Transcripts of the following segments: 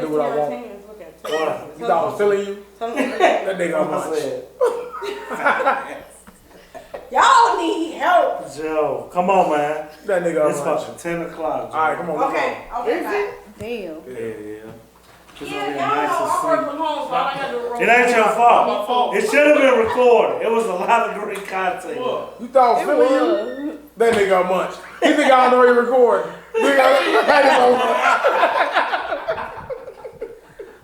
Do what I want. You thought I was feeling you? That nigga Munch. Y'all need help. Joe, come on, man. That nigga It's fucking 10 o'clock. All right, come on. Okay. Damn. Yeah. Y'all work from home, so I got to roll. It ain't your fault. It should have been recorded. It was a lot of great content. You thought I was feeling you? That nigga Munch. He think I don't know he recording.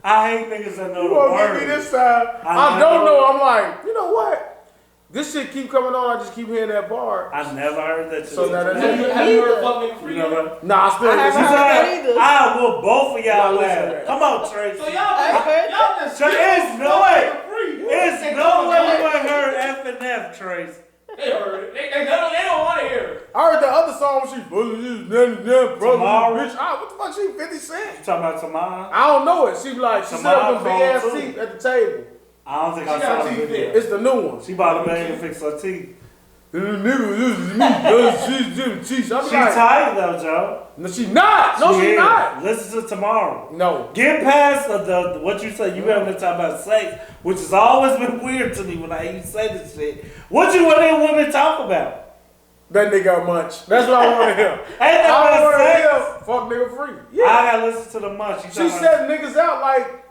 I hate niggas that know You the won't word. give me this time. I don't know. I'm like, you know what? This shit keep coming on. I just keep hearing that bar. I never heard that. So now that's Have you heard fuck nigga free? Never. Nah, I still haven't listen. heard that either. I will both of y'all Nah, listen to laugh. that. Come on, Tracy. So y'all just It's no way. It's no way we ain't heard F and F, Trace. They heard it. They don't want to hear it. I heard the other song when she Tomorrow? bitch. What the fuck? She 50 Cent. You talking about tomorrow? I don't know it. She like she said with them big ass Tomorrow teeth at the table. I don't think I She got saw the teeth video. It's the new one. She about to make her fix her teeth. She's She tight though, Joe. No, she not. No, she is. not. Listen to tomorrow. No. Get past the what you say. You haven't been talking about sex, which has always been weird to me when I hear you say this shit. What you want them women talk about? That nigga Munch. That's what I want to hear. Ain't I that want to sex? hear fuck nigga free. Yeah. I gotta listen to the Munch. She set niggas out like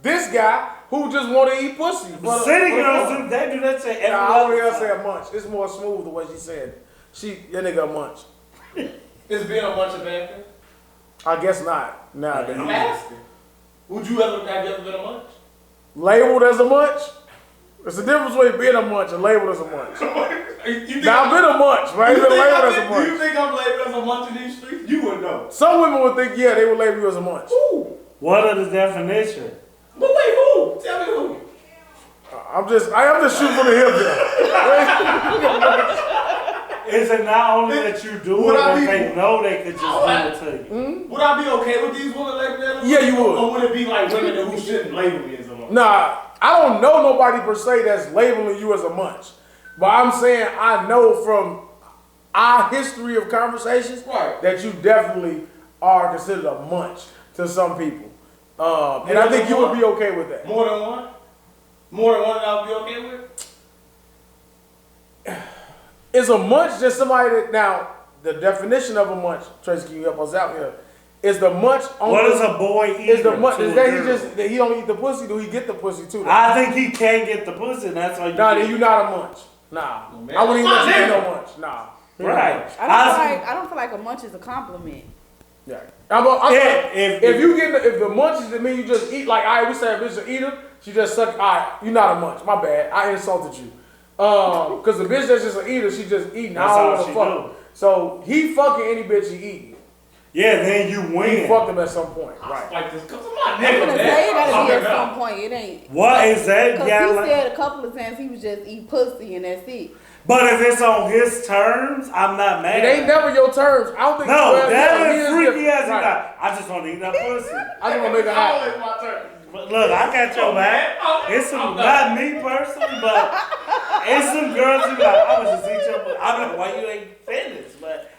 this guy who just want to eat pussy. City girls do they do that shit every I already other else time. say Munch. It's more smooth the way she said it. That nigga Munch. It's being a bunch of bad things. I guess not. Nah, I'm asking. Have you ever been a munch? labeled as a munch. There's a difference between being a munch and labeled as a munch. Now I've been a munch, right? Been labeled as a munch. Do you think I'm labeled as a munch in these streets? You would know. Some women would think, yeah, they would label you as a munch. Who? What are the definition? But wait, who? Tell me who. I'm just shooting from the hip here. Is it not only that you do it, but they know they could just do it to you? Would I be okay with these women labeled as a munch? Yeah, you would. Or would it be like women who shouldn't label me as a munch? Nah, I don't know nobody per se that's labeling you as a munch. But I'm saying I know from our history of conversations that you definitely are considered a munch to some people. And I think you would be okay with that. More than one? More than one that I would be okay with? Is a munch just somebody that, now, the definition of a munch, Tracy, can you help us out here? Is the munch only... What does a boy eat? Is the munch, is that he don't eat the pussy? Do he get the pussy too? I think he can't get the pussy, and that's why you... Nah, then you not a munch. Nah. man. I wouldn't even let you get no munch. Nah. Right. I don't feel like a munch is a compliment. Yeah. If the munch is to me, you just eat, like, all right, we say a bitch an eater, she just suck, all right, you not a munch, my bad, I insulted you. Cause the bitch that's just an eater, she just eating, That's I don't all wanna she fuck do. her. So he fucking any bitch he eating. Yeah, then you He win. fucked him at some point, right? Like this, come on, I'm nigga. gonna say it gotta be at some point. It ain't. What is that? Cause Yeah, he like, said a couple of times he was just eat pussy and that's it. but if it's on his terms, I'm not mad. It ain't never your terms. I don't think. No, well, that he is freaky different. as he got. I just want to eat that pussy. I just want to make it happen. Always my turn. But look, I got your back. It's some, not me personally, but it's some girls who like, I was just eat your pussy. I don't know why you ain't finished, but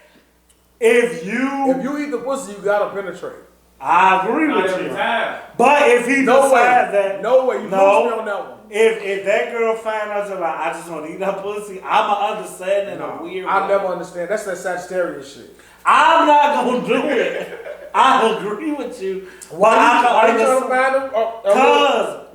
if you eat the pussy, you gotta penetrate. I agree Not with every you. time. But if he decides that, No way, you lose me on that one. If that girl find out, like, I just want to eat that pussy, I'ma understand in a weird way. I never understand. That's that Sagittarius shit. I'm not gonna do it. I agree with you. Why but are you trying to find them? Cause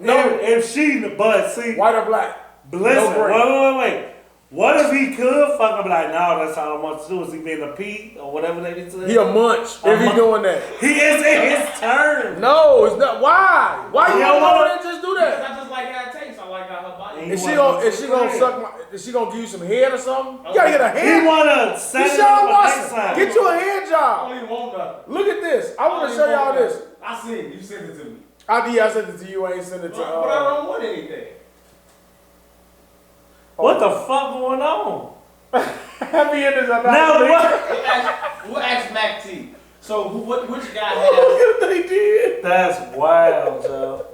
if she, but see, white or black? listen, wait. What if he could fuck him like, no, that's all I want to do is he being a P or whatever they say? He a munch if he doing that. He is in his turn. No, it's not. Why? Why you don't want to just do that? I just like how it tastes. I like how her body. Is she gonna suck my? Is she gonna give you some head or something? You gotta get a head. He wanna set it up next time. Get you a hand I job. don't even want nothing. Look at this. I want to show y'all this. I seen it. You sent it to me. I sent it to you. I ain't sent it to. But I don't want anything. What the fuck going on? Happy endings are not. Now what? We'll ask Mac T. So which guy has? Look at what they did. That's wild, Joe.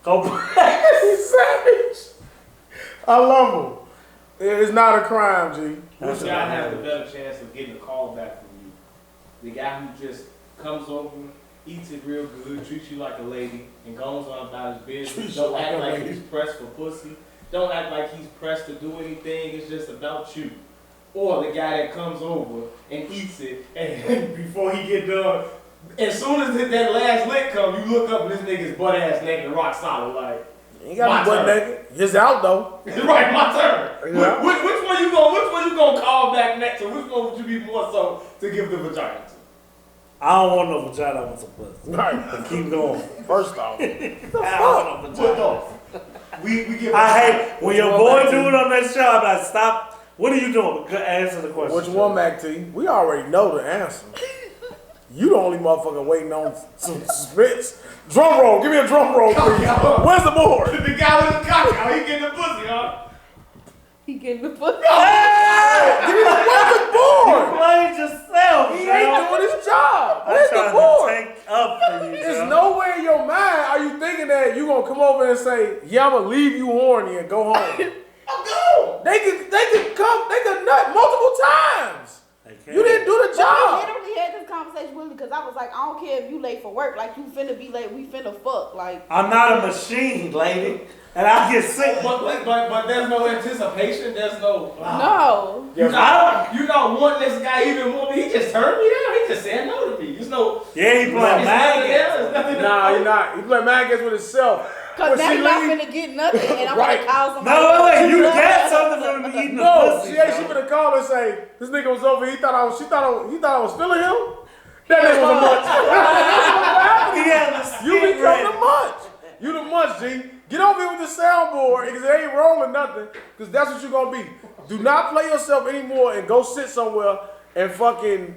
Go back. He's savage. I love him. It's not a crime, G. Which guy has the better chance of getting a call back from you? The guy who just comes over, eats it real good, treats you like a lady, and goes on about his business. Don't act like he's pressed for pussy. Don't act like he's pressed to do anything. It's just about you. Or the guy that comes over and eats it, and before he get done, as soon as that last lick comes, you look up and this nigga's butt ass naked and rock solid, like. You got to be butt naked. It's out though. Right, my turn. Yeah. Which one you gonna call back next, or which one would you be more so to give the vagina to? I don't want no vagina, I want some pussy. Right. But keep going. First off. I don't want no vagina. We give. I hate when your boy do it on that show. I'm like, stop. What are you doing? Answer the question. Which one, Mac T? We already know the answer. You the only motherfucker waiting on some suspense. Drum roll. Give me a drum roll, please. Where's the board? The guy with the cock out, he getting the pussy, huh? He getting the pussy. Where's the board? You played yourself, He Joe. ain't doing his job. I'm Where's the trying board? to tank up for you, There's Joe. nowhere in your mind are you thinking that you gonna come over and say, yeah, I'm gonna leave you horny and go home. I'm gone. They could nut multiple times. You didn't do the I job. literally had this conversation with him because I was like, I don't care if you late for work. Like, you finna be late. We finna fuck. Like, I'm not a machine, lady. And I get sick. But there's no anticipation. There's no. no. You not want this guy even more. He just turned me down. He just said no to me. There's no. Yeah, he playing maggots. Nah, you're not. He play maggots with himself. Because now she you're not leave- finna get nothing. And I'm Right. gonna call somebody. No, wait, else. you got something from me eating the No, pussy. she Joe. finna call and say, this nigga was over here. He thought I was feeling him? That nigga was a munch. He had the You stick become ready. the munch. You the munch, G. Get over here with the soundboard because it ain't rolling nothing. Because that's what you're gonna be. Do not play yourself anymore and go sit somewhere and fucking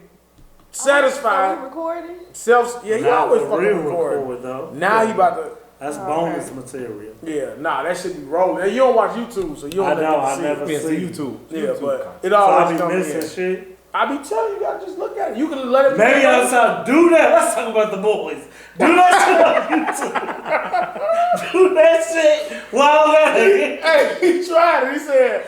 satisfy Are we recording? self. Yeah, he Not always the fucking real recording. record, though. Now he about to. That's bonus material. Yeah, nah, that should be rolling. You don't watch YouTube, so you don't I know, I see never it. see YouTube. Yeah, but it So I always be comes missing in. shit. I be telling you, you gotta just look at it. You can let it. Maybe I'll start do that. Let's talk about the boys. Do that shit on YouTube. Do that shit while that. Hey, he tried it. He said,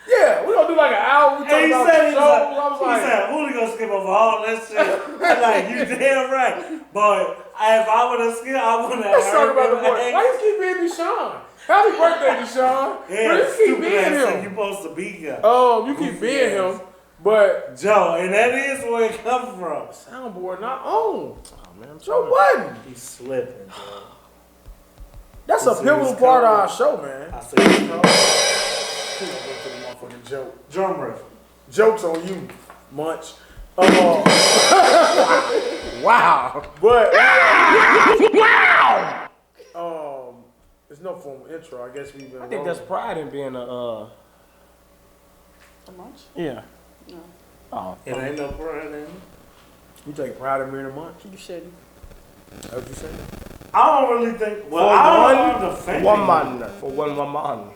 "Yeah, we gonna do like an hour. We And talk he about said, the he show." I was like, said, who gonna skip over all that shit? I'm like, you damn right. But if I would have skipped, I wouldn't have let's talk heard about the him. boy. Why you keep being Deshaun? Happy birthday, Deshaun. Yeah, But you keep stupid being ass thing you him. supposed to be here. You keep Goofy being ass. him, but Joe, and that is where it comes from. soundboard not on. Oh man, Joe button. He's slipping, Joe. That's a This is pivotal part of coming. our show, man. I said, Motherfucking joke. drum riff. Jokes on you, Munch. Wow. But there's no formal intro. I guess we've been. I think that's pride in being a. A munch? Yeah. No. Oh. It ain't no pride in it. You take pride in being a munch. You shouldn't. That's what you say? I don't really think. Well, For I don't one know defending. woman. For one woman.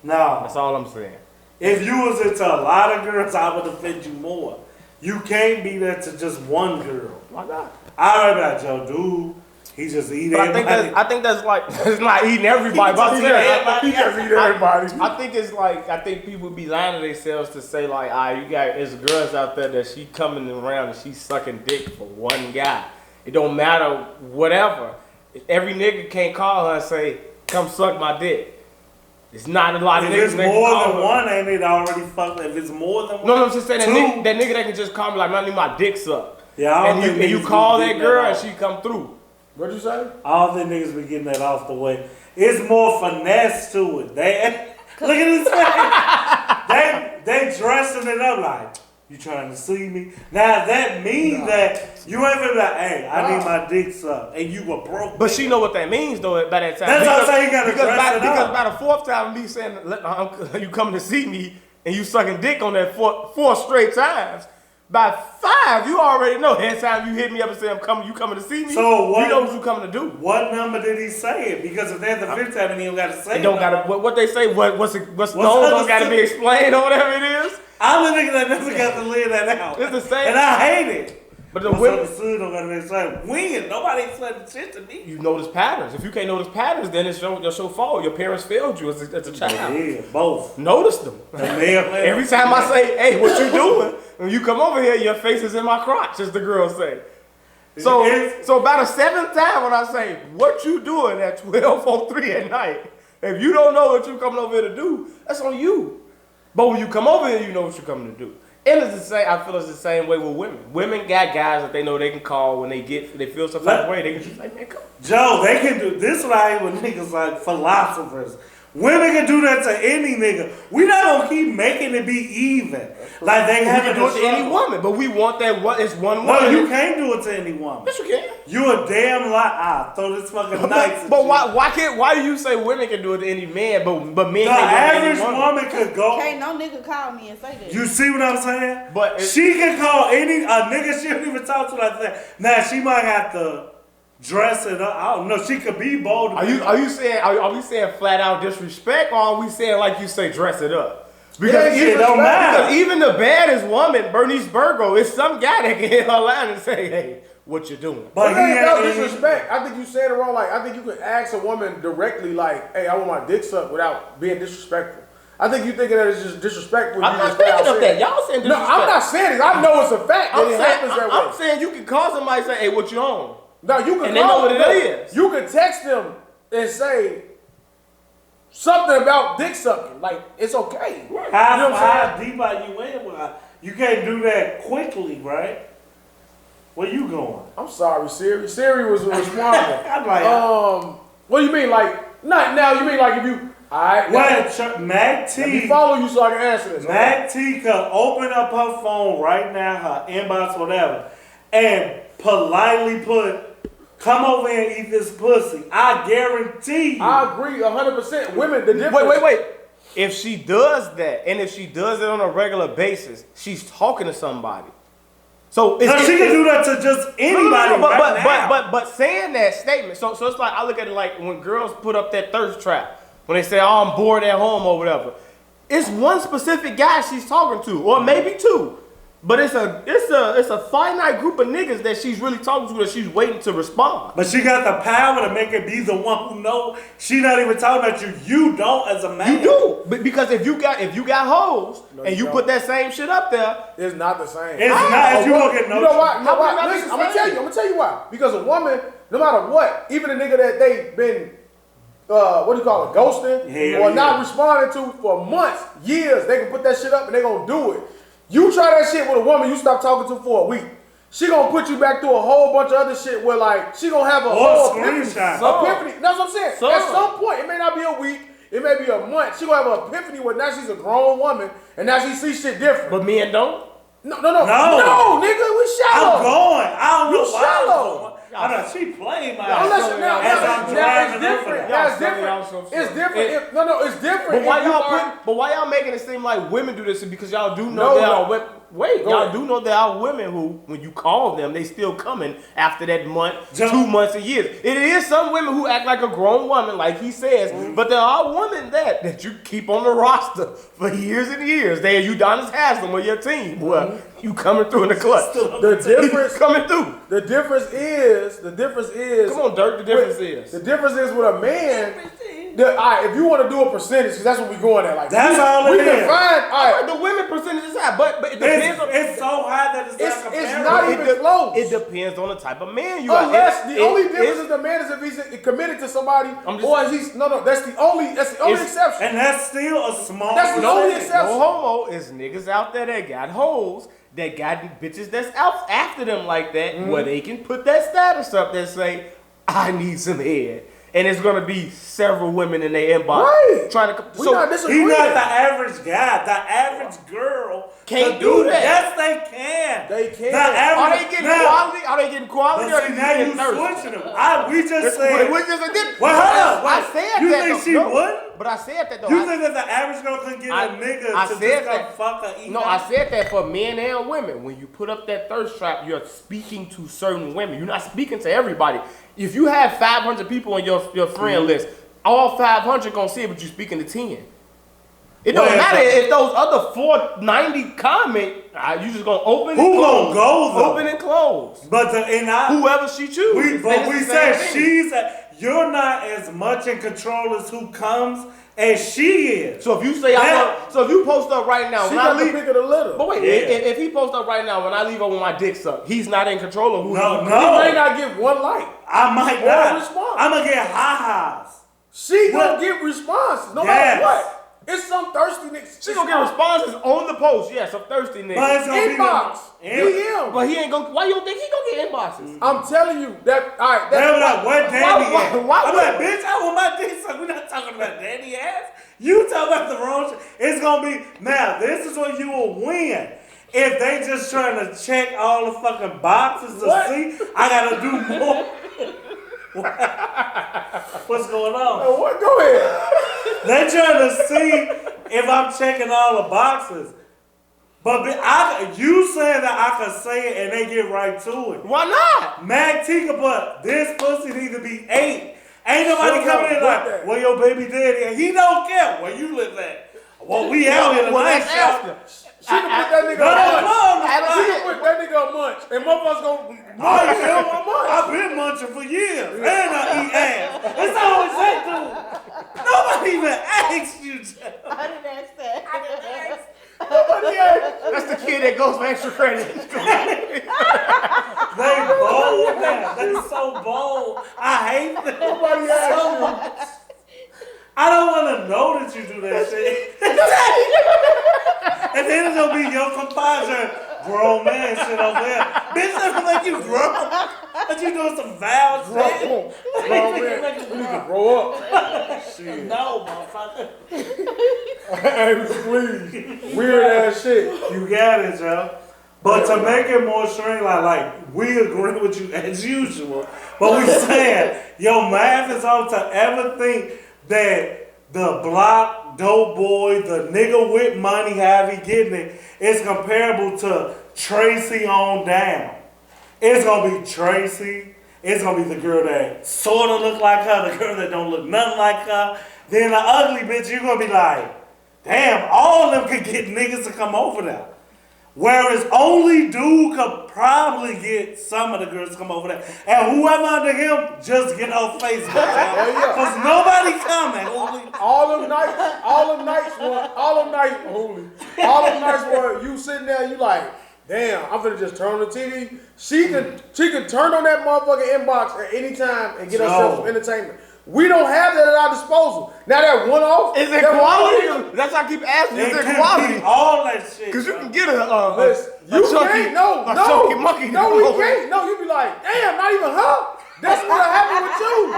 No. That's all I'm saying. If you was into a lot of girls, I would defend you more. You can't be that to just one girl. Why not? I remember that Joe dude. He just eat But I think that's like it's not eating everybody. But I'm saying, He just eat everybody. I think it's like I think people be lying to themselves to say like, you got there's girls out there that she coming around and she's sucking dick for one guy. It don't matter whatever. Every nigga can't call her and say, "Come suck my dick." It's not a lot of if niggas. it's that can more call than her. one, ain't it already fucked? If it's more than one, No, I'm just saying two, that nigga that can just call me like, "Man, I need my dick sucked." Yeah, I don't And think you niggas call be that getting girl that and off. she come through. What'd you say? I don't think niggas be getting that off the way. It's more finesse to it. They look at this thing. they dressing it up like, you trying to see me? Now that means that you ain't been like, hey, I need my dick sucked, and you were broke. But she know what that means though by that time. That's what I'm saying, you gotta because dress it because up. by the fourth time me saying you coming to see me and you sucking dick on that four straight times. By 5, you already know. Next time you hit me up and say I'm coming, you coming to see me. So what? You know what you coming to do. What number did he say it? Because if that's the fifth time, and he don't got to say It don't no. gotta what they say. What's known don't understood? gotta be explained or whatever it is. I'm the nigga that never got to live that out. It's the same. And I hate it. But the What's women, understood don't got to be explained. When? Nobody explained the shit to me. you notice patterns. If you can't notice patterns, then it's your fault. Your parents failed you as a child. Yeah, both. Notice them. The male and Every time I say, "Hey, what you doing?" When you come over here, your face is in my crotch, as the girls say. So about the 7th time when I say, what you doing at 12:03 at night, if you don't know what you coming over here to do, that's on you. But when you come over here, you know what you're coming to do. And it's the same. I feel it's the same way with women. Women got guys that they know they can call when they feel some type of way. They can just like, man, come. Joe, they can do this. What I hate with niggas like philosophers. Women can do that to any nigga. We not gonna keep making it be even. Like they haven't do it to any woman, but we want that. It's one woman. No, you can't do it to any woman. Yes, you can. You a damn lie. Throw this fucking knife. But why do you say women can do it to any man, but men the can't do it to average any woman could go. Can't no nigga call me and say that. You see what I'm saying? But she can call any a nigga she don't even talk to like that. Now she might have to dress it up. I don't know. She could be bold. Are we saying flat out disrespect, or are we saying like you say dress it up? Because it don't matter. Because even the baddest woman, Bernice Burgo, is some guy that can hit her line and say, "Hey, what you doing?" But he ain't disrespect. I think you said it wrong. Like I think you can ask a woman directly, like, "Hey, I want my dick sucked," without being disrespectful. I think you thinking that it's just disrespectful. I'm not thinking of that. Y'all saying disrespect. No, I'm not saying it. I know it's a fact that it happens that way. I'm saying you can call somebody and say, "Hey, what you on?" No, you can and they know what it is. You can text them and say something about dick sucking. Like, it's okay. Right. How deep are you in? You can't do that quickly, right? Where you going? I'm sorry, Siri. Siri was responding. I'm like, what do you mean? Like, not now, you mean like if you, alright. Mac T. Let me follow you so I can answer this. Mac T could open up her phone right now, her inbox, whatever, and politely put, "Come over here and eat this pussy." I guarantee you. I agree 100%. Women, the difference. Wait. If she does that, and if she does it on a regular basis, she's talking to somebody. So she can do that to just anybody. But saying that statement, so it's like I look at it like when girls put up that thirst trap, when they say, "Oh, I'm bored at home" or whatever. It's one specific guy she's talking to, or maybe two. But it's a finite group of niggas that she's really talking to that she's waiting to respond. But she got the power to make it be the one who know she not even talking about you. You don't as a man. You do. But because if you got hoes and you put that same shit up there, it's not the same. It's not. If you don't get no. You know why? Listen, I'm gonna tell you why. Because a woman, no matter what, even a nigga that they been what do you call it, ghosting or not responding to for months, years, they can put that shit up and they gonna do it. You try that shit with a woman you stop talking to for a week. She gonna put you back through a whole bunch of other shit where like she gonna have a whole epiphany. That's what I'm saying. At some point, it may not be a week, it may be a month. She gonna have an epiphany where now she's a grown woman and now she sees shit different. But men don't. No, nigga, we shallow. I'm going. I don't know why. Shallow. I know she played my Now it's different. It's different. It's different. But why y'all making it seem like women do this? Because y'all do know there are women. Y'all do know there are women who, when you call them, they still coming after that month, 2 months, a year. It is some women who act like a grown woman, like he says, but there are women that you keep on the roster for years and years. They Udonis Haslam or your team. Well, you coming through in the clutch. The difference coming through. The difference is. Come on, Durk. The difference is with a man. If you want to do a percentage, because that's what we're going at. Like that's all we it can is. find. The women percentage is high, but it depends. It's so high that it's not even close. It depends on the type of man you are. Unless the only difference is the man is if he's committed to somebody, or is he's no. That's the only exception. And that's still a small. That's the only exception. No homo is niggas out there that got hoes. That got bitches that's out after them like that, where they can put that status up that say, "I need some head." And it's gonna be several women in their inbox trying to. He's not the average guy. The average girl can't do that. Yes, they can. They can. Are they getting quality? Are they getting quality? Or now you switching them. We just said. Well, hold on. I said you that. You think she wouldn't? But I said that though. You think that the average girl can get a nigga to just come fuck her? No, I said that for men and women. When you put up that thirst trap, you're speaking to certain women. You're not speaking to everybody. If you have 500 people on your friend list, all 500 gonna see it, but you're speaking to 10. It don't matter if those other 490 comment. You just gonna open. Who gonna go though? Open and close. But whoever she chooses. We said you're not as much in control as who comes as she is. So if you say so if you post up right now, she when got I the leave, pick of the litter. but wait, if he posts up right now, when I leave over my dick sucked, he's not in control of who. No. He may not get one like. I might Or not. response. I'm gonna get ha-has. She gonna get responses no matter what. It's some thirsty nigga. She gonna get responses on the post. Yes, some thirsty nigga. But it's gonna Inbox, DM. But he ain't gonna. Why you don't think he gonna get inboxes? I'm telling you that. All right, They're like, what daddy ass? why I'm like, bitch, I want my dick sucked. We're not talking about daddy ass. You talking about the wrong shit. It's gonna be, now, this is what you will win. If they just trying to check all the fucking boxes to see, I gotta do more. What's going on? What? Go ahead. They trying to see if I'm checking all the boxes. But you saying that I can say it and they get right to it. Why not? Mag T could put, this pussy need to be 8. Ain't nobody coming in like, that. well, your baby daddy, and he don't care where you live at. Well, we out here tonight, y'all. She can put that nigga on Munch. She can put that nigga on Munch. And motherfuckers gonna munch him on Munch. I've been munching for years, and I eat ass. It's always that dude. Nobody even asked you, Joe. I didn't ask that. Nobody asked. That's the kid that goes for extra credit. They bold now. They so bold. I hate them. Nobody asked So you. much. I don't want to know that you do that shit. And then it's going to be your composure, grown man shit over there. Bitch, that don't make you grown. But you doing some foul shit. Grown man. You need to grow up. Shit. No, motherfucker. Hey, please. Weird ass shit. You got it, Joe. But to make it more streamlined, like, we agree with you as usual. But we saying, your math is on to ever think that the block, dope boy, the nigga with money, however he getting it, is comparable to Tracy on down. It's gonna be Tracy. It's gonna be the girl that sorta look like her, the girl that don't look nothing like her. Then the ugly bitch, you're gonna be like, damn, all of them could get niggas to come over there. Whereas only dude could probably get some of the girls to come over there. And whoever under him, just get off Facebook. Because nobody coming. All them nights where you sitting there, you like, damn, I'm finna just turn on the TV. She could turn on that motherfucking inbox at any time and get herself some entertainment. We don't have that at our disposal. Now that one off, Is it quality? That's why I keep asking. Is it quality? All that shit. Because you bro. can get a chunky monkey. No, you can't. No, you be like, damn, not even her. That's what happened with you.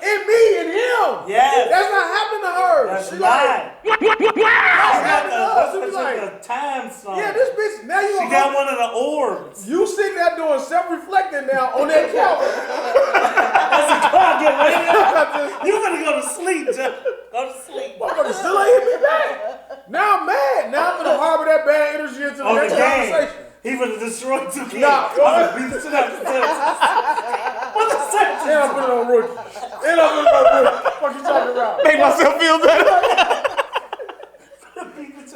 And me and him. Yes. That's not happening to her. That's She lying. like, that's happening to us. She be It's like, like a time stone. yeah, this bitch, now you She got one of the orbs. You sitting there doing self-reflecting now on that couch. That's a clock. You better go to sleep, Joe. Go to sleep. Motherfucker still ain't hit me back. Now I'm mad. Now I'm gonna harbor that bad energy into the next conversation. He would have destroyed 2 kids. Nah, I'm gonna beat the shit out of the What the sentence? And I put it on rookie. What you talking about? Make myself feel better.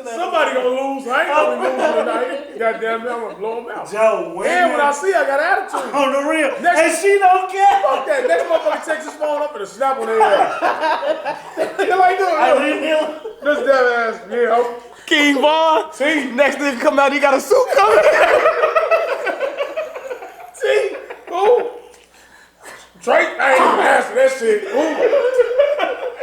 Somebody gonna lose. I ain't gonna be losing tonight. Goddamn it, I'm gonna blow him out. Joe, And when I see I got attitude. on the real. Next- And she don't care. Fuck that. Next motherfucker takes his phone up and a snap on their ass. Nobody doing I it. leave him. This damn ass. Yeah. King Vaughn. See, next nigga come out, he got a suit coming. See? Who? Drake, I ain't even asking that shit. Who?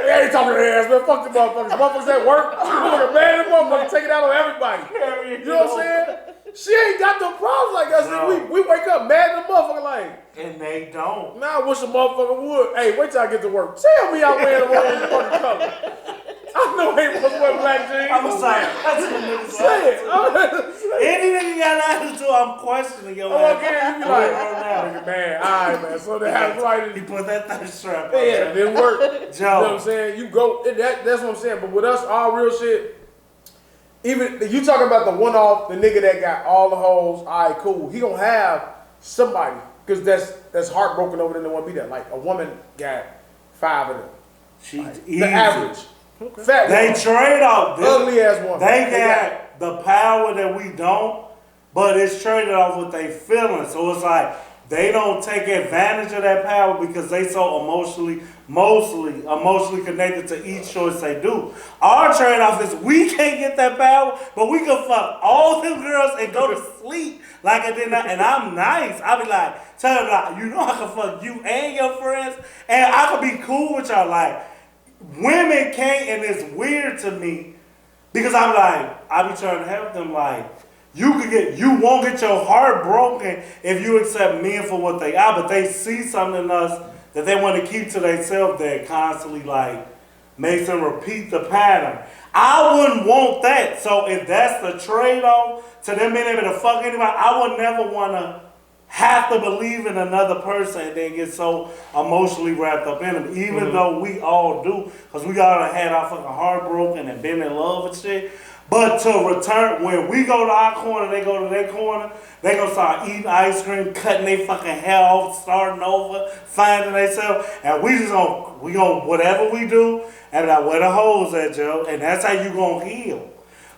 They ain't talking to their ass, man. Fuck the motherfuckers. Motherfuckers at work. Motherfucker mad at motherfucker. Take it out on everybody. You know what I'm saying? She ain't got no problems like us. No. We wake up mad at the motherfucker like, And they don't. nah, I wish a motherfucker would. Hey, wait till I get to work. Tell me I'm wearing the wrong fucking color. I know I ain't supposed to wear black jeans. I'm sorry. That's what niggas Say it. Any nigga got attitude, I'm questioning your ass. Okay, you be like, nigga, man, alright, man. So that's right. He put that third strap on. Yeah, it didn't work. You know what Joe. I'm saying? You go, that's what I'm saying. But with us, all real shit, even you talking about the one off, the nigga that got all the hoes, all right, cool. He gonna have somebody, because that's heartbroken over there and want to be there. Like a woman got 5 of them. She's Like, easy. the average. Fat They woman. trade off. Ugly ass woman. They got the power that we don't, but it's traded off with their feelings. So it's like they don't take advantage of that power because they so mostly emotionally connected to each choice they do. Our trade-off is we can't get that power, but we can fuck all them girls and go to sleep like I did not. And I'm nice. I'll be like, tell them like, you know I can fuck you and your friends, and I can be cool with y'all. Like, women can't, and it's weird to me because I'm like, I be trying to help them like, you won't get your heart broken if you accept men for what they are, but they see something in us that they want to keep to themselves that constantly like makes them repeat the pattern. I wouldn't want that. So if that's the trade-off to them being able to fuck anybody, I would never want to have to believe in another person and then get so emotionally wrapped up in them, even though we all do, because we all had our fucking heart broken and been in love and shit. But to return, when we go to our corner, they go to their corner, they gonna start eating ice cream, cutting their fucking hair off, starting over, finding themselves, and we gonna whatever we do, and like, where the hoes at, Joe, and that's how you gonna heal.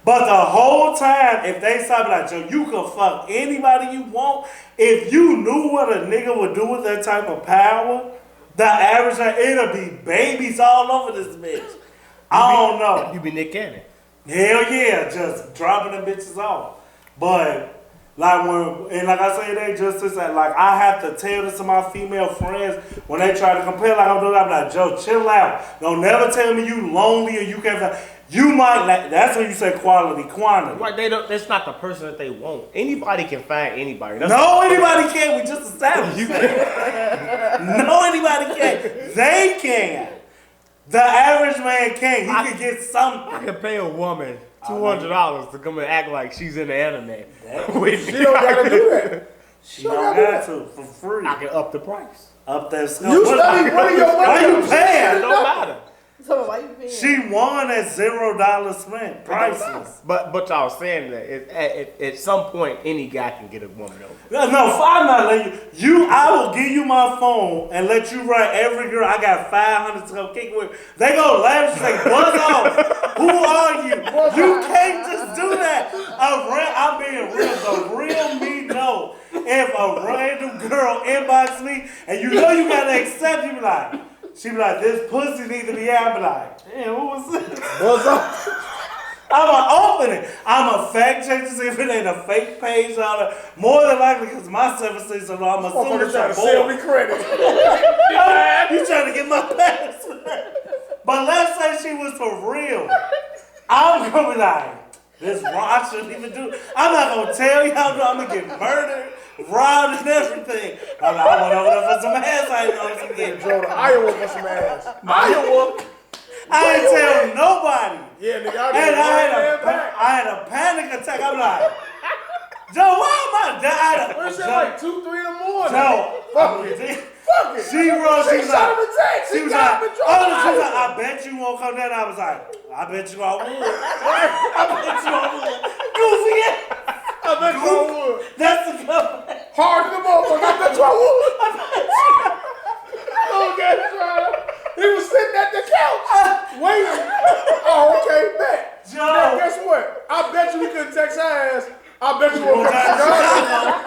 But the whole time, if they stop like, Joe, you can fuck anybody you want. If you knew what a nigga would do with that type of power, the average, it'll be babies all over this bitch. I don't know. You be Nick Cannon. Hell yeah, just dropping them bitches off. But like like I say, they just like I have to tell this to my female friends when they try to compare like I'm doing. I'm like, Joe, chill out. Don't never tell me you lonely or you can't. You might like. That's when you say quality, quantity. Right? That's not the person that they want. Anybody can find anybody. Anybody can. We just established that. No, anybody can. They can. The average man can't. He can get something. I can pay a woman $200 to come and act like she's in the anime. She don't gotta do that. She don't got to for free. I can up the price. Up that stuff. You study one of your money. Why you paying? It don't matter. So why you paying? She won at $0 spent. Priceless. But y'all saying that at some point any guy can get a woman over. No, I'm not letting you. I will give you my phone and let you write every girl. I got 500 to go kick with. They go laugh and say, buzz off. Who are you? You can't just do that. I'm being real. The real me know. If a random girl inbox me and you know you gotta accept, you be like, she be like, this pussy need to be out. I be like, damn, who was this? What's up? I'ma open it. I'ma fact check to see if it ain't a fake page on it. More than likely, because my 7-6 so I'm assuming it's trying to a sell boy. me credit. You trying to get my password. But let's say she was for real. I'm gonna be like, this wrong. I shouldn't even do it. I'm not gonna tell y'all, I'm gonna get murdered, robbed, and everything. I went over there for some ass. I didn't know some getting Drove to Iowa for some ass. Iowa. I ain't tell nobody. Yeah, nigga, And I had a panic attack. I'm like, Joe, why am I dying? What is that, like 2, 3 in the morning? Joe, Fuck it. Fuck it. She wrote, she was like, she was like, I bet you won't come down. I was like, I bet you I would. I bet you I would. Goofy ass. I bet you I would. That's the cover. Hard to the motherfucker. I bet you I would. Okay, he was sitting at the couch waiting. Oh, okay, bet. Joe. Now, guess what? I bet you we couldn't text her ass. I bet you won't text her.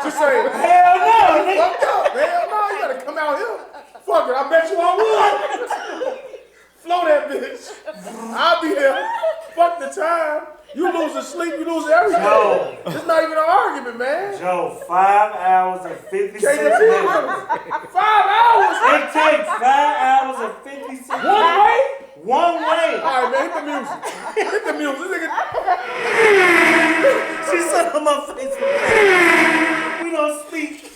She say, Hell no. fucked up. Hell no, you gotta come out here. Fuck it, I bet you I would. Flow that bitch. I'll be here. Fuck the time. You losing sleep, you losing everything. Joe. It's not even an argument, man. Joe, 5 hours and 56 Can't minutes. defeat him. 5 hours. It takes 5 hours and 56 minutes. One way? One way. All right, man, hit the music. Hit the music. This nigga. She said on my Facebook, we don't speak.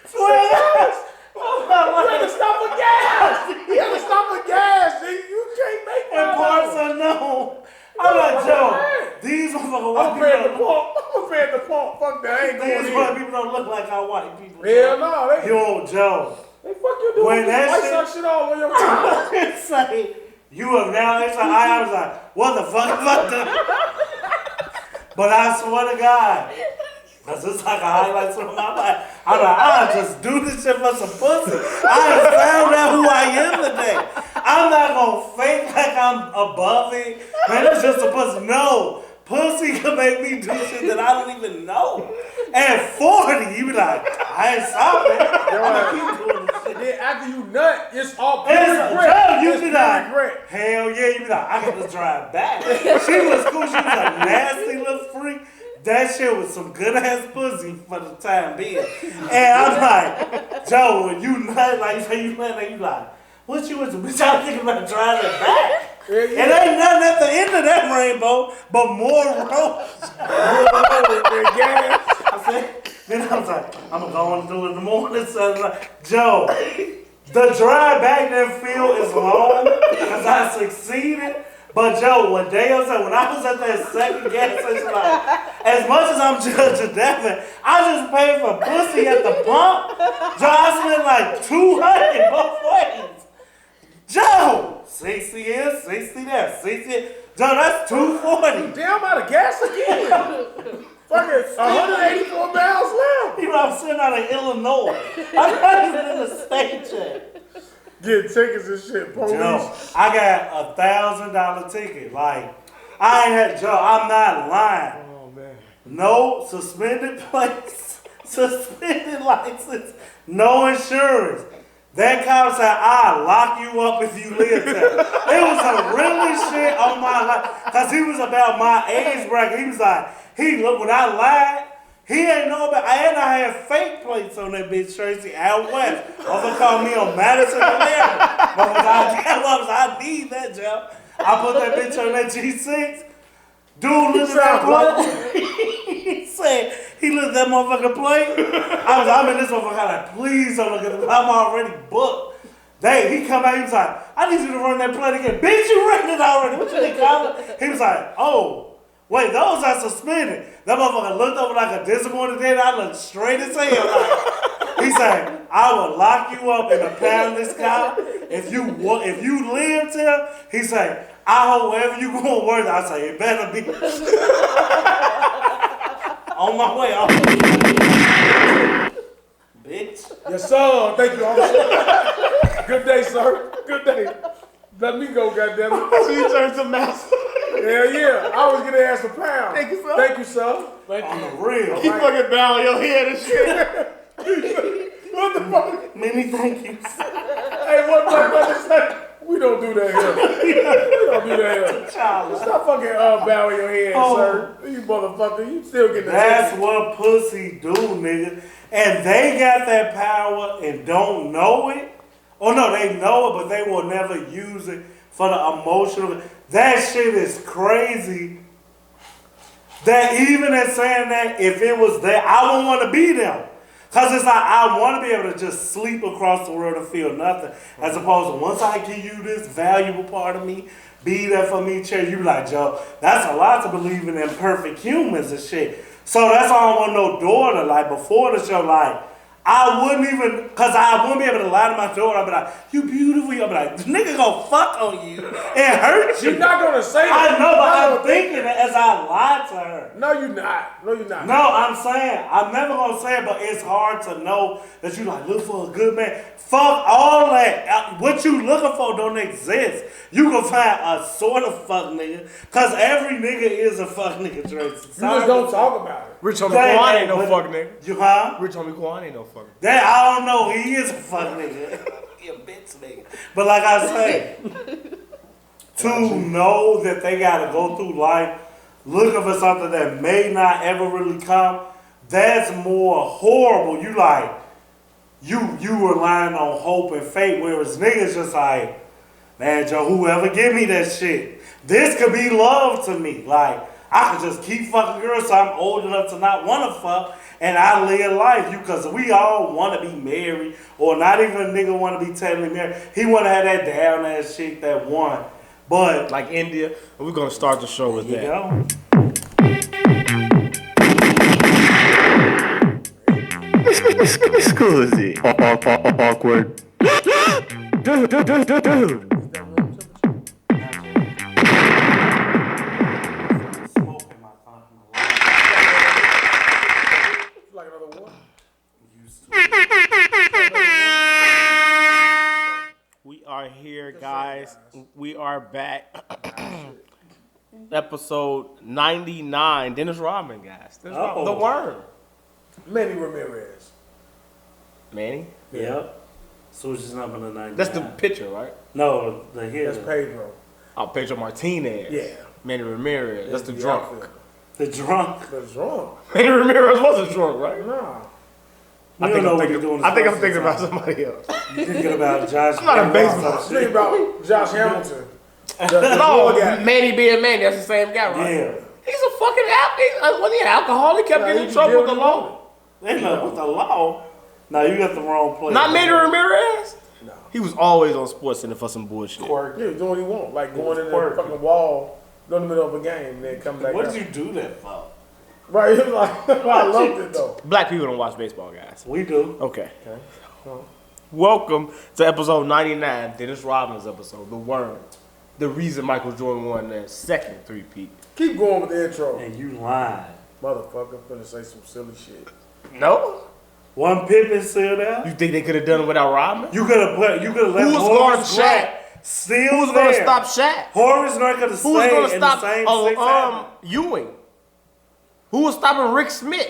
12 hours. You had to stop for gas. You had to stop for gas. Nigga. You can't make And that. parts unknown. I'm like, Joe, these motherfucking white I'm prepared to people. pump. I'm prepared to pump. Fuck that. I ain't These going white in. people don't look like our white people. Hell no. They Joe. fuck you doing. When that White shit- Sox shit all on your time. It's like, you have now, it's like, I was like, what the fuck have I done? But I swear to God, because it's like a highlight of my life. I'm like, I'll just do this shit for some pussy. I have found out who I am today. I'm not going to fake like I'm above it. Man, it's just a pussy. No. pussy can make me do shit that I don't even know. At 40, you be like, I ain't stopping. I'm gonna keep doing this shit. Then after you nut, it's all pure It's regret. you It's be pure like, regret. hell yeah, you be like, I gotta drive back. She was cool, she was a nasty little freak. That shit was some good ass pussy for the time being. And I'm like, Joe, when you nut, like you say you nut, like you like, what you was, bitch, I'm thinking about driving back. Yeah. It ain't nothing at the end of that rainbow, but more roads. I said, then I was like, I'm gonna go and do it in the morning. So I was like, Joe, the drive back that field is long because I succeeded. But Joe, when Dale said, when I was at that second gas station, like, as much as I'm judging Devin, I just paid for pussy at the pump. Joe, I spent like $200 both ways. Joe, 60 here, 60 there, 60. Joe, that's $240. Damn, I'm out of gas again. Fucking 184 miles left. You know, I'm sitting out of Illinois. I'm not even in the state yet. Get tickets and shit, police. Joe, I got $1,000 ticket. Like, I ain't had, Joe, I'm not lying. Oh, man. No suspended plates, suspended license, no insurance. That cop said, I'll lock you up if you live there. It was a really shit on my life. Because he was about my age bracket. He was like, look, when I lied, he ain't know about, and I had fake plates on that bitch, Tracy, out west. Over called me on Madison Avenue. But when I need that job. I put that bitch on that G6. Dude looked at that plate. He said, he looked at that motherfucking plate. I'm in this motherfucker like, please don't look at it. I'm already booked. He come out, he was like, I need you to run that plate again. Bitch, you ran it already. What you think, Colin? He was like, oh. Wait, those are suspended. That motherfucker looked over like a disappointed dad. I looked straight as hell. Like, he said, I will lock you up in a poundless car. If you lived here, he said, I hope wherever you going to work, I say, it better be. On my way off. Bitch. Yes, sir. Thank you, officer. Good day, sir. Good day. Let me go, goddammit. So you turned to master. Hell yeah. I always get asked a pound. Thank you, sir. Thank you, sir. On the real. Keep fucking bowing your head and shit. What the fuck? Many thank yous. Hey, what my brother say? We don't do that here. We don't do that here. Stop fucking bowing your head, sir. You motherfucker. You still getting the That's ticket. what pussy do, nigga. And they got that power and don't know it. Oh no, they know it, but they will never use it for the emotional. That shit is crazy. That even in saying that, if it was there, I wouldn't want to be them. Because it's like, I want to be able to just sleep across the world and feel nothing. As opposed to, once I give you this valuable part of me, be there for me, chair, you be like, Joe, that's a lot to believe in imperfect humans and shit. So that's why I don't want no daughter. Like, before the show, like, I wouldn't even, because I wouldn't be able to lie to my daughter. I'd be like, you beautiful. I'd be like, the nigga gonna fuck on you and hurt you. You're not going to say that. I know, but I'm thinking it as I lied to her. No, you're not. No, you're not. No, I'm saying, I'm never gonna say it, but it's hard to know that you like, look for a good man. Fuck all that. What you looking for don't exist. You can find a sort of fuck nigga, because every nigga is a fuck nigga, Tracy. You just don't talk about it. Rich homie Quan ain't no fuck nigga. You huh? Rich homie Quan ain't no fuck nigga. That I don't know. He is a fuck nigga. He a bitch nigga. But like I say, to know that they gotta go through life looking for something that may not ever really come, that's more horrible. You like, you relying on hope and fate, whereas niggas just like, man, Joe, whoever give me that shit, this could be love to me. Like, I could just keep fucking girls so I'm old enough to not want to fuck, and I live life. Because we all want to be married, or not even a nigga want to be technically married. He want to have that down ass chick that one. But like India, we're gonna start the show with that. You know? Scusi. Awkward. Dude. Like another one? We are here, guys. We are back. Episode 99. Dennis Rodman, guys. The Worm. Manny Ramirez. Manny? Yep. Switches number to 99. That's the pitcher, right? No, the hitter. That's Pedro. Oh, Pedro Martinez. Yeah. Manny Ramirez. That's the drunk. The drunk. The drunk. Manny Ramirez was a drunk, right? Nah. I think I'm thinking about somebody else. You're thinking about Josh. I'm not a baseball. I'm thinking about Josh Hamilton. No, Manny being Manny, that's the same guy, right? Yeah. He's a fucking athlete. When he an alcoholic, kept getting in trouble with the law. They know with the law. No, you got the wrong player. Not Manny Ramirez? No. He was always on Sports Center for some bullshit. Yeah, doing what he want. Like going in the fucking wall, go in the middle of a game, and then come back What out. did you do that for? Right, it was like, I loved it though. Black people don't watch baseball, guys. We do. Okay. Welcome to episode 99, Dennis Rodman's episode, The Worm. The reason Michael Jordan won that second three-peat. Keep going with the intro. And you lied. Motherfucker, finna say some silly shit. No? One Pippen still there. You think they could have done it without Rodman? You could have let Who was guarding Shaq? Still Who's going to stop Shaq? Horace Grant could have Who was going stayed to in the same stop Ewing? Who was stopping Rick Smith?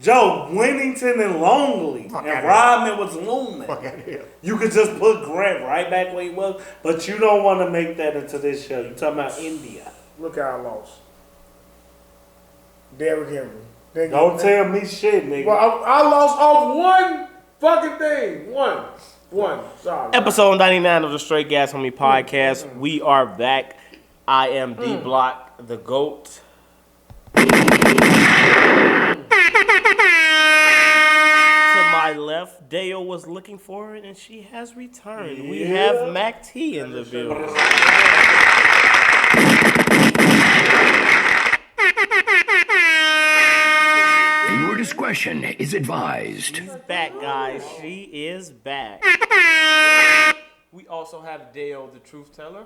Joe, Winnington and Longley. And Rodman was looming. You could just put Grant right back where he was, but you don't want to make that into this show. You're talking about India. Look how I lost. Derrick Henry. Don't tell me shit, nigga. Well, I lost off one fucking thing. One. Sorry. Episode 99 of the Straight Gas Homie Podcast. We are back. I am dblock, the GOAT. To my left, Daeo was looking for it, and she has returned. Yeah. We have Mac T in the building. Your discretion is advised. She's back, guys. She is back. We also have Daeo, the truth teller.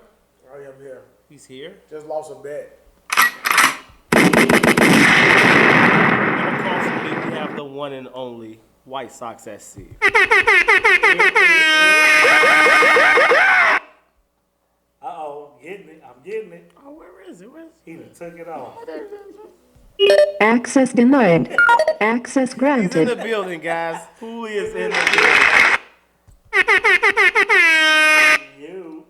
I am here. He's here. Just lost a bet. And across from me, we have the one and only whitesoxSC. Uh-oh, I'm getting it. Oh, where is it? He done took it off. Access denied. Access He's in granted. the building, guys. Who is in the building? You.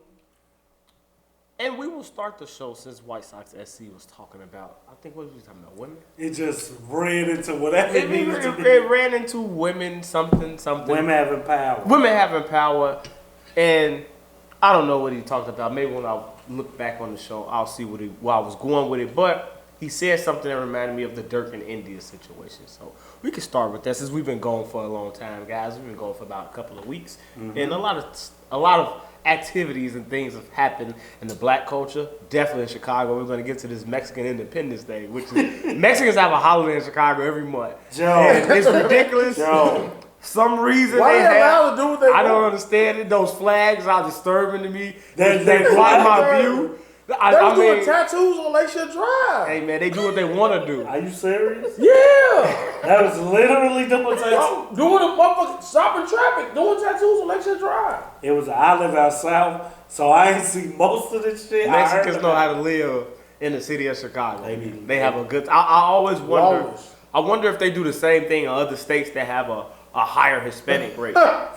And we will start the show since whitesoxSC was talking about, I think, what was we talking about, women? It just ran into whatever it needed to be. It ran into women, something. Women having power. Women having power. And I don't know what he talked about. Maybe when I look back on the show, I'll see where I was going with it. But he said something that reminded me of the Durk and India situation. So we can start with that since we've been going for a long time, guys. We've been going for about a couple of weeks. Mm-hmm. And a lot of activities and things have happened in the black culture, definitely in Chicago. We're going to get to this Mexican Independence Day, which is Mexicans have a holiday in Chicago every month. Joe. It's ridiculous. Joe. Some reason Why they have to do what they I don't want? understand it. Those flags are disturbing to me. They block my flag- view. They was doing tattoos on Lakeshore Drive. Hey man, they do what they want to do. Are you serious? Yeah. That was literally doing tattoos. Doing a motherfucking stopping traffic, doing tattoos on Lakeshore Drive. It was I live out south, so I ain't see most of this shit. Mexicans know how to live in the city of Chicago. Maybe. They have a good. I always wonder. Lawless. I wonder if they do the same thing in other states that have a higher Hispanic rate,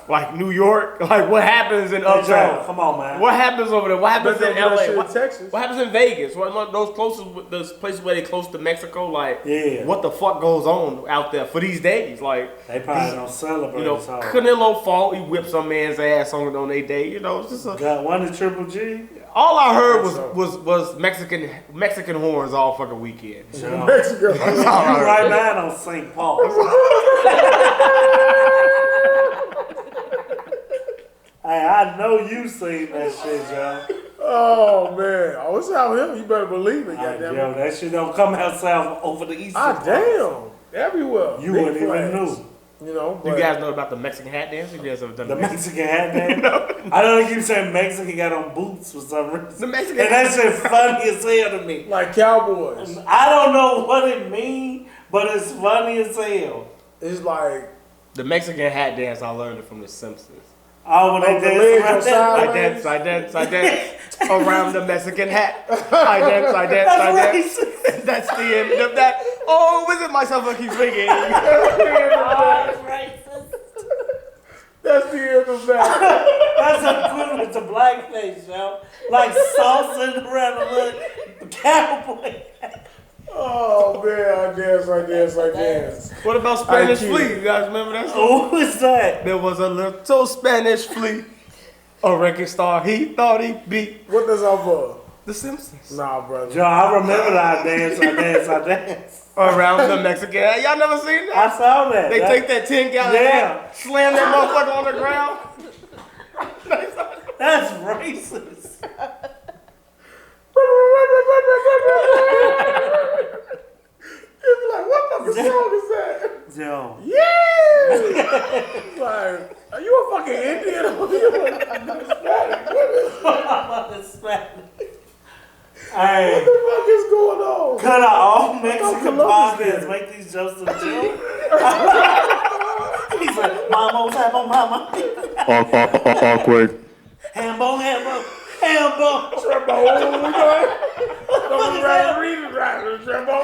like New York. Like what happens in Joe, uptown? come on, man. What happens over there? What happens Bet in they do that LA? shit in What, Texas. what happens in Vegas? What those places where they close to Mexico? Like, Yeah. what the fuck goes on out there for these days? Like, They probably don't celebrate. you know, this hard. Canelo fought. He whipped some man's ass on their day. You know, it's just Got one to Triple G. all I heard was Mexican horns all fucking weekend. Joe. Mexico. You right now on St. Paul. Hey, I know you seen that shit, Joe. Oh man, I was out him. You better believe it, goddamn. Yo, that shit don't come out south over the east. Damn, everywhere. You Big wouldn't even flags. know. You know, You but guys know about the Mexican hat dance? You guys ever done The that? Mexican hat dance. I don't keep saying Mexican got on boots for some reason. The Mexican And that shit funny as hell to me. like cowboys. I don't know what it means, but it's funny as hell. It's like The Mexican hat dance, I learned it from The Simpsons. Oh, when they the legs dance on around sideways. I dance around the Mexican hat. I dance. That's That's the end of that. Oh, was it myself I keep singing? That's the end of that. That's equivalent to blackface, yo. Like salsa around the cowboy. Oh man, I dance. What about Spanish IQ. flea? You guys remember that song? Who is that? There was a little Spanish flea, a record star he thought he'd be. What does that for? The Simpsons. Nah, brother. Yo, I remember that I dance. Around the Mexican hat. Y'all never seen that? I saw that. They take that 10-gallon hat, slam that motherfucker on the ground. That's racist. You'd be like, what fucking song is that? Yo. Yeah! Like, are you a fucking Indian or you a Hispanic? Hey, What the fuck is going on? could all Mexican Columbus podcasts Day. make these jokes to the joke? He's like, mama, mama. Awkward. Hambo. Trembo, don't be right reading right, Trembo.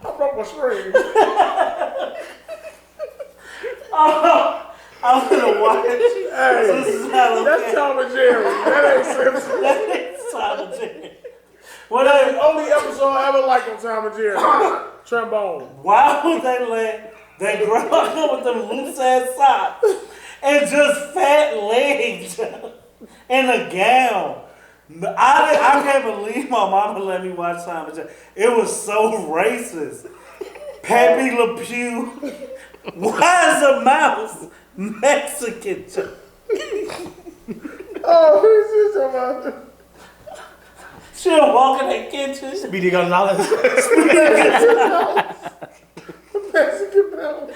I broke my string. I'm gonna watch. Hey, This is not okay. that's Tom and Jerry. That ain't Simpsons. That ain't Tom and Jerry. What That's the is? only episode I ever liked on Tom and Jerry. Trombone. Why would they let that girl come with them loose ass socks and just fat legs and a gown? I can't believe my mama let me watch Tom and Jerry. It was so racist. Pepe Le Pew. Why is a mouse Mexican? Oh, who's this about? She'll walk in that kitchen. Speedy Gonzalez. Mexican mouse.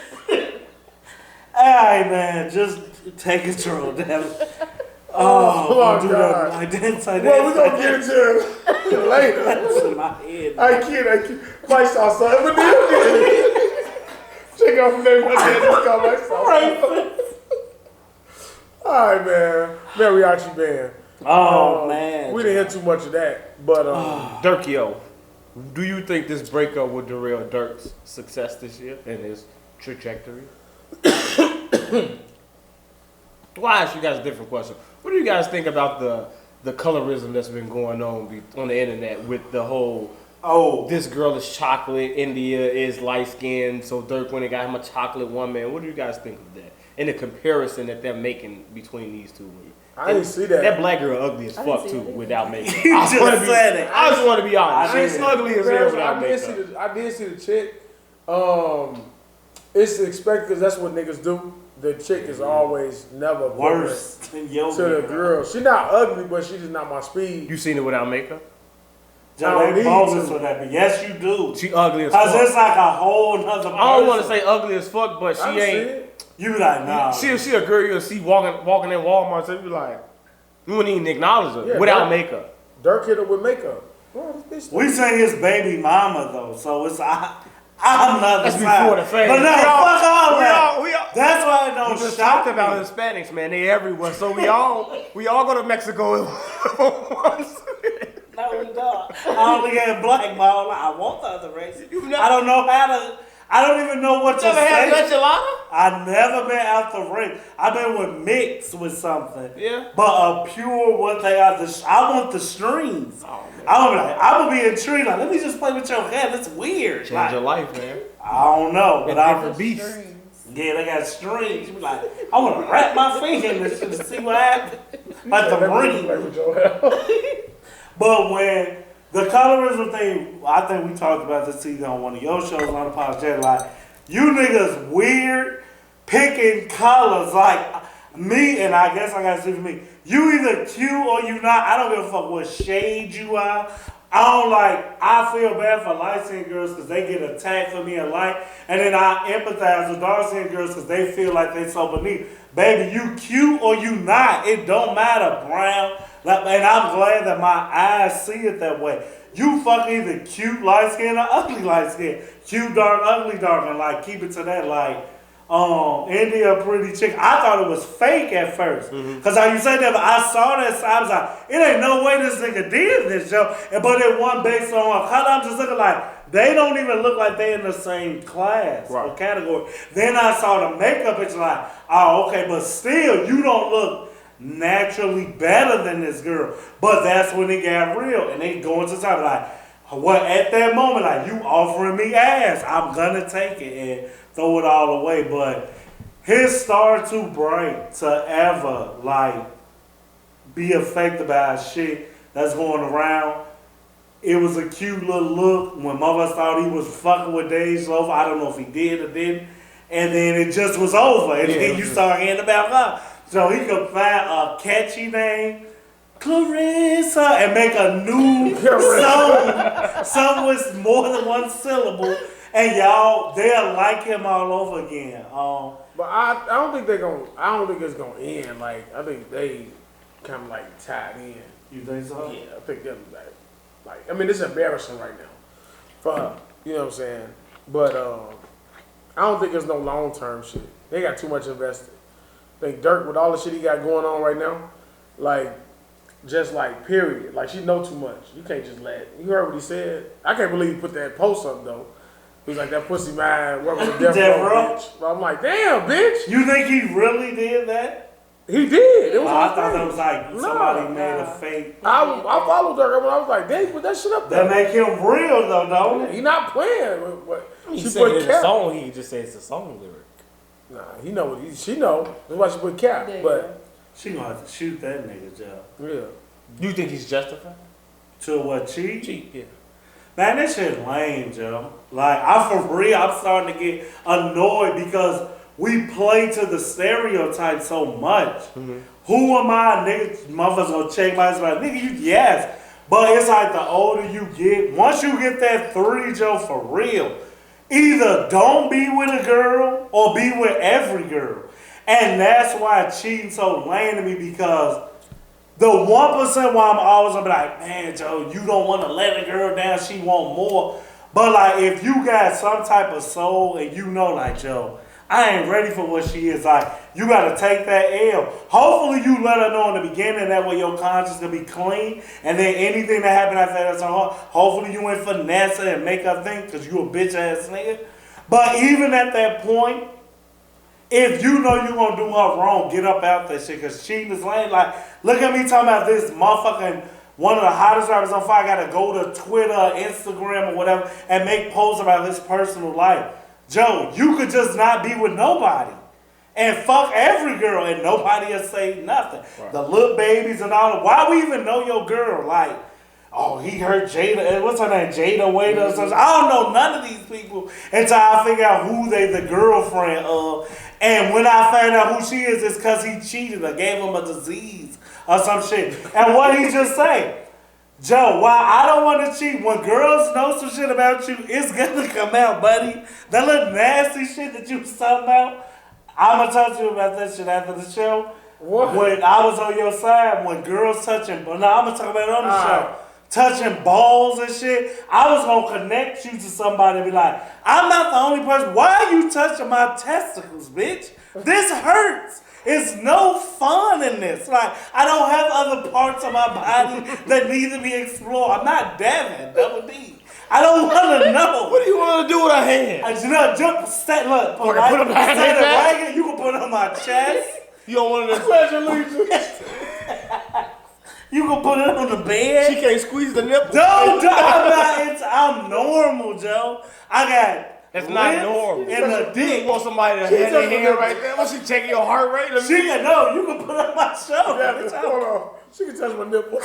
Alright, man, just take control, damn it. Oh, I'll my do God. that. I dance. Well, we're gonna get into it later. That's in my head. I kid. Might saw something, but then check out from there. My dad just called my sauce. All right, man. Mariachi band. Oh, man. We didn't hear too much of that, but Durkio, do you think this breakup will derail Durk's success this year and his trajectory? Well, I ask you guys a different question. What do you guys think about the colorism that's been going on the internet with the whole, this girl is chocolate, India is light skinned, so Durk went and got him a chocolate woman. What do you guys think of that? And the comparison that they're making between these two women. I didn't see that. That black girl ugly as fuck too, without makeup. You just said it. I just want to be honest. She's I ugly as hell without I makeup. I did see the chick. It's expected because that's what niggas do. The chick is always never Worse than to yoga. the girl. She not ugly, but she just not my speed. You seen it without makeup? Joe, they bogus for that, but yes, you do. She ugly as Cause fuck. it's like a whole nother person. I don't want to say ugly as fuck, but she I done seen ain't. it. You like, nah. She a girl you'll see walking in Walmart, so you be like, you wouldn't even acknowledge her Yeah, without Durk- makeup. Dirk hit her with makeup. Bro, this bitch We say his baby mama, though, so it's I'm not the That's side. before the fame. But no, fuck all that. We all, That's why it we don't just shock talked about me. Hispanics, man. They everywhere. So we all go to Mexico once. No, we don't. I only get blackballed. I want the other race. You've never- I don't know how to. I don't even know what to Never had say. enchilada? I never been out the race. I've been with mix with something. Yeah. But a pure what they are. I want the strings. Oh, man. I would be intrigued. Like, let me just play with your head. That's weird. Change Like, your life, man. I don't know, but And I'm different beasts. Yeah, they got strings. You be like, I want to wrap my finger in this shit to see what happens. Like the ring. But when the colorism thing, I think we talked about this either on one of your shows on the podcast. Like, you niggas weird picking colors. Like, me, and I guess I got to say for me, you either cute or you not. I don't give a fuck what shade you are. I feel bad for light-skinned girls because they get attacked for being light. And then I empathize with dark-skinned girls because they feel like they so beneath. Baby, you cute or you not. It don't matter, brown. And I'm glad that my eyes see it that way. You fucking either cute light-skinned or ugly light-skinned. Cute dark, ugly dark. And like, keep it to that. Like, India a pretty chick. I thought it was fake at first. Cause like you said that, but I saw that, so I was like, it ain't no way this nigga did this, yo. But it wasn't based on color. I'm just looking like, they don't even look like they in the same class or category. Then I saw the makeup, it's like, oh, okay, but still, you don't look naturally better than this girl. But that's when it got real. And they go into time like, well, at that moment, like, you offering me ass, I'm gonna take it and throw it all away. But his star too bright to ever, like, be affected by shit that's going around. It was a cute little look when mother thought he was fucking with Dej Loaf. I don't know if he did or didn't. And then it just was over. And then you start hearing about her. So he could find a catchy name, Clarissa, and make a new song with more than one syllable. And y'all, they'll like him all over again. But I don't think I don't think it's gonna end. Like, I think they kind of like tied in. You think so? Yeah, I think they're like, I mean, it's embarrassing right now for her. You know what I'm saying? But I don't think there's no long term shit. They got too much invested. I think Durk, with all the shit he got going on right now, like, just like, period. Like, she know too much. You can't just let. You heard what he said? I can't believe he put that post up though. He was like, that pussy man working with Death Row, bitch. But I'm like, damn, bitch. You think he really did that? He did. It was I thought that was like somebody made a fake. I followed Durk when I was like, dang, put that shit up there. That make him real though, don't it? He not playing. He She said put it's a cap. song. He just says it's a song lyric. Nah, he know what she know. That's why she put cap. Yeah. But She gonna have to shoot that nigga, Joe. yeah, You think he's justified? To what, cheat? Cheap, yeah. Man, that shit lame, Joe. Like, for real, I'm starting to get annoyed because we play to the stereotype so much. Who am I, nigga? Motherfuckers gonna check my like, nigga, you, yes. But it's like the older you get, once you get that 3, Joe, for real, either don't be with a girl or be with every girl. And that's why cheating so lame to me, because the 1% why I'm always gonna be like, man, Joe, you don't want to let a girl down, she want more. But like, if you got some type of soul and you know, like, Joe, I ain't ready for what she is, like, you gotta take that L. Hopefully you let her know in the beginning, that way your conscience can be clean, and then anything that happen after that's on her, hopefully you ain't finesse her and make her think, cause you a bitch ass nigga. But even at that point, if you know you gonna do her wrong, get up out that shit, cause cheating is lame. Like, look at me talking about this motherfucking, one of the hottest rappers on fire, gotta go to Twitter, Instagram, or whatever, and make posts about his personal life. Joe, you could just not be with nobody and fuck every girl and nobody will say nothing. Right. The little babies and all. Why we even know your girl? Like, oh, he hurt Jada. What's her name? Jada Waiter or something. I don't know none of these people until I figure out who they the girlfriend of. And when I find out who she is, it's because he cheated or gave him a disease or some shit. And what he just say? Joe, while I don't want to cheat, when girls know some shit about you, it's gonna come out, buddy. That little nasty shit that you was talking about, I'm gonna talk to you about that shit after the show. What? When I was on your side, when girls touching, no, I'm gonna talk about it on the show. Touching balls and shit, I was gonna connect you to somebody and be like, I'm not the only person. Why are you touching my testicles, bitch? This hurts. It's no fun in this. Like, I don't have other parts of my body that need to be explored. I'm not Devin, Double D. I don't want to know. What do you want to do with a hand? Look, put it you can put it on my chest. You don't want to You can put it on the bed. She can't squeeze the nipple. I'm normal, Joe. I got That's not normal. And a dick. You want somebody to have their hand right there? What's she checking your heart rate? You can put it on my shoulder. Hold on. She can touch my nipple.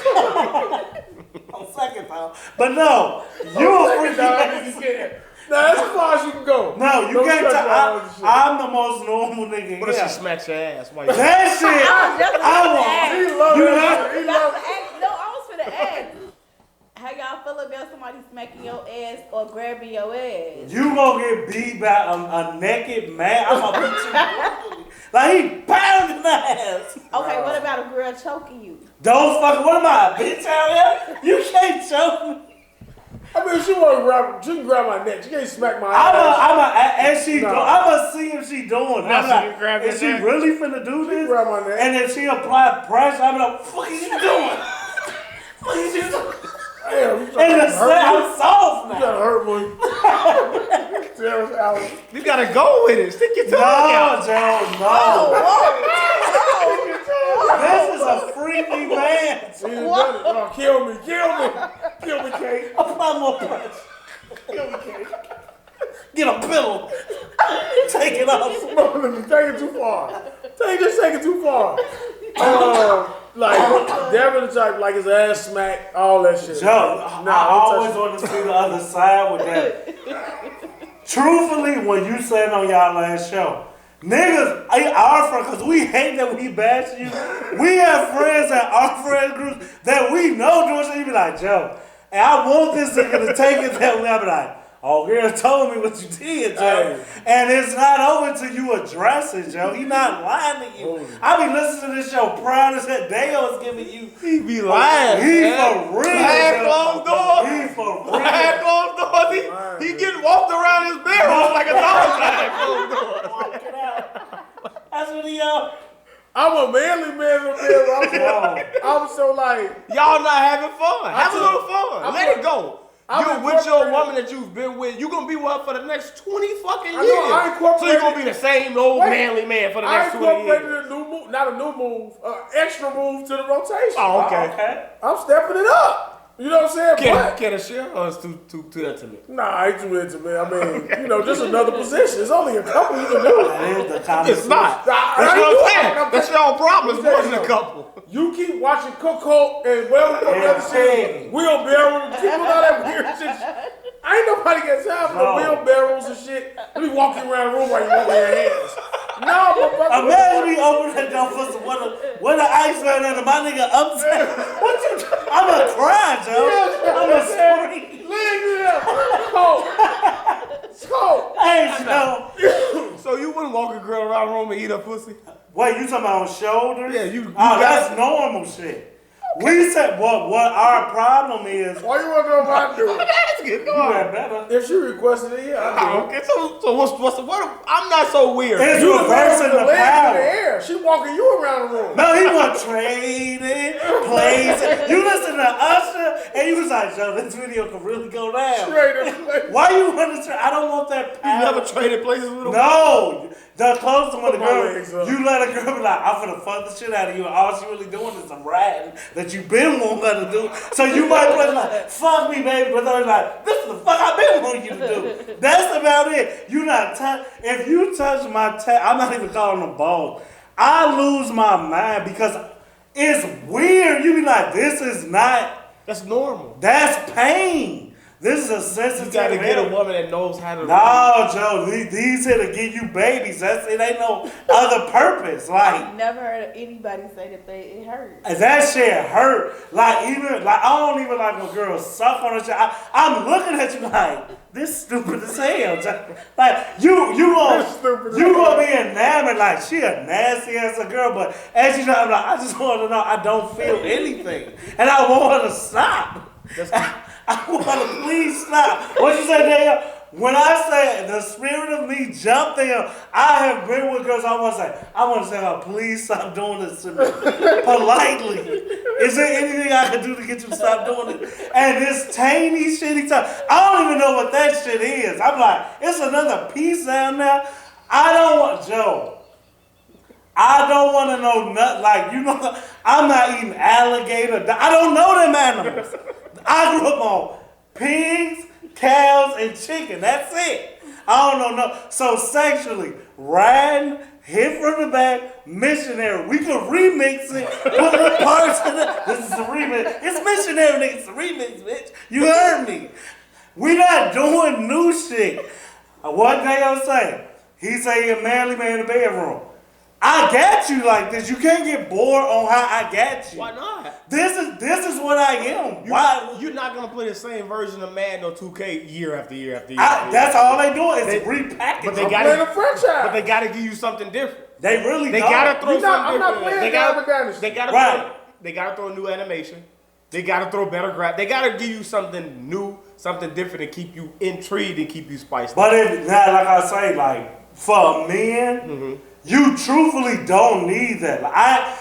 On second time. But no, you a freaky ass. Now that's as far as you can go. No, you can't touch. I'm the most normal nigga. What if she smacks your ass? That shit. I want. He loves it. No, I was finna ask. How y'all feel about somebody smacking your ass or grabbing your ass? You gonna get beat by a naked man? I'm gonna beat you. Like, he pounding the ass. Okay, what about a girl choking you? Don't fucking, what am I, a bitch out here? You can't choke me. I mean, she can grab my neck. She can't smack my ass. I'ma see if she doing it. I'm like, is she really finna do this? Grab my neck. And if she apply pressure, I'm like, what is she doing? What is she doing? Damn, And the I'm soft now. You gotta hurt me. You gotta go with it. Stick your tongue out. Joe, no. This is a freaky man. Oh, kill me, Kate. Apply more pressure. Kill me, Kate. Get a pillow. Take it off. Take it too far. Take it too far. Like Devin the type, like his ass smack, all that shit. Joe, I always want to see the other side with that. Truthfully, when you said on y'all last show, niggas, our friends, because we hate that we bash you. We have friends at our friend groups that we know doing shit. You be like, Joe, and I want this nigga to take it that way. I be like, oh, girl told me what you did, Joe. Hey. And it's not over until you address it, Joe. He not lying to you. I be listening to this show proud as that daeos giving you. He be lying. He for real. Behind closed doors. He for real. Behind closed doors. He getting walked around his barrel like a dog behind closed doors. Walking out. That's what he I'm a manly man from there. I'm so like. Y'all not having fun. Have a little fun. Let it go. You're with your woman that you've been with. You're going to be with her for the next 20 fucking years. So you're going to be the same old manly man for the next 20 years. I incorporated a new move, not a new move, extra move to the rotation. Oh, okay. I'm stepping it up. You know what I'm saying? Can I share or is too intimate? Nah, I ain't too intimate. I mean, just another position. It's only a couple you can do. It's not. That's what I'm saying. That's your problem. It's more than a couple. You keep watching Coco and other shit. Wheelbarrow. People all that weird shit. Ain't nobody got time for wheelbarrows and shit. Let me walk you around the room while you walk your hands. No, motherfucker. Imagine me open that door for some what an ice man under my nigga upset. What you? I'm a cry, Joe. I'm a scream. Cold. Hey, Joe. So you wouldn't walk a girl around the room and eat her pussy? Wait, you talking about on shoulders? Yeah, you that's normal shit. We said what our problem is. Why you want to know what I do? That's good. Go on. Better. If she requested it, yeah, I do. Okay, so what's I'm not so weird. It's reversing the power. In the air. She walking you around the room. No, he was trading, plays. You listen to Usher, and you was like, Joe, this video could really go down. Why you want to trade? I don't want that power. You never traded places with a No. The closer when the girl, you let a girl be like, I'm finna fuck the shit out of you, and all she really doing is some ratting that you been wanting her to do. So you might play like, fuck me, baby, but they're like, this is the fuck I been wanting you to do. That's about it. You not if you touch my I'm not even calling them balls. I lose my mind because it's weird. You be like, this is not. That's normal. That's pain. This is a sensitive. You gotta get a woman that knows how to. No, Joe. These here to give you babies. It ain't no other purpose. Like I've never heard of anybody say that it hurt. That shit hurt. I don't even like when girls suck on the shit. I'm looking at you like this stupid as hell. Like you gonna be enamored. Like she a nasty ass girl, but as you know, I'm like, I just want to know I don't feel anything, and I want her to stop. I want to please stop. What you say, Dale? When I say the spirit of me jumped in, I have been with girls. I want to say, oh, please stop doing this to me politely. Is there anything I can do to get you to stop doing it? And this tiny shitty time, I don't even know what that shit is. I'm like, it's another piece down there. I don't want to know nothing. Like, I'm not eating alligator. I don't know them animals. I grew up on pigs, cows, and chicken. That's it. I don't know. So sexually, riding, hit from the back, missionary. We could remix it. Put parts in it. This is a remix. It's missionary, nigga. It's a remix, bitch. You heard me. We not doing new shit. What daeos say? He say he a manly man in the bedroom. I got you like this. You can't get bored on how I got you. Why not? This is what I am. You're not gonna play the same version of Madden or 2K year after year after year. That's all they do is repackage. But they gotta But they gotta give you something different. They really they don't. Gotta throw something I'm not different. They gotta throw new animation. They gotta throw better graph. They gotta give you something new something different to keep you intrigued and keep you spiced. But if now, like I say, like for men, you truthfully don't need that. Like,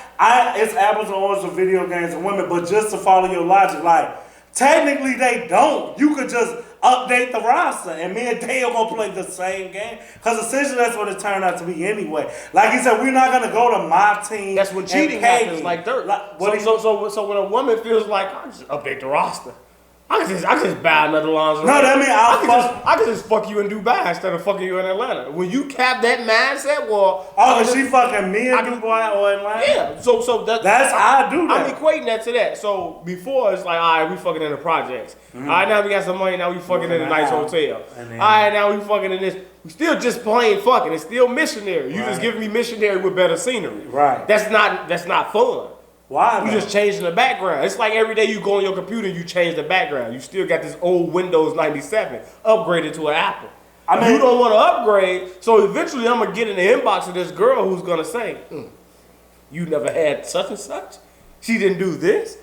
it's apples and oranges with video games and women, but just to follow your logic, like technically they don't. You could just update the roster, and me and Dale gonna play the same game. Cause essentially that's what it turned out to be anyway. Like he said, we're not gonna go to my team. That's when cheating happens, like Durk. Like, so when a woman feels like I just update the roster, I can just buy another lingerie. No, that mean I can just fuck you in Dubai instead of fucking you in Atlanta. When you cap that mindset, well, is she fucking me in Dubai or Atlanta? Yeah. So that's how I do that. I'm equating that to that. So before it's like, all right, we fucking in the projects. All right, now we got some money. Now we fucking in a nice hotel. All right, now we fucking in this. We still just plain fucking. It's still missionary. You just giving me missionary with better scenery. Right. That's not fun. Why? You just changing the background. It's like every day you go on your computer and you change the background. You still got this old Windows 97 upgraded to an Apple. I mean, you don't want to upgrade, so eventually I'm gonna get in the inbox of this girl who's gonna say, "You never had such and such. She didn't do this.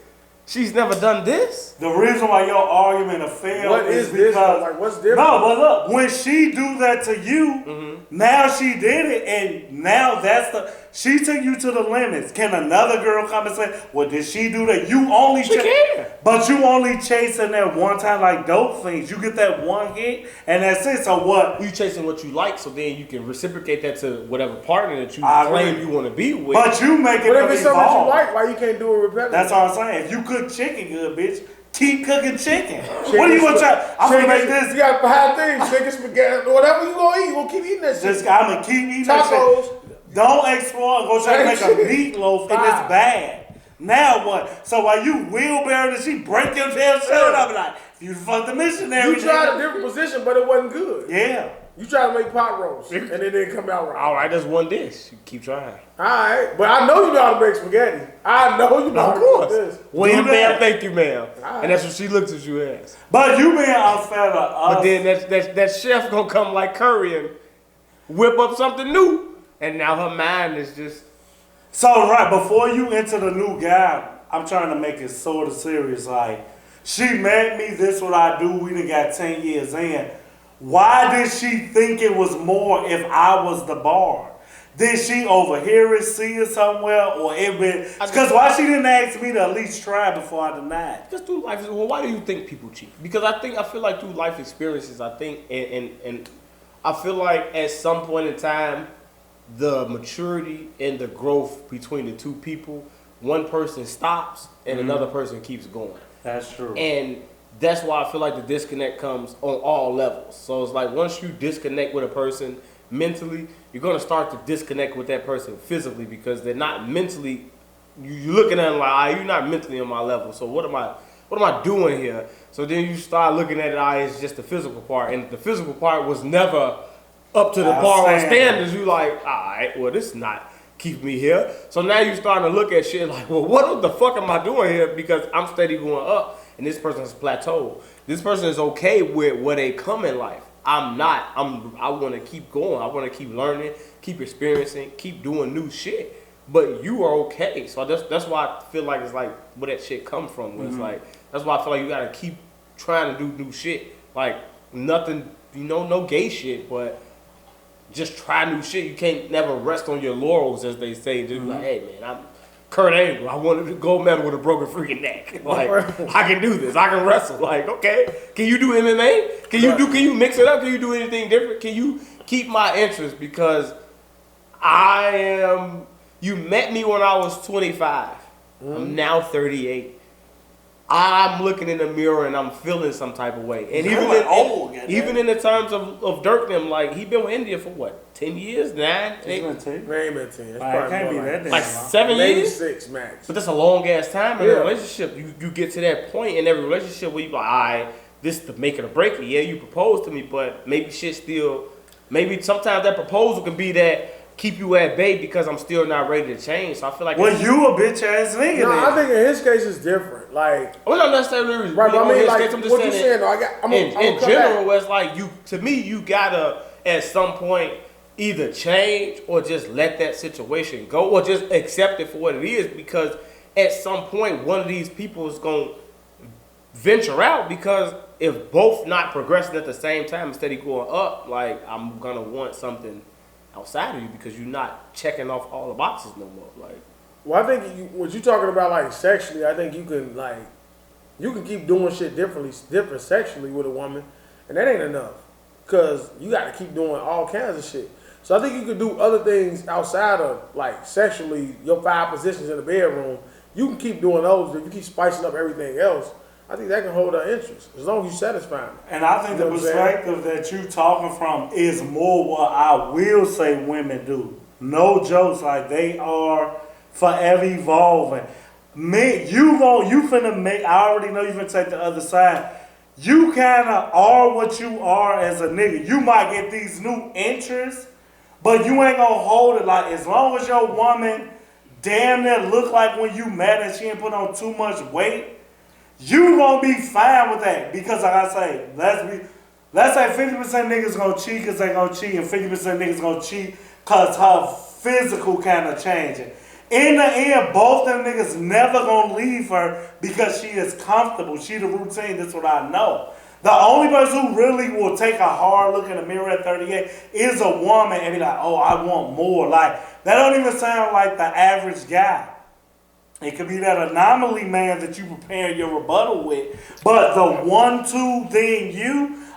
She's never done this." The reason why your argument will fail What is this? because Like, what's different? No, but look, when she do that to you, now she did it, and now she took you to the limits. Can another girl come and say, "Well, did she do that?" You only can, but you only chasing that one time like dope things. You get that one hit, and that's it. So what? You chasing what you like, so then you can reciprocate that to whatever partner that you claim you want to be with. But you make it. But if it's something that you like, why you can't do it repetitively? That's all I'm saying. If you cook chicken good, bitch, keep cooking chicken. What do you want to try? I'm gonna make this. You got 5 things: chicken, spaghetti, whatever you gonna eat. You gonna keep eating that shit. I'm gonna keep eating tacos. that shit. Don't explore and go try to make a meatloaf and it's bad. Now what? So while you wheelbarrow and she break your damn shit up, like you fuck the missionary. You tried a different position, but it wasn't good. Yeah. You tried to make pot roast and it didn't come out right. All right, that's one dish. You keep trying. All right, but I know you know how to make spaghetti. I know you know how to cook this. Well, ma'am, thank you, ma'am. And that's what she looks at you as. But you being unfair to us. But then that chef gonna come like Curry and whip up something new. And now her mind is just... So, right, before you enter the new guy, I'm trying to make it sort of serious. Like, she met me, this what I do, we done got 10 years in. Why did she think it was more if I was the bar? Did she overhear it, see it somewhere, or it been... Because why she didn't ask me to at least try before I denied? Because through life... Well, why do you think people cheat? Because I feel like through life experiences, I think, and I feel like at some point in time, the maturity and the growth between the two people, one person stops and another person keeps going. That's true. And that's why I feel like the disconnect comes on all levels. So it's like once you disconnect with a person mentally, you're going to start to disconnect with that person physically because they're not mentally, you're looking at them like, you're not mentally on my level. So what am I doing here? So then you start looking at it, it's just the physical part. And the physical part was never up to the bar or standards. You like, all right, well, this is not keeping me here. So now you're starting to look at shit like, well, what the fuck am I doing here? Because I'm steady going up, and this person has plateaued. This person is okay with where they come in life. I'm not. I want to keep going. I want to keep learning, keep experiencing, keep doing new shit. But you are okay. So that's why I feel like it's like where that shit come from. It's like that's why I feel like you gotta keep trying to do new shit. Like nothing, no gay shit, but just try new shit. You can't never rest on your laurels, as they say. Just like, hey man, I'm Kurt Angle. I wanted a gold medal with a broken freaking neck. Like, I can do this. I can wrestle. Like, okay, can you do MMA? Can you mix it up? Can you do anything different? Can you keep my interest? Because you met me when I was 25. I'm now 38. I'm looking in the mirror and I'm feeling some type of way. And even in the terms of Durk them, like he been with India for what, 10 years, 9? It's been 10. Ain't been 10. It can't be that damn like long. 7 Maybe years? 6 max. But that's a long ass time in a relationship. You get to that point in every relationship where you like, all right, this is the make it or break it. Yeah, you proposed to me, but maybe shit still, maybe sometimes that proposal can be that keep you at bay because I'm still not ready to change. So I feel like well, you a bitch ass nigga. No, I think in his case it's different. Like, well, not necessarily. Right, but I mean, like, I'm just what you saying? Though, in general, it's like to me, you gotta at some point either change or just let that situation go, or just accept it for what it is. Because at some point, one of these people is gonna venture out because if both not progressing at the same time instead of going up, like I'm gonna want something outside of you because you're not checking off all the boxes no more. Like, well, I think what you're talking about, like sexually, I think you can keep doing shit different sexually with a woman, and that ain't enough, cause you got to keep doing all kinds of shit. So I think you could do other things outside of like sexually, your 5 positions in the bedroom. You can keep doing those. If you keep spicing up everything else, I think that can hold our interest as long as you satisfy them. And I think the perspective that you talking from is more what I will say women do. No jokes, like they are forever evolving. Man, you finna make. I already know you finna take the other side. You kind of are what you are as a nigga. You might get these new interests, but you ain't gonna hold it. Like as long as your woman damn near look like when you met and she ain't put on too much weight, you gonna be fine with that. Because like I say, let's say 50% niggas gonna cheat because they gonna cheat, and 50% niggas gonna cheat because her physical kind of changing. In the end, both them niggas never gonna leave her because she is comfortable. She the routine, that's what I know. The only person who really will take a hard look in the mirror at 38 is a woman and be like, oh, I want more. Like, that don't even sound like the average guy. It could be that anomaly man that you prepare your rebuttal with. But the 1-2 thing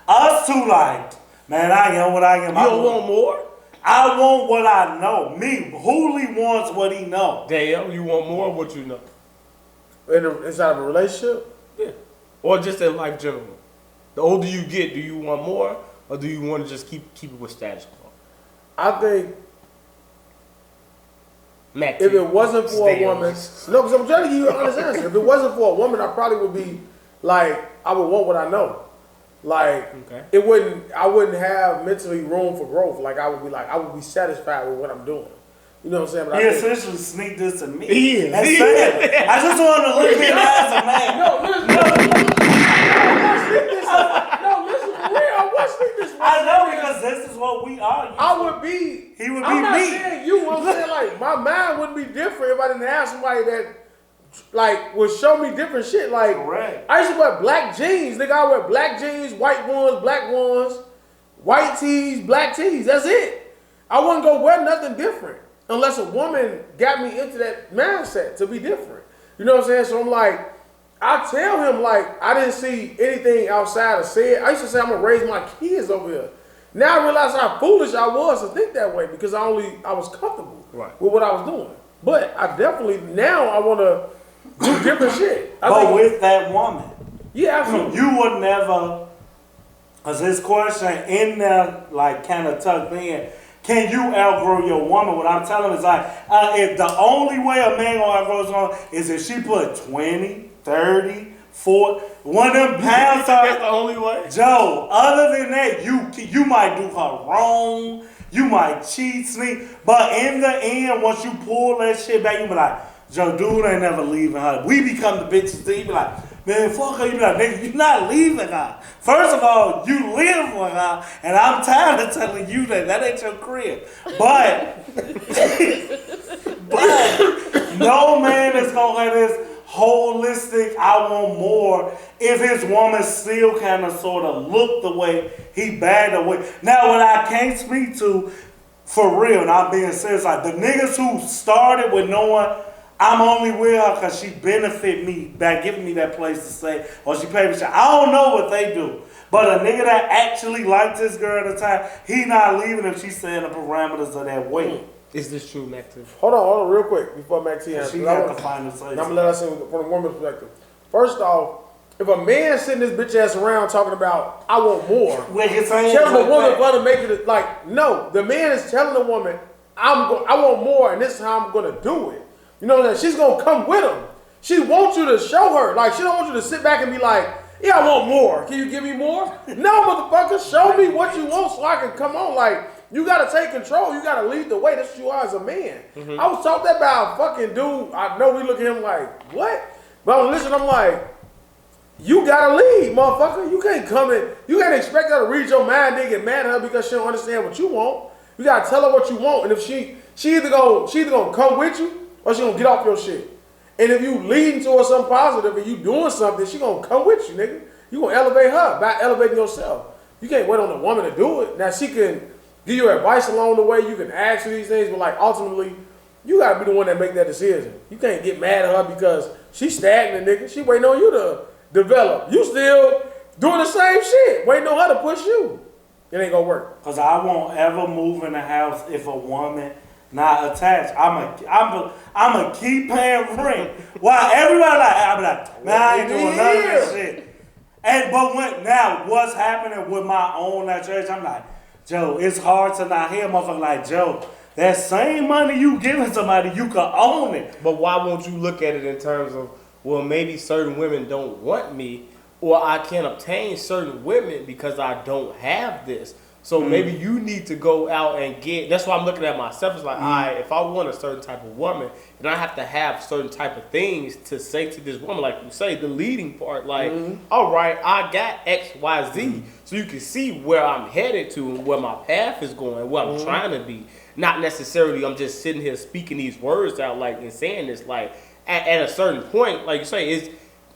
us two like, man, I am what I am. You don't want more? I want what I know. Me, Hooley wants what he know. Damn, you want more of what you know? Inside of a relationship? Yeah. Or just in life general. The older you get, do you want more, or do you want to just keep it with status quo? I think Mac, if it wasn't for a woman, no, because I'm trying to give you an honest answer. If it wasn't for a woman, I probably would be like, I would want what I know. Like, I wouldn't have mentally room for growth. Like, I would be satisfied with what I'm doing. You know what I'm saying? But he essentially sneaked this to me. He is. I just want to look at him as a man. I know, because this is what we are. He would be I'm not me. saying you. I'm saying like my mind would be different if I didn't have somebody that like would show me different shit. Like Correct. I used to wear black jeans. Nigga, I wear black jeans, white ones, black ones, white tees, black tees. That's it. I wouldn't go wear nothing different unless a woman got me into that mindset to be different. You know what I'm saying? So I'm like, I tell him like I didn't see anything outside of said. I used to say I'm gonna raise my kids over here. Now I realize how foolish I was to think that way because I was comfortable with what I was doing. But I definitely now I want to do different shit. But with that woman, yeah, absolutely. You would never. Cause his question in there like kind of tucked in. Can you outgrow your woman? What I'm telling him is like, if the only way a man gonna outgrow his woman is if she put 20, 30, 40, one of them pounds. That's the only way. Joe, other than that, you might do her wrong. You might cheat, sneak. But in the end, once you pull that shit back, you be like, Joe, dude ain't never leaving her. We become the bitches. You be like, man, fuck her. You be like, nigga, you not leaving her. First of all, you live with her, and I'm tired of telling you that ain't your crib. But no man is gonna let this holistic, I want more, if his woman still kind of sort of look the way he bagged away. Now, what I can't speak to, for real, not being serious, like the niggas who started with knowing I'm only with her because she benefit me by giving me that place to stay, or she paid me shit. I don't know what they do. But a nigga that actually liked this girl at the time, he not leaving if she's saying the parameters of that weight. Is this true, Mac T? Hold on, real quick before Mac T answers. She got the final say. I'm gonna let us in from a woman's perspective. First off, if a man sitting this bitch ass around talking about I want more, telling the woman brother make it like no, the man is telling the woman I want more and this is how I'm gonna do it. You know what I'm saying? She's gonna come with him. She wants you to show her, like she don't want you to sit back and be like, yeah, I want more. Can you give me more? No, motherfucker, show me what you want so I can come on. Like you gotta take control. You gotta lead the way. That's what you are as a man. I was talking that about a fucking dude. I know we look at him like what, but I'm listening. I'm like, you gotta lead, motherfucker. You can't come in. You can't expect her to read your mind and get mad at her because she don't understand what you want. You gotta tell her what you want, and if she either gonna come with you or she gonna get off your shit. And if you leading towards something positive and you doing something, she gonna come with you, nigga. You gonna elevate her by elevating yourself. You can't wait on a woman to do it. Now she can give you advice along the way. You can ask her these things, but like ultimately, you gotta be the one that make that decision. You can't get mad at her because she's stagnant, nigga. She waiting on you to develop. You still doing the same shit, waiting on her to push you. It ain't gonna work. Cause I won't ever move in the house if a woman not attached. I'm a keep paying rent. While everybody I'm like, man, I ain't doing none of this shit. But what's happening with my own at church? I'm like, Joe, it's hard to not hear a motherfucker like, Joe, that same money you giving somebody, you can own it. But why won't you look at it in terms of, well, maybe certain women don't want me, or I can't obtain certain women because I don't have this. So maybe you need to go out and get, that's why I'm looking at myself. It's like, all right, if I want a certain type of woman, then I have to have certain type of things to say to this woman. Like you say, the leading part, like, all right, I got X, Y, Z. So you can see where I'm headed to and where my path is going, where I'm trying to be. Not necessarily I'm just sitting here speaking these words out like and saying this. Like at a certain point, like you say,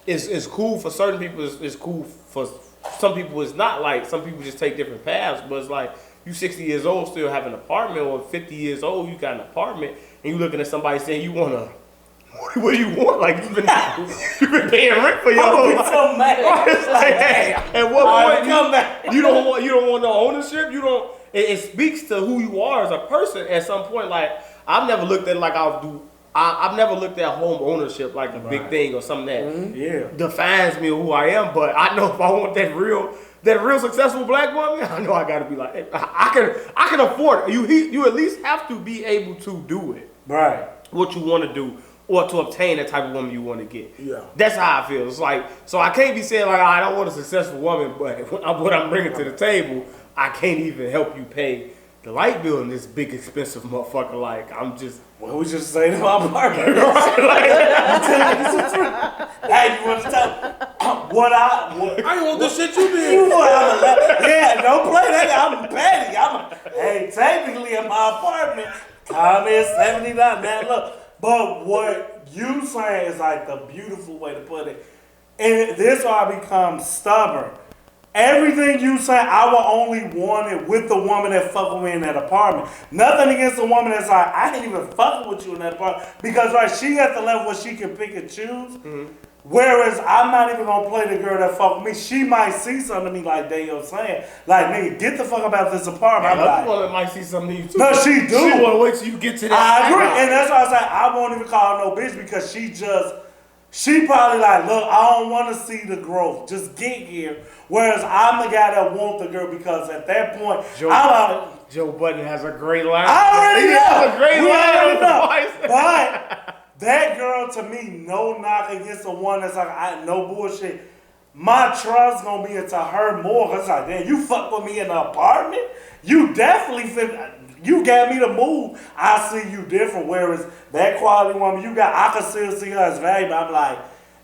it's cool for certain people, it's cool for some people. It's not. Like some people just take different paths, but it's like you 60 years old still have an apartment, or 50 years old you got an apartment, and you looking at somebody saying you want to, what do you want? Like you've been paying rent for your whole life. So mad. It's like, hey, at what point you don't want no ownership. You don't. It speaks to who you are as a person. At some point, like I've never looked at it like I'll do. I've never looked at home ownership like a big thing or something that defines me or who I am. But I know if I want that real successful black woman, I know I got to be like, hey, I can afford it. You at least have to be able to do it. Right. What you want to do, or to obtain the type of woman you want to get. Yeah. That's how I feel. It's like, so I can't be saying like, I don't want a successful woman, but what I'm bringing to the table, I can't even help you pay the light bill in this big expensive motherfucker. Like I'm just. Well, we just say to my partner. Hey, you want to tell what I ain't want the shit you did. Yeah, don't play that. I'm petty. Hey, technically in my apartment, time is $79. Man, look, but what you saying is like the beautiful way to put it. And this is why I become stubborn. Everything you say, I will only want it with the woman that fuck with me in that apartment. Nothing against the woman that's like, I ain't even fucking with you in that apartment. Because right, she at the level where she can pick and choose. Whereas I'm not even gonna play the girl that fuck with me. She might see something to me like daeos saying. Like, nigga, get the fuck about this apartment. I'm like, woman might see something to you too. No, she do. She wanna wait till you get to that. I agree. And that's why I say I won't even call her no bitch because she probably like, look, I don't want to see the growth. Just get here. Whereas I'm the guy that want the girl because at that point, Joe Budden has a great line. I already know. Has a great line. But that girl to me, no knock against the one that's like, no bullshit. My trust gonna be into her more. Cause it's like, damn, you fuck with me in the apartment? You definitely fit. You got me to move. I see you different. Whereas that quality woman I can still see her as valuable. I'm like,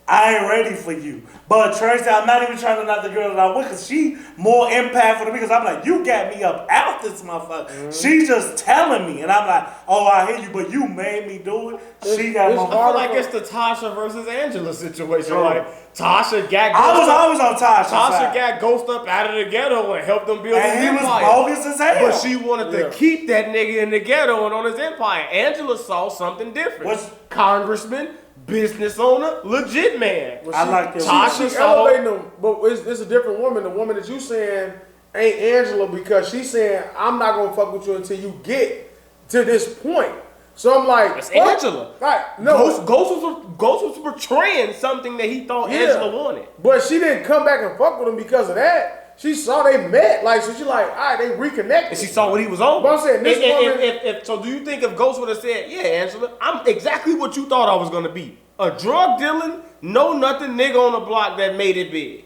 I ain't ready for you. But Tracy, I'm not even trying to knock the girl that I'm with because she more impactful to me because I'm like, you got me up out this motherfucker. She's just telling me. And I'm like, oh, I hear you, but you made me do it. She got my I feel like it's the Tasha versus Angela situation. Like, Tasha got I was always on Tasha's Tasha side. got Ghost up out of the ghetto and helped them build his And he was empire. bogus as hell. But she wanted to keep that nigga in the ghetto and on his empire. Angela saw something different. Congressman, business owner, legit man. Well, I like this. She's elevating them, but it's a different woman. The woman that you saying ain't Angela because she's saying, I'm not going to fuck with you until you get to this point. So I'm like, it's Angela. Right. No. Ghost was portraying something that he thought Angela wanted. But she didn't come back and fuck with him because of that. She saw they met. Like, so she like, all right, they reconnected. And she saw what he was on. But I'm saying, this woman... So do you think if Ghost would have said, yeah, Angela, I'm exactly what you thought I was going to be. A drug dealing, no nothing nigga on the block that made it big.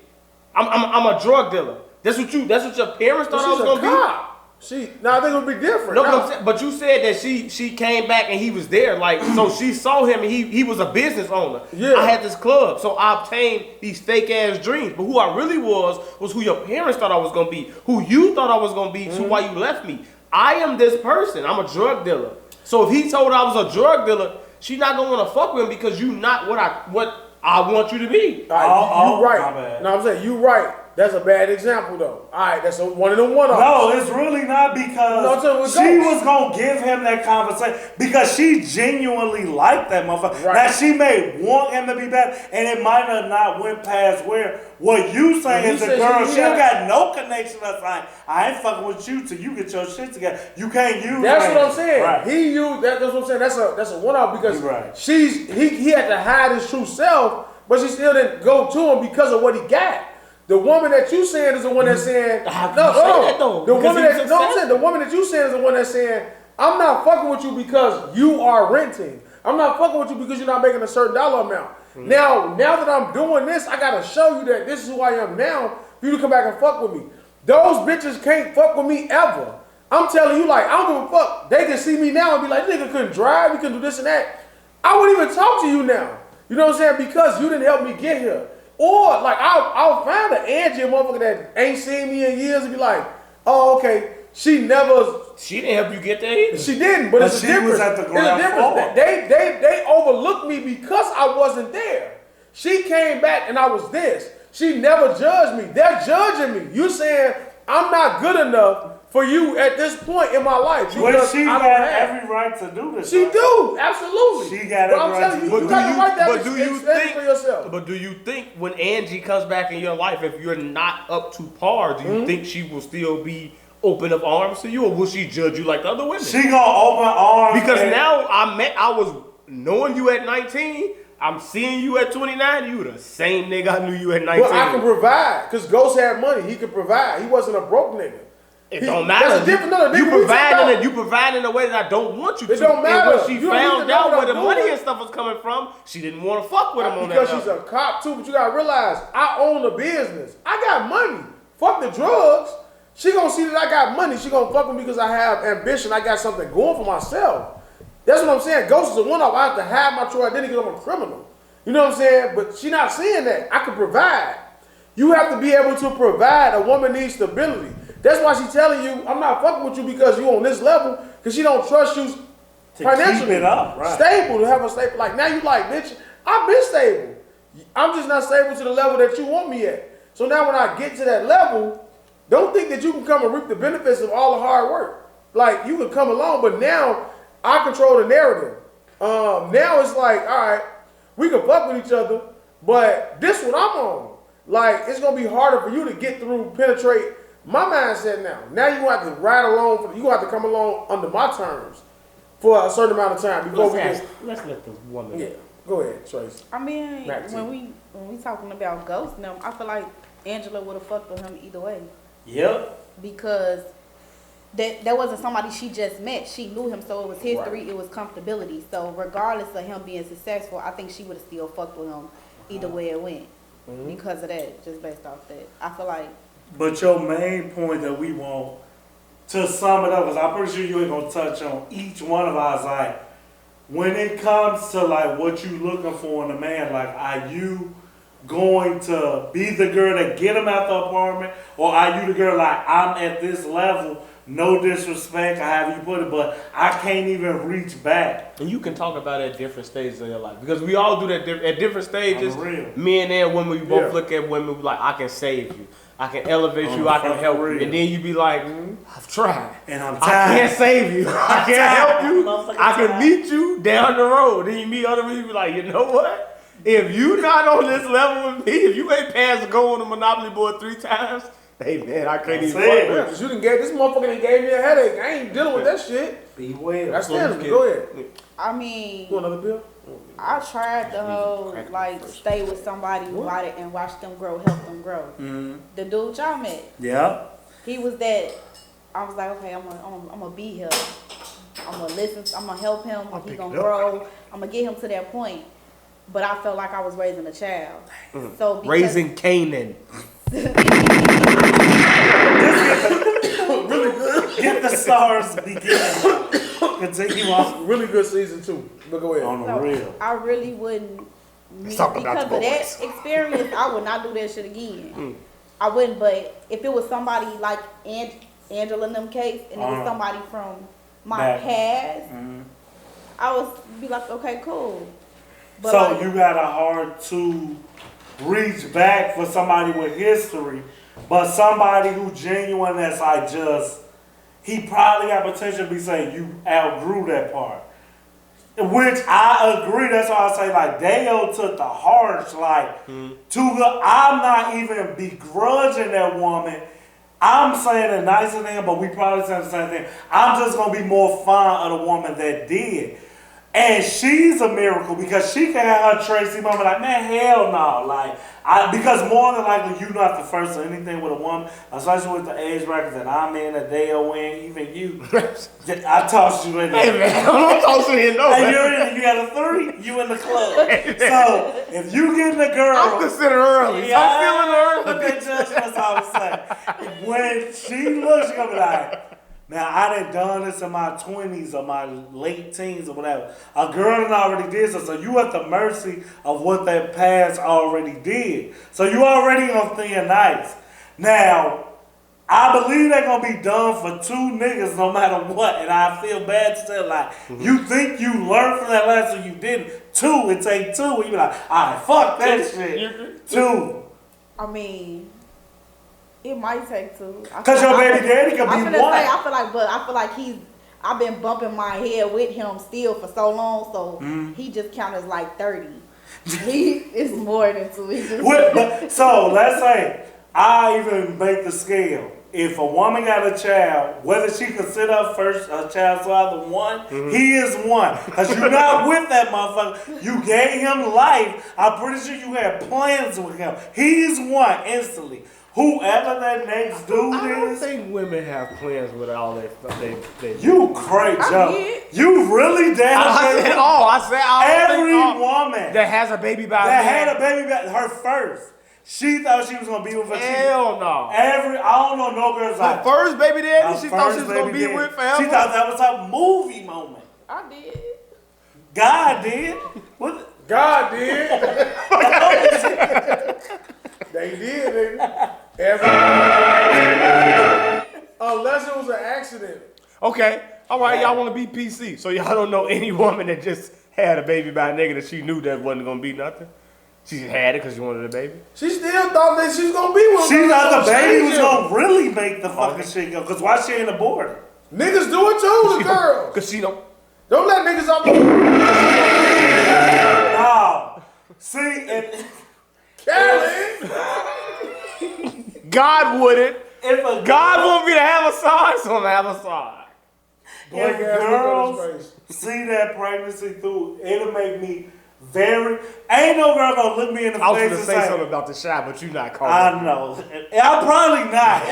I'm a drug dealer. That's what your parents thought I was going to be? I think it would be different. No, but you said that she came back and he was there. Like, so she saw him and he was a business owner. Yeah. I had this club, so I obtained these fake ass dreams. But who I really was who your parents thought I was gonna be, who you thought I was gonna be, so why you left me. I am this person. I'm a drug dealer. So if he told her I was a drug dealer, she not gonna wanna fuck with him because you not what I want you to be. All right, you right. My bad. No, I'm saying you right. That's a bad example though. All right, that's one of them one-offs. No, it's really not because she was gonna give him that conversation because she genuinely liked that motherfucker. Right. Now she may want him to be better, and it might have not went past where what you saying is the girl. She ain't got no connection. That's like I ain't fucking with you till you get your shit together. You can't use. That's what I'm saying. Right. He used that. That's what I'm saying. That's a one-off because Right. he had to hide his true self, but she still didn't go to him because of what he got. The woman that you saying is the one that's saying the woman that you saying is the one that's saying I'm not fucking with you because you are renting. I'm not fucking with you because you're not making a certain dollar amount. Mm-hmm. Now that I'm doing this, I gotta show you that this is who I am now for you to come back and fuck with me. Those bitches can't fuck with me ever. I'm telling you, like, I don't give a fuck. They can see me now and be like, nigga couldn't drive, you couldn't do this and that. I wouldn't even talk to you now. You know what I'm saying? Because you didn't help me get here. Or, like, I'll find an Angie, a motherfucker that ain't seen me in years and be like, oh, okay, she didn't help you get there either. She didn't, but it's a difference. It's a difference. They overlooked me because I wasn't there. She came back and I was this. She never judged me. They're judging me. You saying I'm not good enough for you at this point in my life. Well, she got every right to do this. She do, absolutely. She got every right to do this. But do you think when Angie comes back in your life, if you're not up to par, do you think she will still be open up arms to you, or will she judge you like the other women? She gonna open arms. Because now I was knowing you at 19. I'm seeing you at 29. You the same nigga I knew you at 19. Well, I can provide because Ghost had money. He could provide. He wasn't a broke nigga. It don't matter. That's a different. You provide in a way that I don't want you to. It don't matter. And when she found out where the money and stuff was coming from, she didn't want to fuck with him on that. Because she's a cop too. But you gotta realize, I own a business. I got money. Fuck the drugs. She gonna see that I got money. She gonna fuck with me because I have ambition. I got something going for myself. That's what I'm saying. Ghost is a one-off. I have to hide my true identity because I'm a criminal. You know what I'm saying? But she not seeing that. I can provide. You have to be able to provide. A woman needs stability. That's why she's telling you, I'm not fucking with you because you on this level, because she don't trust you financially. Keep it up, right. Stable, to have a stable. Like, now you like, bitch, I've been stable. I'm just not stable to the level that you want me at. So now when I get to that level, don't think that you can come and reap the benefits of all the hard work. Like, you can come along, but now I control the narrative. Now it's like, all right, we can fuck with each other, but this what I'm on. Like, it's going to be harder for you to get through, penetrate my mindset now. Now you have to ride along. You have to come along under my terms for a certain amount of time before let's let the woman. Yeah, go ahead, Trace. I mean, when we talking about ghosts now, I feel like Angela would have fucked with him either way. Yep. Because that wasn't somebody she just met. She knew him, so it was history. Right. It was comfortability. So regardless of him being successful, I think she would have still fucked with him either way it went. Mm-hmm. Because of that, just based off that, I feel like. But your main point that we want to sum it up, because I'm pretty sure you ain't gonna touch on each one of ours. Like, when it comes to like what you looking for in a man, like, are you going to be the girl that get him out the apartment, or are you the girl like, I'm at this level, no disrespect, however you put it, but I can't even reach back. And you can talk about it at different stages of your life, because we all do that at different stages. Men and women, we both look at women like, I can save you. I can elevate you, I can help you. And then you be like, I've tried. And I'm tired. I can't save you. I can't help you. I can meet you down the road. Then you meet other people, you be like, you know what? If you not on this level with me, if you ain't passed the goal on the Monopoly board 3 times, hey man, I can't even fuck with you. This motherfucker done gave me a headache. I ain't dealing with that shit. Be well. That's standard. Go ahead. I mean, you want another bill? I tried the whole like stay with somebody and watch them grow, help them grow. Mm-hmm. The dude y'all met, yeah, he was that. I was like, okay, I'm gonna be here. I'm gonna listen. I'm gonna help him. He gonna grow. I'm gonna get him to that point. But I felt like I was raising a child. So raising Canaan. Really good. Get the stars beginning. Continue on. Really good season 2. But go ahead. On the real. I really wouldn't. Because of that experience, I would not do that shit again. I wouldn't. But if it was somebody like Angela in them case, and it was somebody from my past, I would be like, okay, cool. But so like, you got a hard to reach back for somebody with history, but somebody who genuine that's like just, he probably got potential to be saying you outgrew that part. Which I agree, that's why I say like Dayo took the harsh, like I'm not even begrudging that woman. I'm saying it nicer than him, but we probably saying the same thing. I'm just gonna be more fond of the woman that did. And she's a miracle because she can have her Tracy moment like, man, hell no. Like, because more than likely, you're not the first or anything with a woman, especially with the age brackets that I'm in, that they are in, even you. I tossed you in there. Hey, man, I'm tossing in, no, Hey, man. you're in, you got a 3, you in the club. So, if you getting a girl. I'm considered early. Yeah, I'm but feeling early. that's all I'm saying. When she looks, she gonna be like, now, I done this in my 20s or my late teens or whatever. A girl done already did so you at the mercy of what that past already did. So you already on thin ice. Now, I believe they're going to be done for 2 niggas no matter what. And I feel bad to say, like, you think you learned from that last one, you didn't. 2, it take 2. And you be like, all right, fuck that shit. 2. I mean, it might take 2. Because your baby daddy could be 1. I feel like I've been bumping my head with him still for so long, so he just counted as like 30. He is more than 2. He just So let's say I even make the scale. If a woman got a child, whether she consider her child's father 1, he is 1. Because you're not with that motherfucker. You gave him life. I'm pretty sure you had plans with him. He's 1 instantly. Whoever that next dude I don't is. think women have plans with all that stuff. You crazy, Joe. did. You really damn I said all. I said all. every woman that has a baby by that had a baby back, her first. She thought she was gonna be with her. Hell no. I don't know no girls Her like first baby daddy, her she thought she first was gonna baby be daddy. with forever. She thought that was her movie moment. I did. God did. What? God did. They did, nigga. Unless it was an accident. Okay. All right, y'all want to be PC. So y'all don't know any woman that just had a baby by a nigga that she knew that wasn't gonna be nothing. She just had it because she wanted a baby. She still thought that she was gonna be one. She thought the baby was gonna really make the fucking shit go. Cause why she ain't aborted? Niggas do it too, the girls. Cause she don't. Don't let niggas off the No. See, and Carolyn. God wouldn't. if a God want me to have a son, so I'm gonna have a son. Black if ass look on girls his face. see that pregnancy through, it'll make me very. Ain't no girl gonna look me in the I was face gonna and say say, something about the shot, but you're not calling. I know. I'm probably not.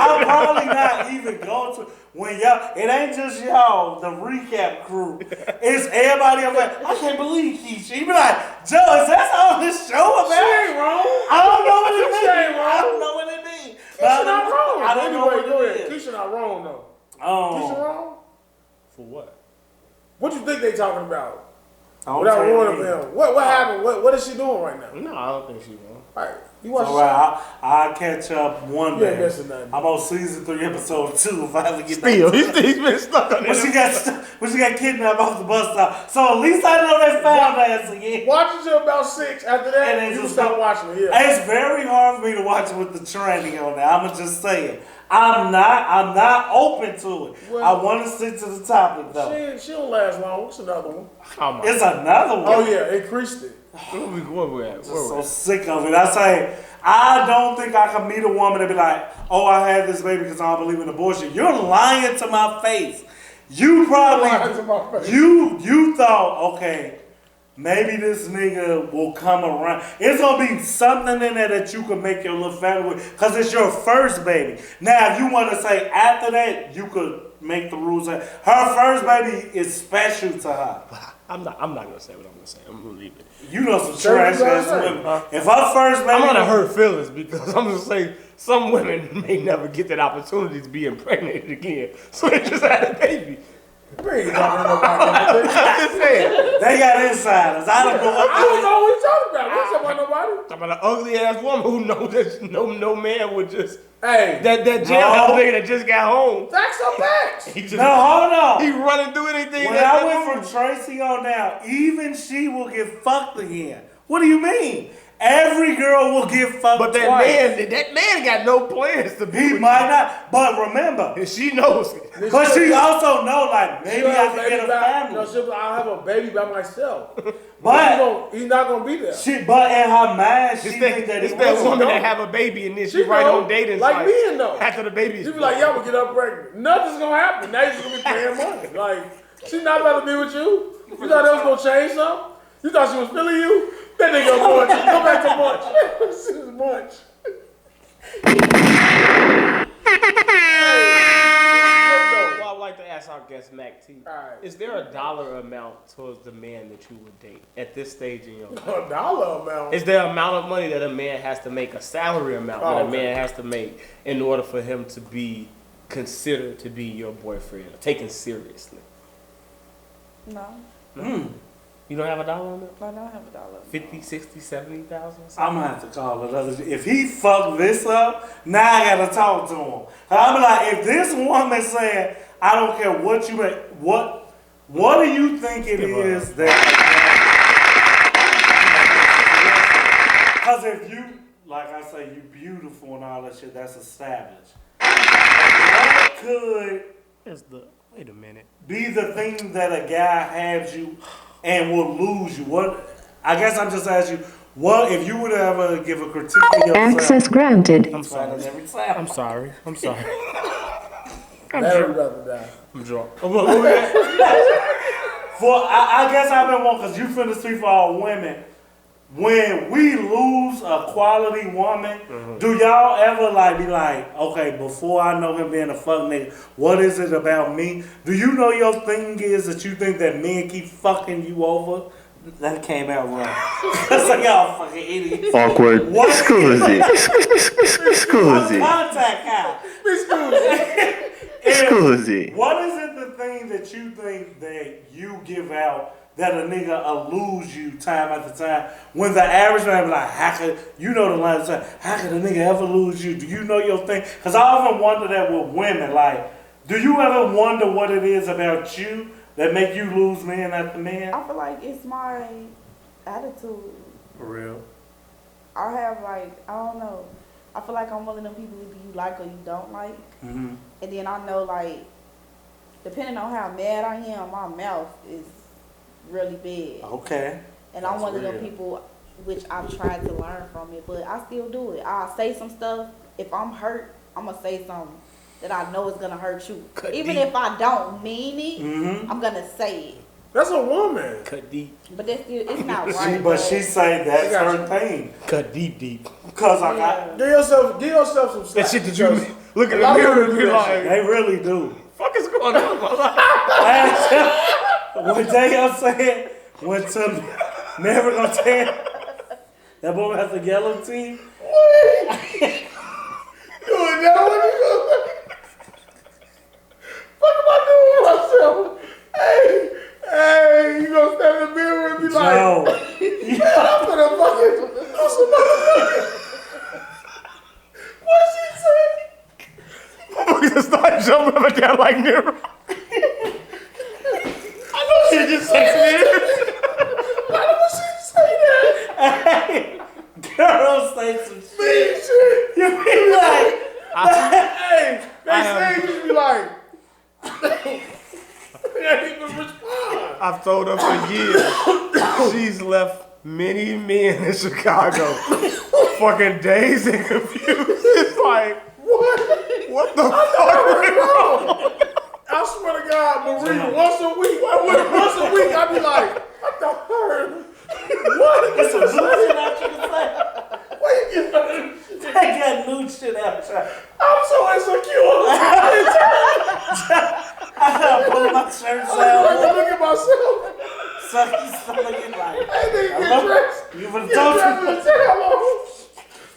I'm probably not even going to. When y'all, it ain't just y'all, the recap crew. It's everybody. I'm like, I can't believe Keisha. You be like, Joe, is that all this show about? She ain't wrong. I don't know what it She ain't means. wrong. I don't know what it means. Keisha not wrong. I don't know Anyway, go what ahead. it is. Keisha not wrong though. Keisha wrong? For what? What you think they talking about? Don't Without tell ruining me. them. What happened? What is she doing right now? No, I don't think she wrong. All right. You watch All the show? right, I'll catch up one You ain't day. missing nothing. I'm on season 3, episode 2. If I ever get Still, he's been stuck on when this. she got kidnapped off the bus stop. So at least I know they found her ass again. Watch it till about 6. After that, And then you just stop go- watching it. Yeah. It's very hard for me to watch it with the tranny on there. I'ma just say it. I'm not open to it. Well- I want to stick to the topic though. She don't last long. It's another one. Come on. It's another one. Oh yeah, increased it. Where we at? Just so sick of it. I say, I don't think I can meet a woman and be like, oh, I had this baby because I don't believe in abortion. You're lying to my face. You probably, Lying to my face. you thought, okay, maybe this nigga will come around. It's going to be something in there that you can make your little family with because it's your first baby. Now, if you want to say after that, you could make the rules. Her first baby is special to her. I'm not gonna say what I'm gonna say. I'm gonna leave it. You know some Say what trash you gotta ass say. women. If her first baby, I'm gonna hurt feelings because I'm gonna say some women may never get that opportunity to be impregnated again, so they just had a baby. We ain't talking to nobody. I'm just saying. They got insiders. I don't know what I don't know what you talking about. We ain't talking about nobody. Talking about an ugly ass woman who knows that no man would just Hey, that jailhouse nigga that just got home. facts are facts. He just No, hold on. he running through anything. When that I went from Tracy on down, even she will get fucked again. What do you mean? Every girl will get fucked but twice. that man got no plans to be He with might not, but remember. you. And she knows it. But she also know, like, maybe She'll I have can get a baby by- No, family. I'll have a baby by myself. But he's not gonna be there. but in her mind, she It's think that it's he that was. woman that have a baby and then she She right know, on dating like sites me and know. after the baby is She be like, "Y'all gonna get up pregnant. Nothing's gonna happen. Now you're just gonna be paying money. Like, she's not about to be with you. You thought that was gonna change something? You thought she was feeling you? That nigga Munch. Go back to Munch. This is Munch. Well, I'd like to ask our guest Mac T. Alright. Is there a dollar amount towards the man that you would date at this stage in your life? A dollar amount. Is there an amount of money that a man has to make, a salary amount that a man has to make in order for him to be considered to be your boyfriend, or taken seriously? No, You don't have a dollar amount? I don't have a dollar. 50, 60, 70,000? I'm gonna have to call another. If he fucked this up, now I gotta talk to him. I'm like, if this woman saying, I don't care what you make, what do you think it is that? Because if you, like I say, you beautiful and all that shit, that's established. What could Wait a minute. be the thing that a guy has you and will lose you? What? I guess I'm just asking you. What if you would ever give a critique of yourself? Access granted. I'm sorry. Every time. I'm sorry. I'm sorry. Larry about to die. I'm drunk. I guess I've been one because you finna speak for all women. When we lose a quality woman, do y'all ever like be like, okay, before I know him being a fuck nigga, what is it about me? Do you know your thing is that you think that men keep fucking you over? That came out wrong. That's like y'all fucking idiots. Awkward. What? Scusi. Scusi. Contact guy. Scusi. What is it the thing that you think that you give out that a nigga will lose you time after time when the average man be like, how could, you know the line of time, how could a nigga ever lose you? Do you know your thing? Because I often wonder that with women, like, do you ever wonder what it is about you that make you lose man after man? I feel like it's my attitude. For real. I have like, I don't know. I feel like I'm one of them people either you like or you don't like. Mm-hmm. And then I know like, depending on how mad I am, my mouth is really big. Okay. And I'm That's one of them real. people which I've tried to learn from it, but I still do it. I'll say some stuff. If I'm hurt, I'm going to say something that I know is going to hurt you. Cut Even deep. if I don't mean it, Mm-hmm. I'm going to say it. That's a woman. Cut deep. But that's still, it's not right. But she say that's She got her thing. Cut deep. Because I got, Give yourself some slack. That shit that you because look at a lot the of mirror and people be do that like, they really do. fuck is going on in my life? What they said, went to never gonna tell. That boy has a yellow teeth. Doing that one, what am I doing with myself? Hey, you gonna stand in the mirror and be like, No. I'm gonna fucking do some motherfucker. What she say? I'm gonna start jumping up and down like mirror. I know she just said that. Why would she say that? Hey, girls say some shit. Mean shit. You be like, Hey, they say you be like, they ain't even respond. I've told her for years she's left many men in Chicago fucking dazed and confused. It's like, what the fuck went wrong? I swear to God, Marie, once a week, I be like, what the hell? What? it's some new shit out you to say. Where you get that? They got new shit out there. I'm so insecure. I gotta pull my shirt I down. look at myself. Suck your stomach and like, Hey, nigga, get hello? dressed. You would have Get told dressed you. in the towel.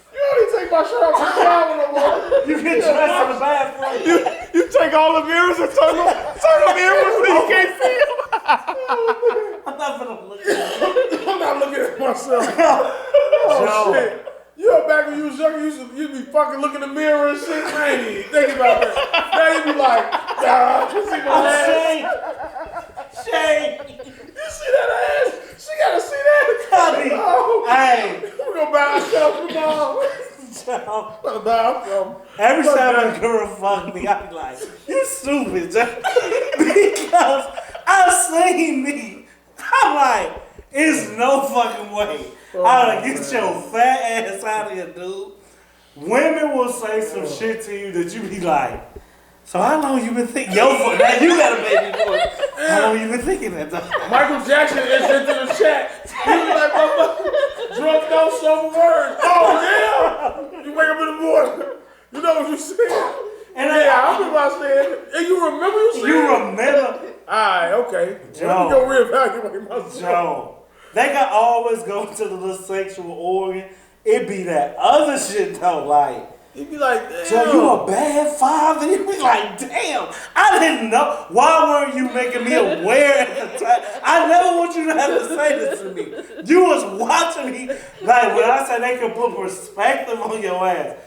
You don't even take my shirt off the towel no more. You get dressed in the bathroom. You take all the mirrors and turn the mirrors so you can't see them. I'm not gonna look at it. I'm not looking at myself. Shit. You know, back when you was younger, you'd be fucking looking in the mirror and shit. Man, you ain't think about that. Now you be like, you see my ass? Shame. You see that ass? She gotta see that. Hey. We're gonna buy ourselves tomorrow. Every time a girl fuck me, I be like, you stupid, Joe. Because I've seen me. I'm like, it's no fucking way. I'm like, get your fat ass out of here, dude. Women will say some shit to you that you be like, so how long you been thinking? Yo, now you got a baby boy. How long you been thinking that? Michael Jackson is into the chat. He was like, drunk don't show words. Oh, yeah. You wake up in the morning. You know what you said. And I remember I said, and you remember you said? You remember? Alright, okay. Joe. Let me go reevaluate myself. Joe. They can always go to the little sexual organ. It be that other shit though, like. He'd be like, damn. So you a bad father? You be like, damn, I didn't know. Why weren't you making me aware at the time? I never want you to have to say this to me. You was watching me. Like when I said they could put perspective on your ass,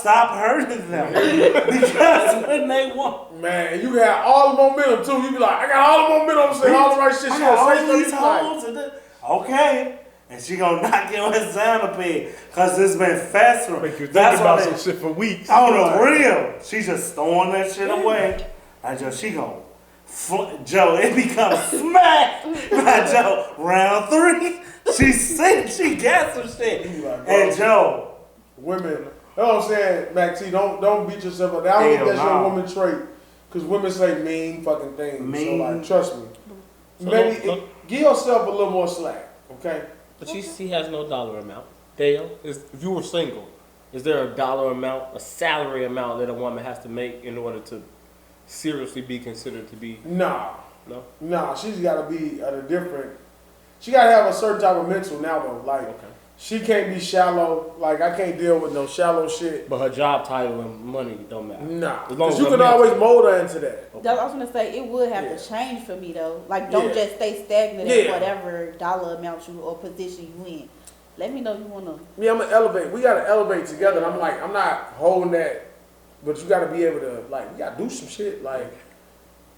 stop hurting them. Because when they want. Man, you had all the momentum too. You be like, I got all the momentum, I'm saying all the right shit. She gonna say something like, okay. And she gonna knock your ass down a bit, cause it's been festering. Make you think about some shit for weeks. On the real, she just throwing that shit away. She gonna, Joe, it becomes smack. Like Joe, round 3, she said she got some shit. And Joe, women, you know what I'm saying, Mac T, don't beat yourself up. I don't think that's your woman trait, cause women say mean fucking things. So like, trust me, maybe give yourself a little more slack, okay? But she has no dollar amount. Dale, if you were single, is there a dollar amount, a salary amount that a woman has to make in order to seriously be considered to be? Nah. No? Nah, she's got to be at a different, she got to have a certain type of mental now though. Like, she can't be shallow. Like, I can't deal with no shallow shit. But her job title and money don't matter. Nah, because you can always mold her into that. I was gonna say it would have to change for me though. Like, don't just stay stagnant at whatever dollar amount you or position you in. Let me know you wanna. Yeah, I'm gonna elevate. We gotta elevate together. And I'm like, I'm not holding that, but you gotta be able to, like, you gotta do some shit. Like,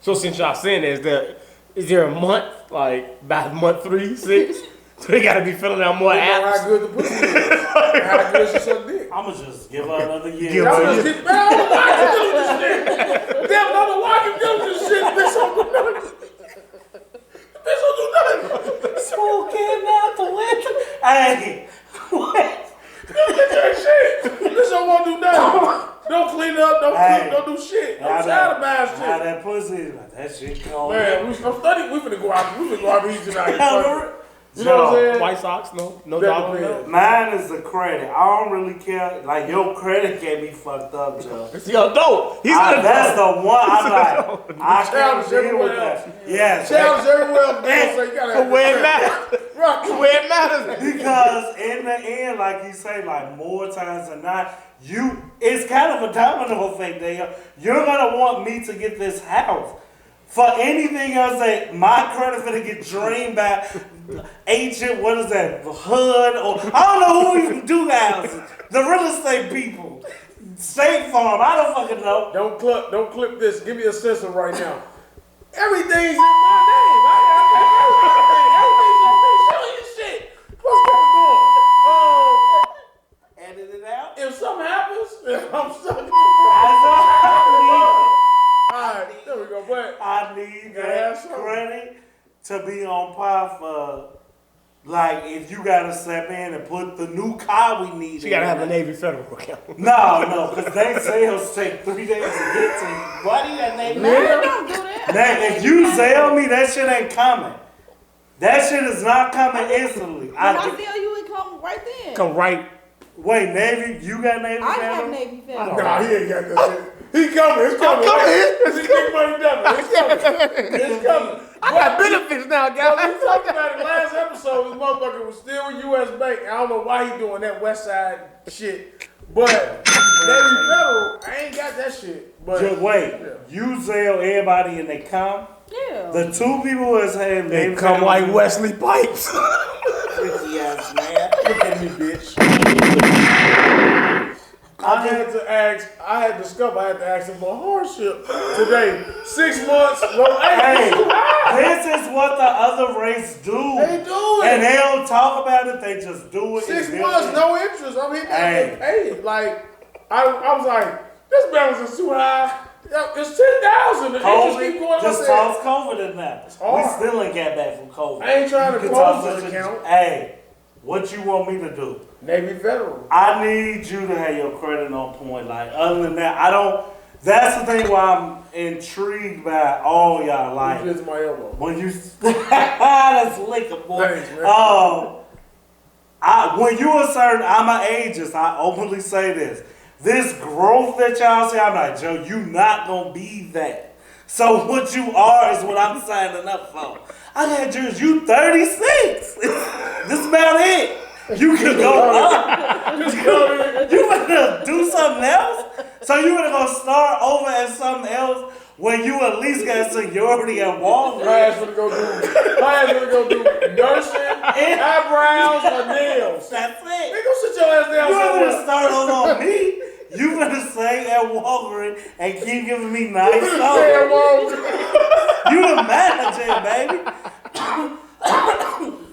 so since y'all saying that, is there a month, like by month 3, 6? So they gotta be filling out more apps. How good the pussy is. How good she suck dick. I'ma just give her another year. I don't know why you do this shit. Damn, I don't know why you do this shit. Bitch don't do nothing. Bitch don't do nothing. Smoking out the window. Hey, what? That shit. Bitch don't want to do nothing. Don't clean up. Don't cook. Don't do shit. I'm tired of bad shit. How that pussy is like that shit cold. Man, I'm studying. We finna go out. We finna go out and eat tonight. You know what I'm saying? White socks, no dollar. Mine is the credit. I don't really care. Like, your credit can be fucked up, Joe. It's the adult. That's the one I like. I can't deal with that. Yeah. Challenge everywhere. Where it matters. Right. Where it matters. Because in the end, like you say, like more times than not, it's kind of a domino effect there. You're gonna want me to get this house. For anything else, that my credit finna get drained by ancient, what is that, HUD, or I don't know who even do houses. The real estate people. State Farm, I don't fucking know. Don't clip this. Give me a sensor right now. Everything's in my name. Everything's on me. Show you shit. What's going on? Edit it out. If something happens, I'm stuck in the Alright, there we go. But I need that credit to be on par for, like, if you gotta step in and put the new car we need. You gotta have a Navy Federal account. No, because they sales take 3 days to get to you. Why do you got Navy Federal? Don't do that. Now, if you sell me, that shit ain't coming. That shit is not coming instantly. When I sell you, it come right then. Come right. Wait, Navy? You got Navy Federal? I have Navy Federal. nah, he ain't got that shit. He coming. It's coming. It's big money devil. It's coming. It's coming. I got benefits now, guys. We talked about it last episode. This motherfucker was still with U.S. Bank. I don't know why he doing that West Side shit. But Navy Federal, I ain't got that shit. But just wait. You sell everybody and they come. Yeah. The two people who is saying They come like Wesley Pipes. Yes, man. look at me, bitch. I had to ask him for hardship today. 6 months, Hey, this is what the other race do. They do it. And they don't talk about it, they just do it. 6 months, no interest. I mean, they pay it. Like, I was like, this balance is too high. It's 10,000. The interest keep going up. Just toss COVID in there. We hard. still ain't got back from COVID. I ain't trying to You can close toss this that account. shit. Hey, what you want me to do? Navy Federal. I need you to have your credit on point. Like, other than that, I don't. That's the thing why I'm intrigued by all y'all. Like, It's my elbow. when you. That's liquor, boy. Thanks, man. When you are certain, I'm an ageist. I openly say this. This growth that y'all say, I'm like, Joe, you not gonna be that. So what you are is what I'm signing up for. I got yours. You 36. This is about it. You can go up. You better do something else. So you better go start over at something else when you at least got seniority at Walgreens. My ass gonna go do nursing, eyebrows, or nails. That's it. They go sit your ass down You better somewhere. start on me. You better stay at Walgreens and keep giving me nice Damn, stuff. Walgreens. You the manager, baby.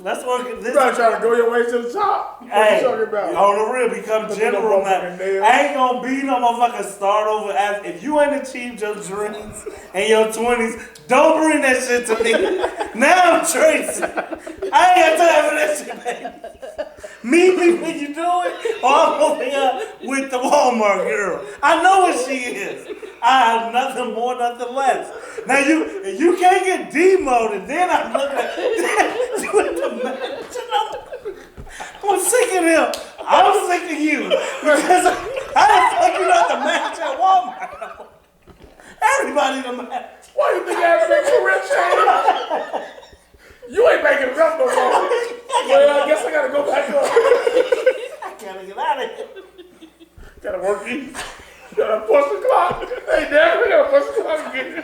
That's what You this. gotta try to go your way to the top. What Hey, you talking about? on the real, become general now. motherfucking nails. I ain't gonna be no motherfucker start over. As if you ain't achieved your dreams in your 20s, don't bring that shit to me. Now I'm Tracy. I ain't got time for that shit, baby. Meet me when you do it, or I'm over here with the Walmart girl. I know what she is. I have nothing more, nothing less. Now you can't get demoted. Then I'm looking at you with the manager. I'm sick of him. I'm sick of you because how the fuck you not the manager at Walmart? Everybody the manager. Why you think I have to make career change? You ain't making enough no more. Well, I guess I gotta go back up. I gotta get out of here. Gotta work these. Gotta push the clock. Hey, definitely gotta push the clock again.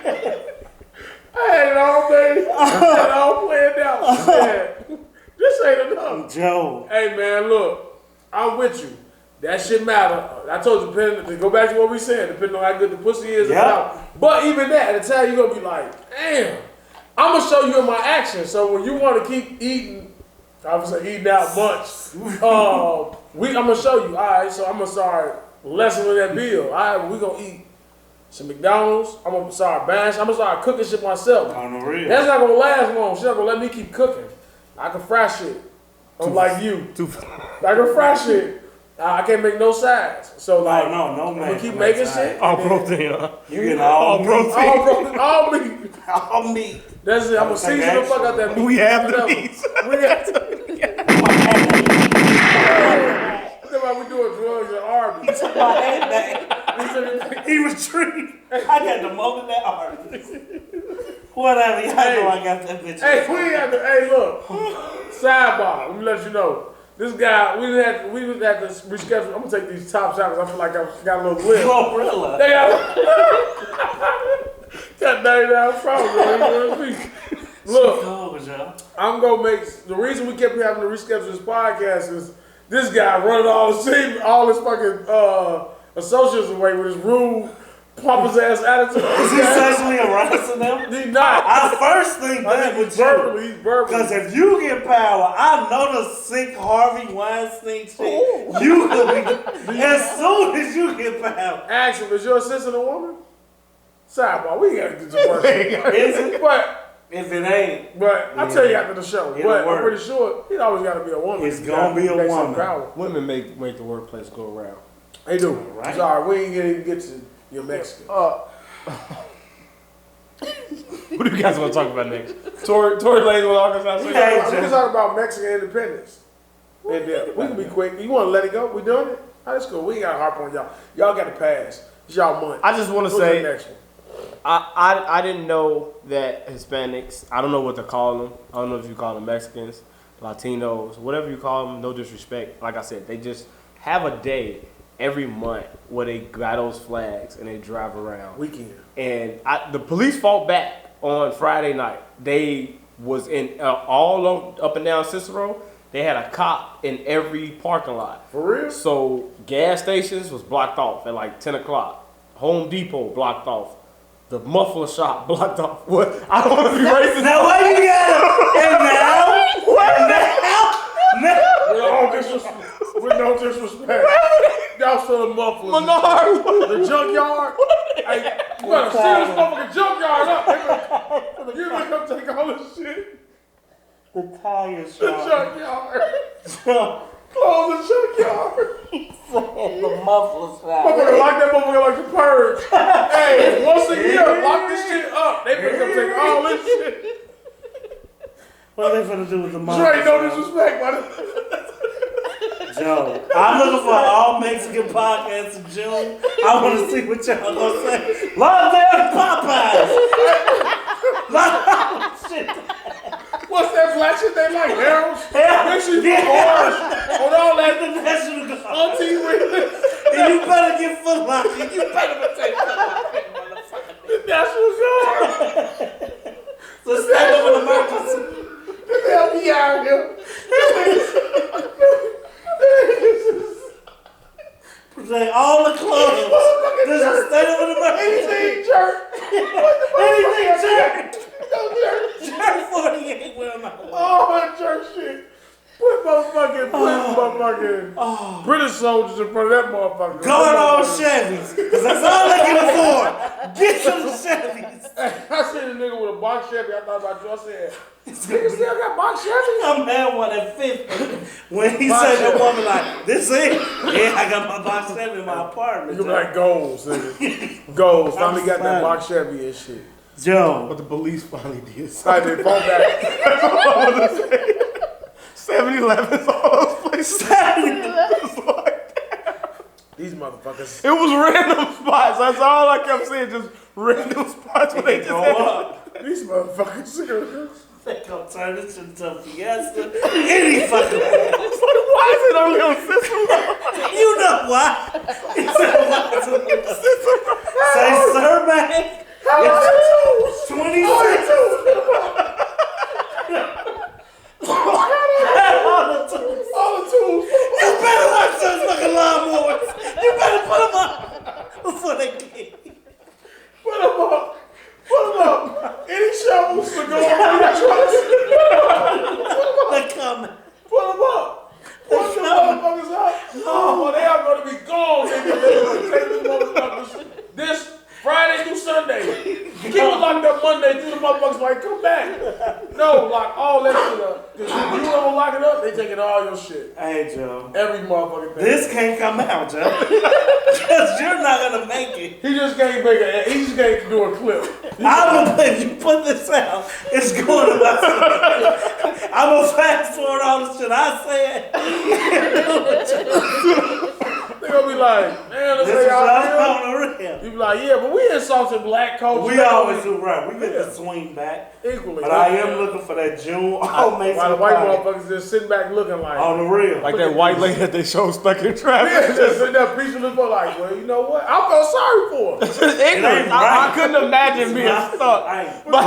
I had it all day. I had it all planned out. Man, this ain't enough. Joe. Hey, man, look. I'm with you. That shit matter. I told you, depending, to go back to what we said, depending on how good the pussy is. Yep. But even that, at the time, you're going to be like, damn. I'm going to show you in my action. So when you want to keep eating, I was saying eating out Munch, I'm going to show you. All right, so I'm going to start lessening that bill. All right, we're going to eat some McDonald's. I'm going to start bashing. I'm going to start cooking shit myself. On the real. That's not going to last long. She's not going to let me keep cooking. I can fry shit. Unlike you. I can fry shit. I can't make no sides. So like, no, I'm man. gonna keep making shit. All protein, huh? You get all protein. All meat. All meat. That's it. I'm gonna season the fuck out that meat. We have the Whatever. meats. We have the That's why we doing drugs at Arby's. He retreated. I got demoted at Arby's. Whatever. Y'all know I got that bitch. Hey, we have to. Hey, look. Sidebar. Let me let you know. This guy, we had to reschedule. I'm gonna take these tops out because I feel like I got a little lip. Glorilla. They got 99 problems. Look, I'm gonna make the reason we kept having to reschedule this podcast is this guy running all his team, all his fucking associates away with his rude, pompous ass attitude. Is he sexually harassing them? He's not. I first think that he's with verbal. He's verbal. Because if you get power, I know the sick Harvey Weinstein shit. You could be, as soon as you get power. Actually, is your assistant a woman? Sidebar, we gotta get to work. Is it? But if it ain't, but I'll tell you after the show. It'll But work. I'm pretty sure it always gotta be a woman. It's gonna be a woman. Women make the workplace go around. They do. Right. Sorry, we ain't even get to your Mexican. What do you guys want to talk about next? Tory Lanez with Arkansas State. Hey, We can talk about Mexican independence. And we can be quick. You want to let it go? We doing it? Oh, that's cool. We ain't got to harp on y'all. Y'all got to pass. It's y'all month. I just want to Who's the say, next one? I didn't know that Hispanics, I don't know what to call them. I don't know if you call them Mexicans, Latinos, whatever you call them, no disrespect. Like I said, they just have a day every month where they got those flags and they drive around. Weekend. And the police fought back on Friday night. They was in up and down Cicero. They had a cop in every parking lot. For real? So gas stations was blocked off at like 10 o'clock. Home Depot blocked off. The muffler shop blocked off. What? I don't want to be racist. Now what you got? And now? What? Now? With no disrespect. Y'all still a muffler. The junkyard. Hey, you gotta see this motherfucking junkyard up. You gonna come take all this shit. The tire The shop. junkyard. Close the junkyard. The muffler shop. Motherfucker like that motherfucker like the purge. Hey, once a year, lock this shit up. They finna come take all this shit. What are they finna do with the muffler Dre, no shop? disrespect, buddy. Joe, I'm looking for all Mexican podcasts in June. I want to see what y'all gonna say. Love their Popeyes. Shit. What's that black shit they like? Harold's? Yeah. Mixing bars on all that International Guard. auntie with And you better get Foot Locker. You better take Foot Locker, motherfucker. the National Guard. So state of an emergency. The FBI out here. Protect all the clubs. There's a state of an emergency. Anything jerk. Anything jerk. No jerk. Jerk 48 will not work. All that jerk shit. Put motherfucking British soldiers in front of that motherfucker. Going on Chevys. Because that's all they can afford. Get some Chevys. I seen a nigga with a box Chevy. I thought about you. I said, nigga still got box Chevy? I'm had one at 50. When he Box said that Chevy. woman like, this it? Yeah, I got my box Chevy in my apartment. You be like goals, nigga. Goals. Finally got that box Chevy and shit. Joe. But the police finally did I something. did fall back. 7-Eleven's all those places. These motherfuckers. It was random spots. That's all I kept saying. Just random spots where they just Go had. up. These motherfuckers. They gonna turn this into a fiesta. Any fucking way. It's like, why is it only on Cicero? You know why? Say survey. It's 26. All the tools. You better watch those fucking lawnmowers. You better put them up before they get you. Put them up. Any shovels to go on the trucks. They're coming. Put them up. Put the motherfuckers up. Oh, they are going to be gone. They're going to take these motherfuckers this Friday through Sunday. Keep it locked up Monday through the motherfuckers like, come back. No, lock all that shit up. Because if you don't lock it up, they taking all your shit. Hey, Joe. Every motherfucking thing. This can't come out, Joe. Because you're not going to make it. He just can't make it. He just can't do a clip. I'm going to if you put this out, it's going to my I'm going to fast forward all the shit I said. They gonna be like, man, let's This say is y'all all real. on the real. You be like, yeah, but we insulting black culture. We always do right. We get the swing back. equally. But I am looking for that June. While the white motherfuckers just sitting back looking like, on the real. Like that white lady that they showed stuck in yeah, traffic. just sitting there preaching this boy like, well, you know what? I felt sorry for him. It's ignorant. I couldn't imagine being stuck. But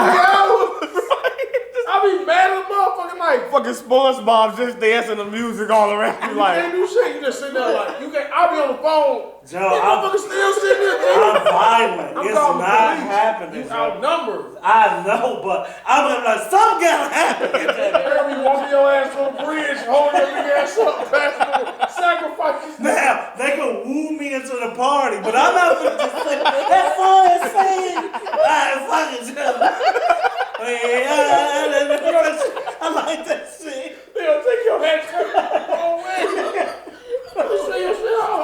I be mad at the motherfucking like, Fucking SpongeBob just dancing the music all around you you can't like. do shit. You just sitting there like, you can't. I'll be on the phone. Joe, These motherfuckers still sitting there. I'm violent. I'm It's calling the not police. happening. You Joe. outnumbered. I know, but I'm like, something gotta happen. They'll be walking your ass on the bridge, holding your big ass up, passing sacrifices. Now, they can woo me into the party, but I'm not gonna just say, that's all I'm saying. Alright, fuck it, Joe. I like that shit. They'll take your head the wrong way. You say your shit all.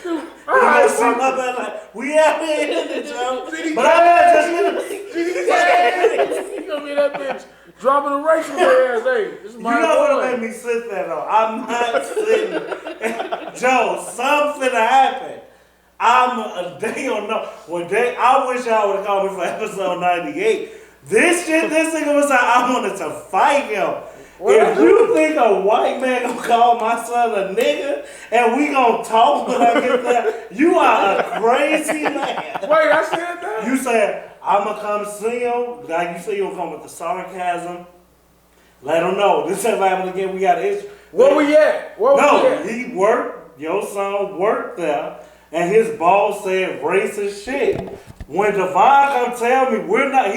You gonna see my bad like, we out here in it, Joe. But I'm not just You gonna be that bitch dropping the race with her ass. Hey, this is You my know what boy. made me sit there though? I'm not sitting. Joe, something happened. They don't know. I wish y'all would have called me for episode 98. This nigga was like, I wanted to fight him. If you think a white man gonna call my son a nigga and we gonna talk when I get there, you are a crazy man. Wait, I said that? You said, I'm gonna come see him. Like you said, you'll come with the sarcasm. Let him know. This ain't happening again. We got an issue. Where we at? He worked. Your son worked there. And his boss said racist shit. When Devon come tell me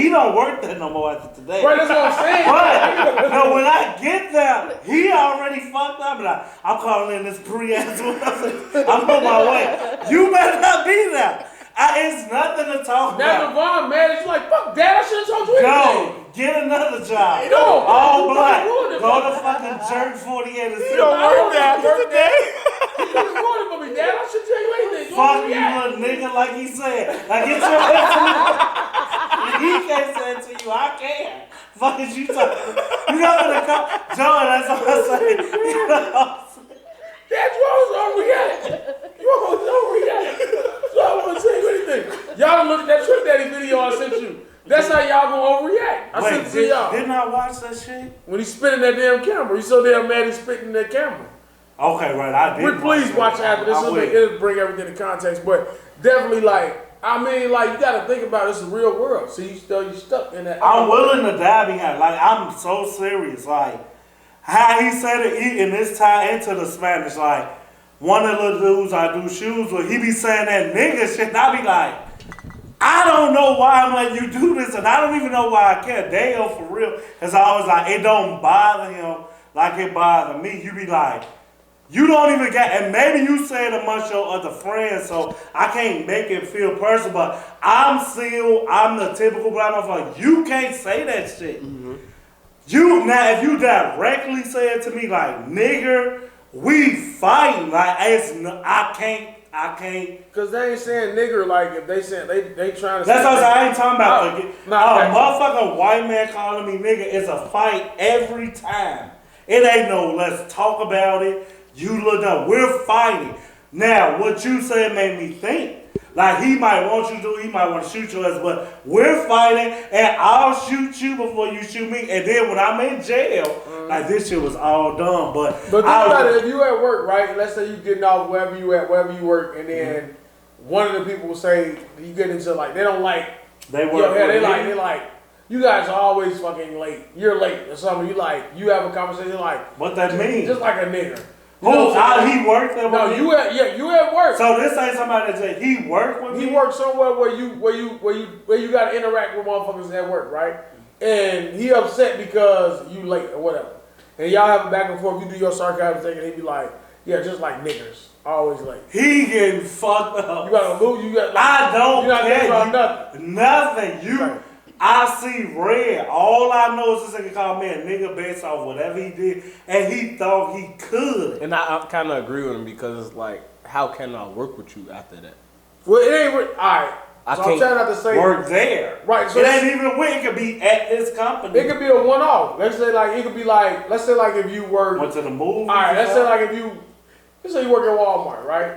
he don't work there no more after today. Right, that's what I'm saying. But no, when I get there, he already fucked up. And I'm calling in this pre-ass. I'm on my way. You better not be there. It's nothing to talk now about. Devon, man, it's like, fuck that. I shouldn't talk to you anything. Get another job. No, all black. Go to fucking Jerk 48 and see. You don't work there today. You couldn't ruin it for me, Dad. I shouldn't tell you anything. Fuck you, little nigga, like he said. Like, get your ass to me. He can't say it to you. I can. Fuck is you talking? You know what to come? Joey, that's all I say. You know. That's what I was overreacting. You almost overreacted. So I won't tell you anything. Y'all look at that Trick Daddy video I sent you. That's how y'all gonna overreact. I sent it to y'all. Didn't I watch that shit? When he's spinning that damn camera. He's so damn mad he's spitting that camera. Okay, right. I did. Please watch after this. It'll bring everything in context. But definitely, like, I mean, like, you gotta think about it. It's the real world. So you stuck in that. I'm willing to die behind. Like, I'm so serious. Like, how he said it, and this tie into the Spanish. Like, one of the dudes I do shoes with, he be saying that nigga shit, and I be like, I don't know why I'm letting you do this, and I don't even know why I care. Daeos for real, because I was like, it don't bother him like it bothered me. You be like, you don't even get, and maybe you say it amongst your other friends, so I can't make it feel personal, but I'm the typical black motherfucker. You can't say that shit. Mm-hmm. If you directly say it to me like, nigger, we fighting. Like, I can't. Cause they ain't saying nigger like if they saying they trying to. That's what I ain't talking about. No, motherfucking white man calling me nigga is a fight every time. It ain't no let's talk about it. You look up. We're fighting. Now, what you said made me think. Like, he might want you to, he might want to shoot your ass, but we're fighting, and I'll shoot you before you shoot me. And then when I'm in jail, like, this shit was all done. But think about it, if you at work, right? Let's say you getting off wherever you work, and then one of the people will say you get into like they don't like they like you guys are always fucking late. You're late or something. You have a conversation like what that mean? Just like a nigger. He worked there. No, you at work. So this ain't somebody that say he worked with me. He worked somewhere where you got to interact with motherfuckers at work, right? And he upset because you late or whatever. And y'all have a back and forth. You do your sarcasm thing, and he be like, "Yeah, just like niggers, always late." He getting fucked up. You gotta lose. You got. Like, I don't you're not care. Nothing. Nothing. Right. I see red. All I know is this nigga called me a nigga based off whatever he did, and he thought he could. And I kind of agree with him because it's like, how can I work with you after that? Well, it ain't. All right. So I'm trying not to say work there. Right. So it ain't even when it could be at this company. It could be a one-off. Let's say like it could be like. Let's say like if you went to the movies. All right. Let's say like if you. Let's say you work at Walmart, right?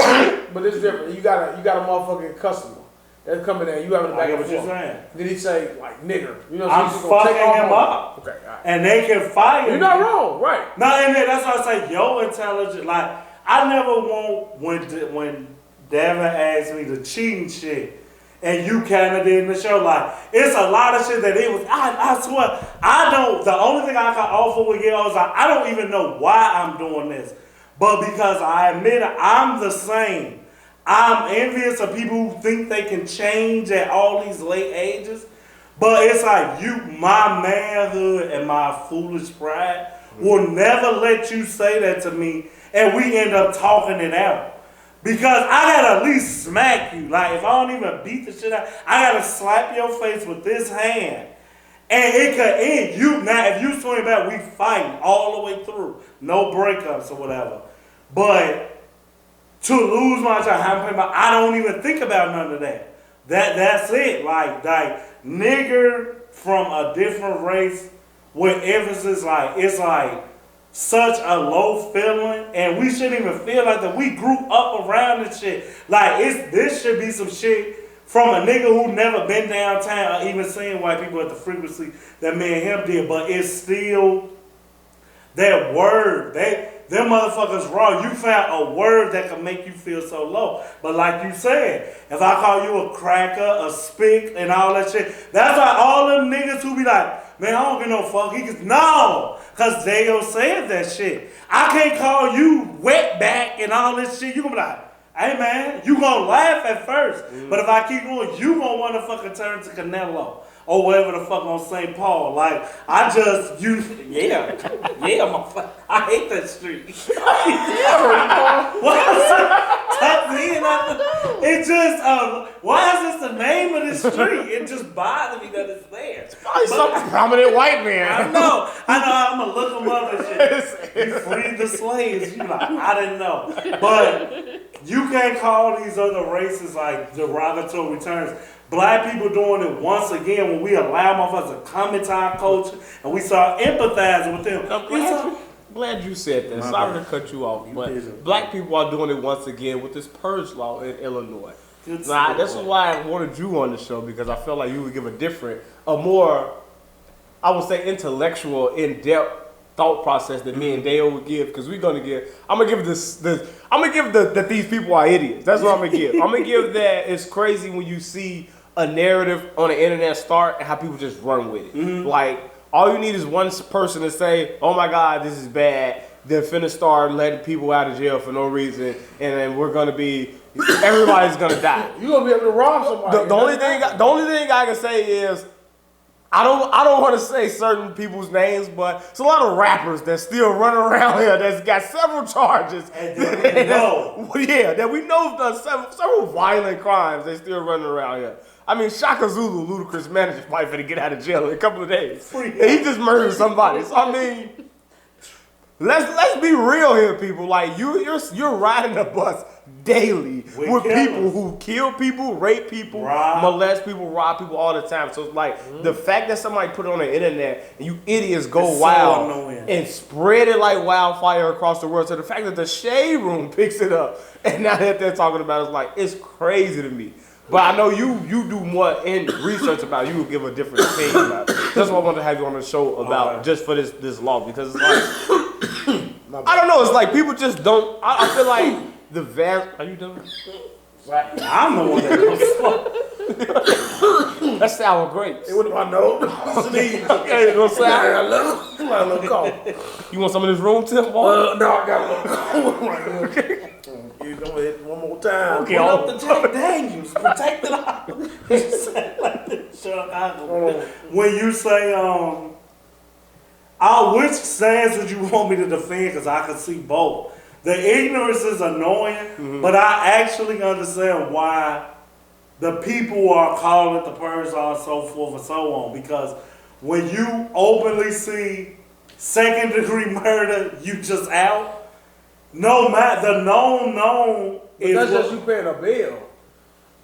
But it's different. You got a motherfucking customer. They're coming in, you having a back and forth. Then he say, like, nigger. You know, so I'm fucking him up. Okay, all right. And they can fire You're not wrong, right. No, and that's why I say, yo, intelligent. Like, I never want, when Devin asked me the cheating shit, and you kind of did in the show, like, it's a lot of shit that it was, I swear, the only thing I can offer with y'all is I don't even know why I'm doing this. But because I admit it, I'm the same. I'm envious of people who think they can change at all these late ages. But it's like my manhood and my foolish pride will never let you say that to me and we end up talking it out. Because I gotta at least smack you. Like if I don't even beat the shit out, I gotta slap your face with this hand. And it could end. Now if you swing back, we fighting all the way through. No breakups or whatever. But to lose my time, I don't even think about none of that. That's it. Like nigger from a different race with emphasis, like it's like such a low feeling, and we shouldn't even feel like that. We grew up around this shit. Like this should be some shit from a nigga who never been downtown or even seen white people at the frequency that me and him did. But it's still, that word, them motherfuckers raw. You found a word that can make you feel so low. But like you said, if I call you a cracker, a spick, and all that shit, that's why all them niggas who be like, man, I don't give no fuck. No, cause daeos said that shit. I can't call you wetback and all this shit. You gonna be like, hey man, you gonna laugh at first. But if I keep going, you gonna wanna fucking turn to Canelo. Or whatever the fuck on St. Paul. Like, I just, motherfucker. I hate that street. What is it? Tuck me in. It just, why is this the name of this street? It just bothers me that it's there. It's probably some prominent white man. I know, I'm gonna look them up and shit. You freed the slaves. You like, I didn't know. But you can't call these other races like derogatory terms. Black people doing it once again when we allow motherfuckers to come into our culture and we start empathizing with them. I'm glad you said that. Sorry to cut you off, but black people are doing it once again with this purge law in Illinois. This is why I wanted you on the show, because I felt like you would give a more, I would say, intellectual, in-depth thought process that me and Dale would give, because I'm gonna give that these people are idiots. That's what I'm gonna give. I'm gonna give that it's crazy when you see a narrative on the internet start and how people just run with it. Like, all you need is one person to say, oh my God, this is bad. They're finna start letting people out of jail for no reason, and then everybody's gonna die. You're gonna be able to rob somebody. The only thing I can say is, I don't want to say certain people's names, but it's a lot of rappers that still run around here that's got several charges. And that we know have done several violent crimes. They still running around here. I mean, Shaka Zulu, Ludacris' manager, might finna get out of jail in a couple of days. And he just murdered somebody. So I mean, let's be real here, people. Like you're riding a bus daily with people who kill people, rape people, molest people, rob people all the time. So it's like the fact that somebody put it on the internet and you idiots go wild and spread it like wildfire across the world. So the fact that the Shade Room picks it up and now that they're talking about it, it's crazy to me. But I know you do more in research about it. You will give a different opinion about it. That's why I wanted to have you on the show about just for this law, because it's like I don't know. It's like people just don't. I feel like the vast. Are you done? I'm the one that goes. That's sour grapes. It went in my nose. Okay, no sour. I love a little cough. You want some of this room, Tim? No, I got a little cough. Okay. You gonna hit one more time. Okay, put up the Jack Daniels. Protect it all. When you say, which stance would you want me to defend? Because I can see both. The ignorance is annoying, but I actually understand why the people are calling it the purge law and so forth and so on. Because when you openly see second-degree murder, you just out. No matter the known is that's just you paying a bill.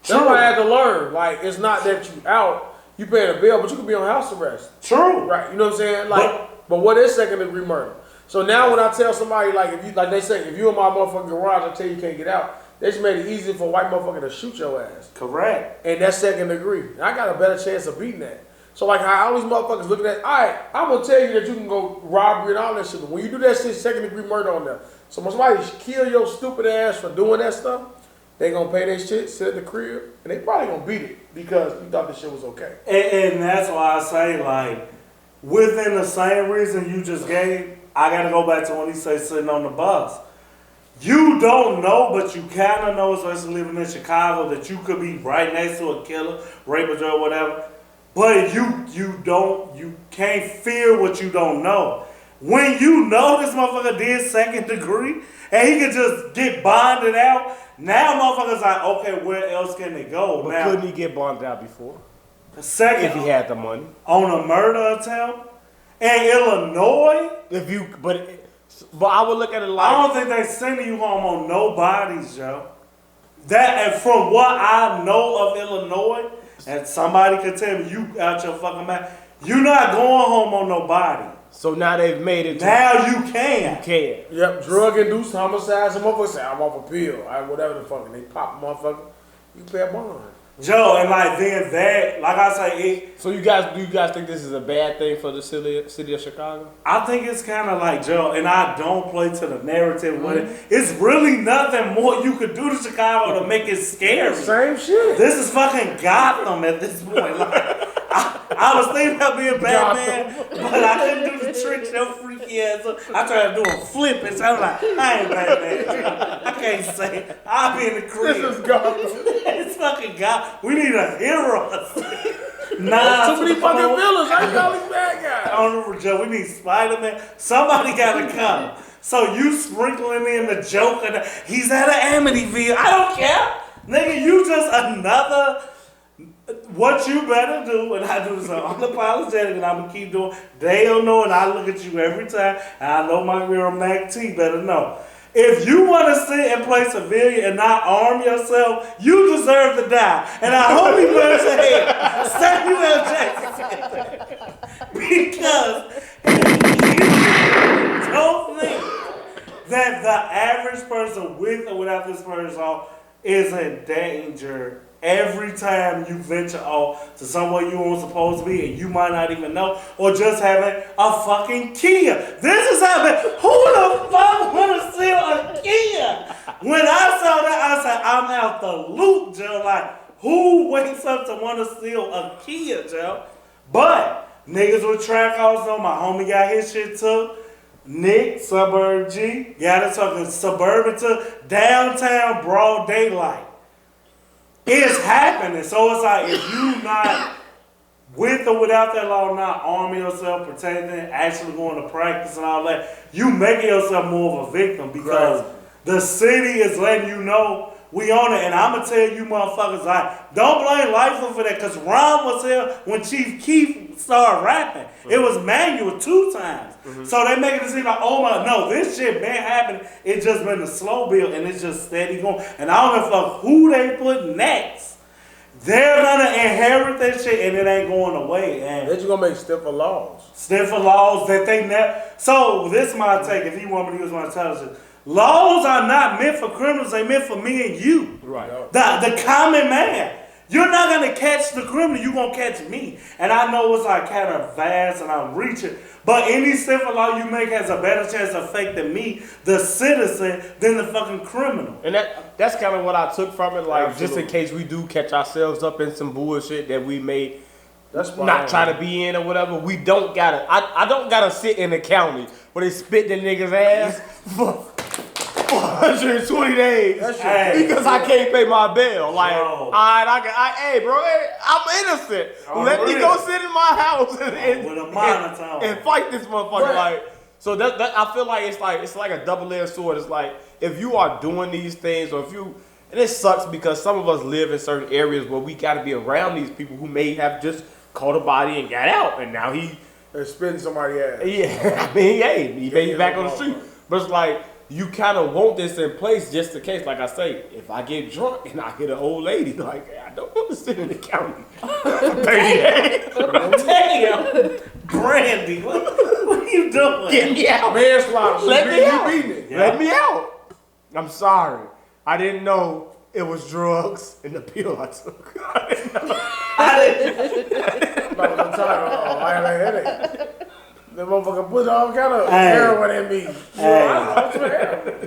That's what I had to learn. Like, it's not that you out, you paying a bill, but you could be on house arrest. True. Right. You know what I'm saying? Like, but what is second-degree murder? So now when I tell somebody, like, if you, like they say, if you in my motherfucking garage, I tell you can't get out, they just made it easy for a white motherfucker to shoot your ass. Correct. And that's second degree. And I got a better chance of beating that. So like how all these motherfuckers looking at, all right, I'm gonna tell you that you can go robbery and all that shit. But when you do that shit, second degree murder on them. So when somebody kill your stupid ass for doing that stuff, they gonna pay their shit, sit at the crib, and they probably gonna beat it because you thought this shit was okay. And that's why I say, like, within the same reason you just gave, I gotta go back to when he said sitting on the bus. You don't know, but you kind of know, especially living in Chicago, that you could be right next to a killer, rapist or whatever. But you can't fear what you don't know. When you know this motherfucker did second degree and he could just get bonded out, now motherfuckers like, okay, where else can they go? But now, couldn't he get bonded out before? Second, if he had the money on a murder attempt in Illinois. But I would look at it like, I don't think they sending you home on no bodies, Joe. That, and from what I know of Illinois, and somebody could tell me you out your fucking mind, you're not going home on no body. So now they've made it. Now you can. You can. Yep, drug-induced homicide. Some motherfuckers say, I'm off a pill. Whatever the fuck. And they pop a motherfucker. You pay a bond. Joe, and like then that, like I say, So do you guys think this is a bad thing for the city of Chicago? I think it's kind of like Joe, and I don't play to the narrative with it. It's really nothing more you could do to Chicago to make it scary. Same shit. This is fucking Gotham at this point. Like, I was thinking about being Batman, but I couldn't do the tricks so freaky ass. I tried to do a flip, and so I was like, I ain't Batman. I can't say it. I'll be in the crib. This is Gotham. It's fucking God. We need a hero. Nah, Too many fucking villains. I ain't calling bad guys. I don't remember, Joe. We need Spider-Man. Somebody gotta come. So you sprinkling in the Joker. He's at an Amityville. I don't care. Nigga, you just another. What you better do, and I do this unapologetic, and I'm gonna keep doing. They don't know, and I look at you every time, and I know my girl Mac T better know. If you want to sit and play civilian and not arm yourself, you deserve to die. And I hope you better say Samuel Jackson. Because you don't think that the average person with or without this person on is in danger every time you venture off to somewhere you weren't supposed to be and you might not even know, or just having a fucking Kia. This is happening. Who the fuck wanna steal a Kia? When I saw that, I said, I'm out the loop, Joe. Like, who wakes up to want to steal a Kia, Joe? But niggas with track houses on, my homie got his shit took. Nick, Suburb G, got it talking suburban to downtown broad daylight. It's happening. So it's like, if you not with or without that law, not arming yourself, protecting, actually going to practice and all that, you making yourself more of a victim because the city is letting you know we on it. And I'm going to tell you motherfuckers, like, don't blame Lightfoot for that, because Ron was here when Chief Keef started rapping. It was manual 2 times. So they making it seem like, oh my, no, this shit been happening. It's just been a slow build and it's just steady going. And I don't know who they put next. They're gonna inherit that shit and it ain't going away. And they're just gonna make stiffer laws. Stiffer laws that they never. So this is my take. If you want me to use my intelligence, laws are not meant for criminals. They meant for me and you. Right. The common man. You're not gonna catch the criminal. You're gonna catch me. And I know it's like kind of vast and I'm reaching. But any civil law you make has a better chance of affecting me, the citizen, than the fucking criminal. And that's kind of what I took from it. Like, Absolutely. just in case we do catch ourselves up in some bullshit that we may not try to be in or whatever, we don't gotta. I don't gotta sit in the county where they spit the niggas' ass for 120 days because I can't pay my bill. Like, hey, bro, I'm innocent. Let me go sit in my house and fight this motherfucker. Right. Like, so that I feel like it's like a double-edged sword. It's like, if you are doing these things, or if you, and it sucks because some of us live in certain areas where we got to be around these people who may have just caught a body and got out, and now they're spitting somebody's ass. Yeah, I mean, hey, he may be back on the street, but it's like, you kind of want this in place just in case, like I say, if I get drunk and I hit an old lady, like, I don't want to sit in the county for 30 days. Damn. Brandy, what are you doing? Get me out. Manslaughter. Let me out. Let me out. I'm sorry. I didn't know it was drugs in the pill I took. I didn't. I had a headache. The motherfucker put all kind of heroin in me.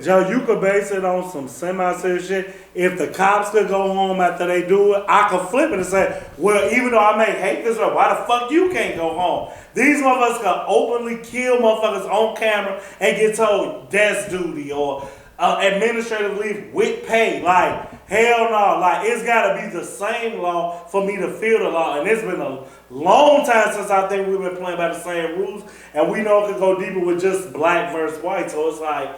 Joe, you could base it on some semi-serious shit. If the cops could go home after they do it, I could flip it and say, well, even though I may hate this, why the fuck you can't go home? These motherfuckers can openly kill motherfuckers on camera and get told death duty or administrative leave with pay. Like, hell no. Like, it's gotta be the same law for me to feel the law. And it's been a long time since I think we've been playing by the same rules. And we know it could go deeper with just black versus white. So it's like,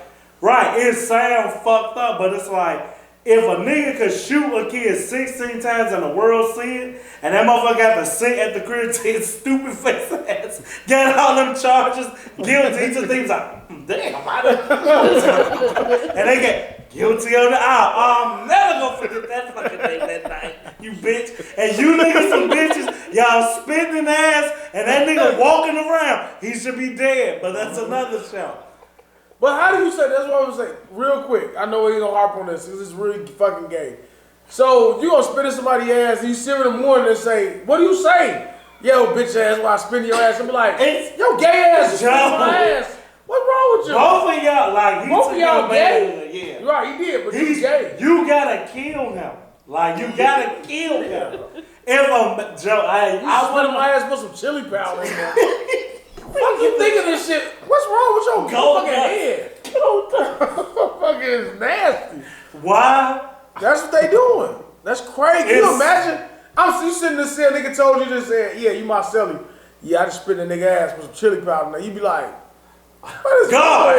right, it sounds fucked up, but it's like, if a nigga could shoot a kid 16 times and the world see it, and that motherfucker got to sit at the crib to his stupid face ass, get all them charges, guilty, each of things like, damn, and they get guilty on the aisle. I'm never gonna forget that fucking thing that night, you bitch. And you niggas some bitches, y'all spitting ass, and that nigga walking around, he should be dead, but that's another show. But how do you say, that's what I was saying, real quick, I know we ain't gonna harp on this because it's really fucking gay. So you gonna spit in somebody's ass and you sit in the morning and say, what do you say? Yo, bitch ass, why I spin your ass? And be like, yo, gay ass, spin my ass. What's wrong with you? Both of y'all, like, both of y'all gay? Yeah. Right, he did, but he's gay. You gotta kill him. Like, you gotta kill him. If a Joe, I want my ass put some chili powder in there. What you think of this shit? What's wrong with your fucking head? Fucking is nasty. Why? That's what they doing. That's crazy. Can you imagine? You sitting there saying, nigga told you just saying, yeah, you my celly. Yeah, I just spit in a nigga ass with some chili powder. Now you be like, what is God?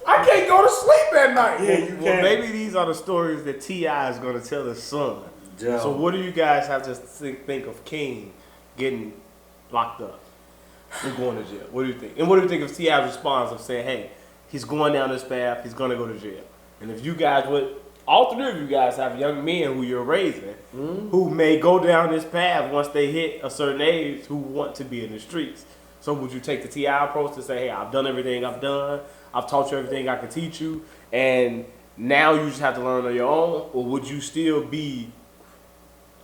I can't go to sleep at night. Yeah, you well, maybe these are the stories that T.I. is going to tell his son. Joe. So what do you guys have to think of King getting locked up and going to jail? What do you think? And what do you think of T.I.'s response of saying, hey, he's going down this path, he's going to go to jail? And if you guys would, all three of you guys have young men who you're raising who may go down this path once they hit a certain age who want to be in the streets. So would you take the T.I. approach to say, hey, I've done everything I've done, I've taught you everything I can teach you, and now you just have to learn on your own? Or would you still be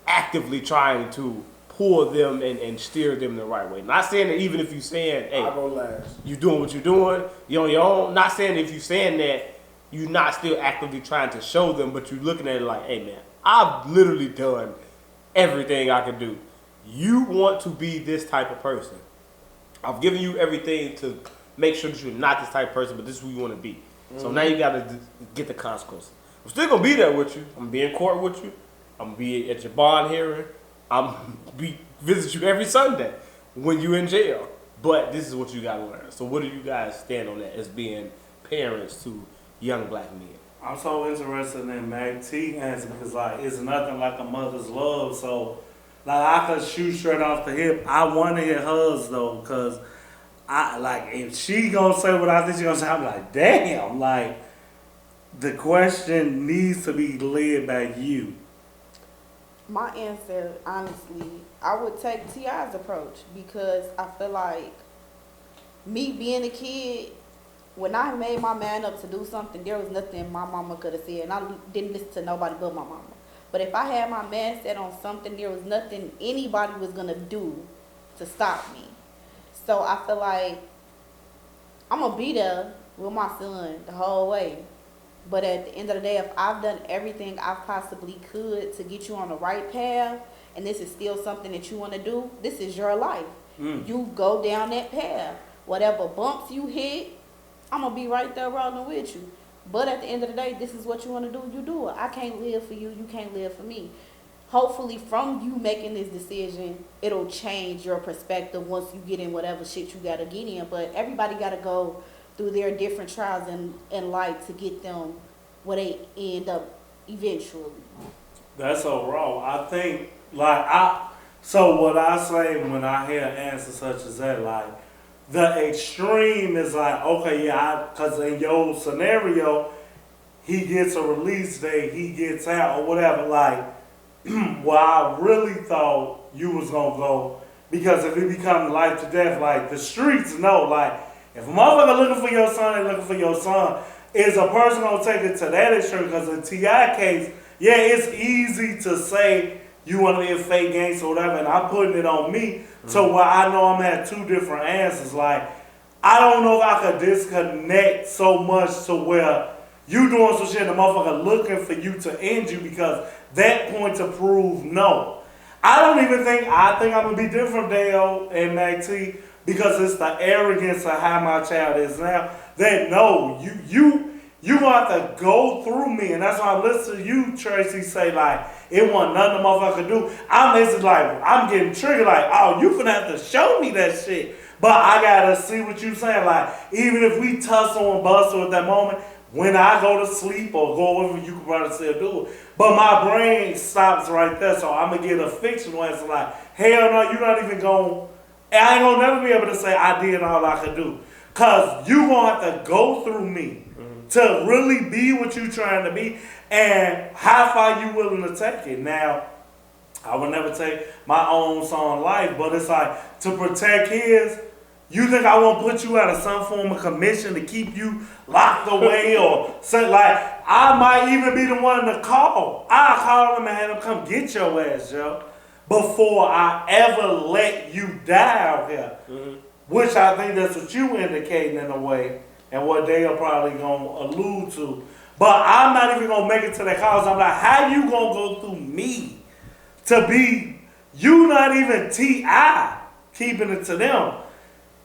actively trying to pull them and steer them the right way? Not saying that even if you're saying, hey, I'll go last. You doing what you're doing, you're on your own. Not saying if you're saying that, you're not still actively trying to show them, but you're looking at it like, hey man, I've literally done everything I can do. You want to be this type of person. I've given you everything to make sure that you're not this type of person, but this is who you want to be. So now you got to get the consequences. I'm still going to be there with you. I'm going to be in court with you. I'm going to be at your bond hearing. I'm going to visit you every Sunday when you're in jail. But this is what you got to learn. So what do you guys stand on that as being parents to young black men? I'm so interested in Mac T answer because, like, it's nothing like a mother's love. So, like, I could shoot straight off the hip. I want to hear hers, though, because if she gonna say what I think she gonna say, I'm like, damn, like, the question needs to be led by you. My answer, honestly, I would take T.I.'s approach because I feel like me being a kid, when I made my man up to do something, there was nothing my mama could have said, and I didn't listen to nobody but my mama. But if I had my man set on something, there was nothing anybody was gonna do to stop me. So I feel like I'm gonna be there with my son the whole way. But at the end of the day, if I've done everything I possibly could to get you on the right path, and this is still something that you want to do, this is your life. You go down that path. Whatever bumps you hit, I'm going to be right there rolling with you. But at the end of the day, this is what you want to do, you do it. I can't live for you, you can't live for me. Hopefully from you making this decision, it'll change your perspective once you get in whatever shit you got to get in. But everybody got to go through their different trials in life to get them where they end up eventually. That's so wrong. I think, so what I say when I hear an answer such as that, like, the extreme is like, okay, yeah, because in your scenario, he gets a release date, he gets out or whatever, like, well, I really thought you was going to go, because if it becomes life to death, like, the streets know, like, if a motherfucker looking for your son, they looking for your son, is a person going to take it to that extreme? Because in T.I. case, yeah, it's easy to say you want to be a fake gangster or whatever, and I'm putting it on me to where I know I'm at two different answers. Like, I don't know if I could disconnect so much to where you doing some shit and the motherfucker looking for you to end you, because that point to prove no. I think I'm going to be different, Dale and Mac T, because it's the arrogance of how my child is now. That no, you gonna have to go through me, and that's why I listen to you, Tracy, say like it wasn't nothing the motherfucker could do. I'm getting triggered like, oh, you gonna have to show me that shit. But I gotta see what you saying. Like, even if we tussle and bustle at that moment, when I go to sleep or go over, you can probably still do it. But my brain stops right there, so I'm gonna get a fictional answer like, hell no, you're not even gonna. I ain't gonna never be able to say I did all I could do. Cause you gonna have to go through me to really be what you trying to be, and how far you willing to take it. Now, I would never take my own son life, but it's like, to protect his, you think I won't put you out of some form of commission to keep you locked away or something? Like, I might even be the one to call. I'll call them and have them come get your ass, yo. Before I ever let you die out here. Mm-hmm. Which I think that's what you indicating in a way. And what they are probably going to allude to. But I'm not even going to make it to the calls. I'm like, how you going to go through me to be, you not even T.I. keeping it to them.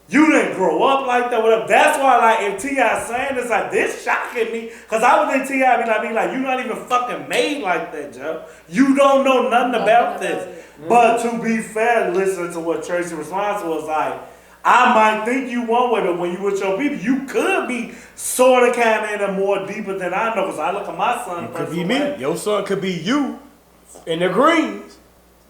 You didn't grow up like that, whatever. That's why, like, if T.I. saying this, like, this shocking me. Because I was in T.I. be like, you not even fucking made like that, Joe. You don't know nothing about this. Mm-hmm. But to be fair, listening to what Tracy's response was like, I might think you one way, but when you with your people, you could be sort of kind of in a more deeper than I know. Because I look at my son. It could be me. Your son could be you in the greens.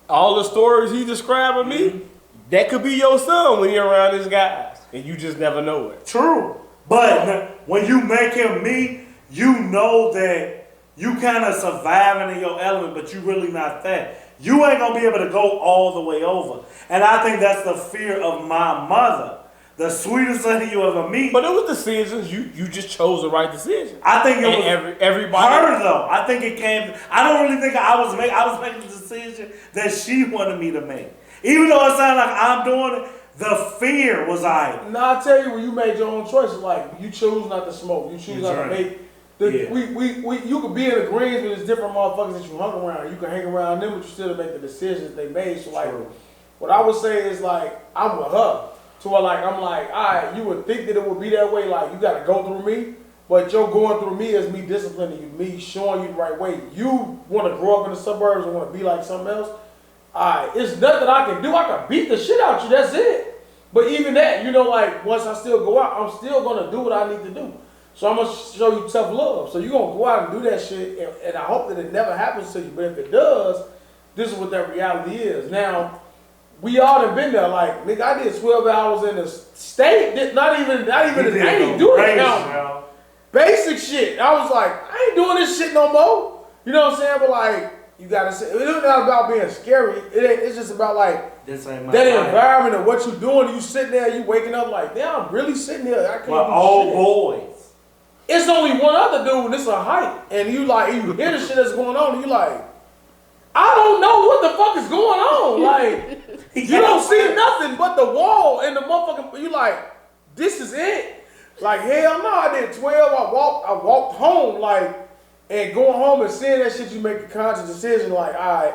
All the stories he described of me, that could be your son when you're around his guys. And you just never know it. True. But when you make him me, you know that you kind of surviving in your element, but you really not that. You ain't going to be able to go all the way over. And I think that's the fear of my mother. The sweetest son you ever meet. But it was decisions. You just chose the right decision. I think it was everybody. Her though. I think it came. I don't really think I was making the decision that she wanted me to make. Even though it sounded like I'm doing it, the fear was like. No, I tell you, when you made your own choices, like you choose not to smoke, you choose not to make. You could be in the greens with different motherfuckers that you hung around. You can hang around them, but you still make the decisions they made. So like, what I would say is like, I'm with her. So I'm like, all right, you would think that it would be that way. Like you got to go through me, but your going through me is me disciplining you, me showing you the right way. You want to grow up in the suburbs and want to be like something else. All right, it's nothing I can do. I can beat the shit out you. That's it. But even that, like once I still go out, I'm still gonna do what I need to do. So I'm going to show you tough love. So you're going to go out and do that shit, and I hope that it never happens to you. But if it does, this is what that reality is. Now, we all have been there. Like, nigga, I did 12 hours in the state. Not even I ain't doing it now. Basic shit. I was like, I ain't doing this shit no more. You know what I'm saying? But like, you got to say, it's not about being scary. It's just about like, this ain't my that life. environment and what you doing. You sitting there, you waking up like, damn, I'm really sitting here. I can't do old shit. Boys. It's only one other dude, and it's a hike. And you hear the shit that's going on, and you like, I don't know what the fuck is going on. Like, you don't see nothing but the wall and the motherfucking, you like, this is it. Like, hell no, I did 12, I walked home, like, and going home and seeing that shit, you make a conscious decision, like, all right,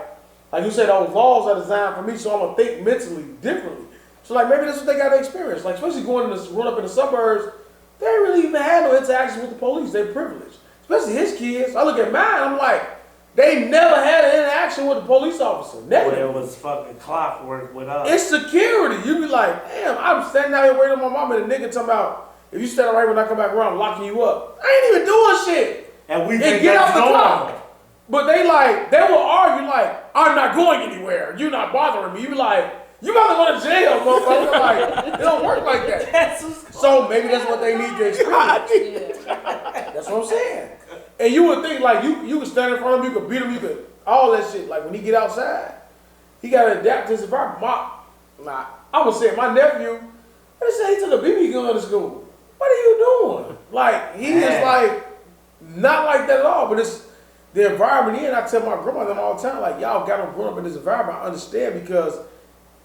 like you said, those laws are designed for me, so I'm gonna think mentally differently. So like, maybe that's what they got to experience. Like, especially going to run up in the suburbs, they ain't really even had no interaction with the police. They're privileged. Especially his kids. I look at mine, I'm like, they never had an interaction with a police officer. Never. Well, it was fucking clockwork with us. It's security. You be like, damn, I'm standing out here waiting on my mom, and the nigga talking about, if you stand right when I come back around, I'm locking you up. I ain't even doing shit. And we get off the clock. But they will argue like, I'm not going anywhere. You're not bothering me. You be like, you about to go to jail, motherfucker. Like, it don't work like that. So maybe that's what they need to experience. That's what I'm saying. And you would think like you could stand in front of him, you could beat him, you could all that shit. Like when he get outside, he gotta adapt to his environment. I would say my nephew, what did he say to the BB gun to school? What are you doing? Like he is like not like that at all. But it's the environment he in. I tell my grandmother all the time, like y'all got to grow up in this environment. I understand because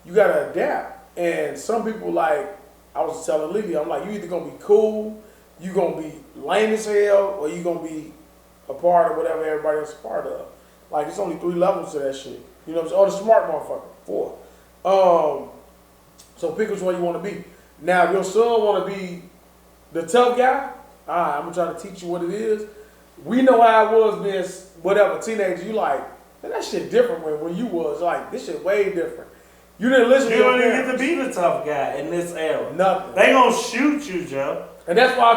you gotta adapt. And some people like, I was telling Lily, I'm like, you either gonna be cool, you gonna be lame as hell, or you gonna be a part of whatever everybody else is a part of. Like it's only 3 levels to that shit. You know what I'm saying? Or the smart motherfucker, 4. So pick which one you wanna be. Now if your son wanna be the tough guy, alright, I'm gonna try to teach you what it is. We know how it was being whatever teenager, you like, man, that shit different when you was like, this shit way different. You didn't listen to your parents. You don't even get to be the tough guy in this era. Nothing. They gonna shoot you, Joe. And that's why I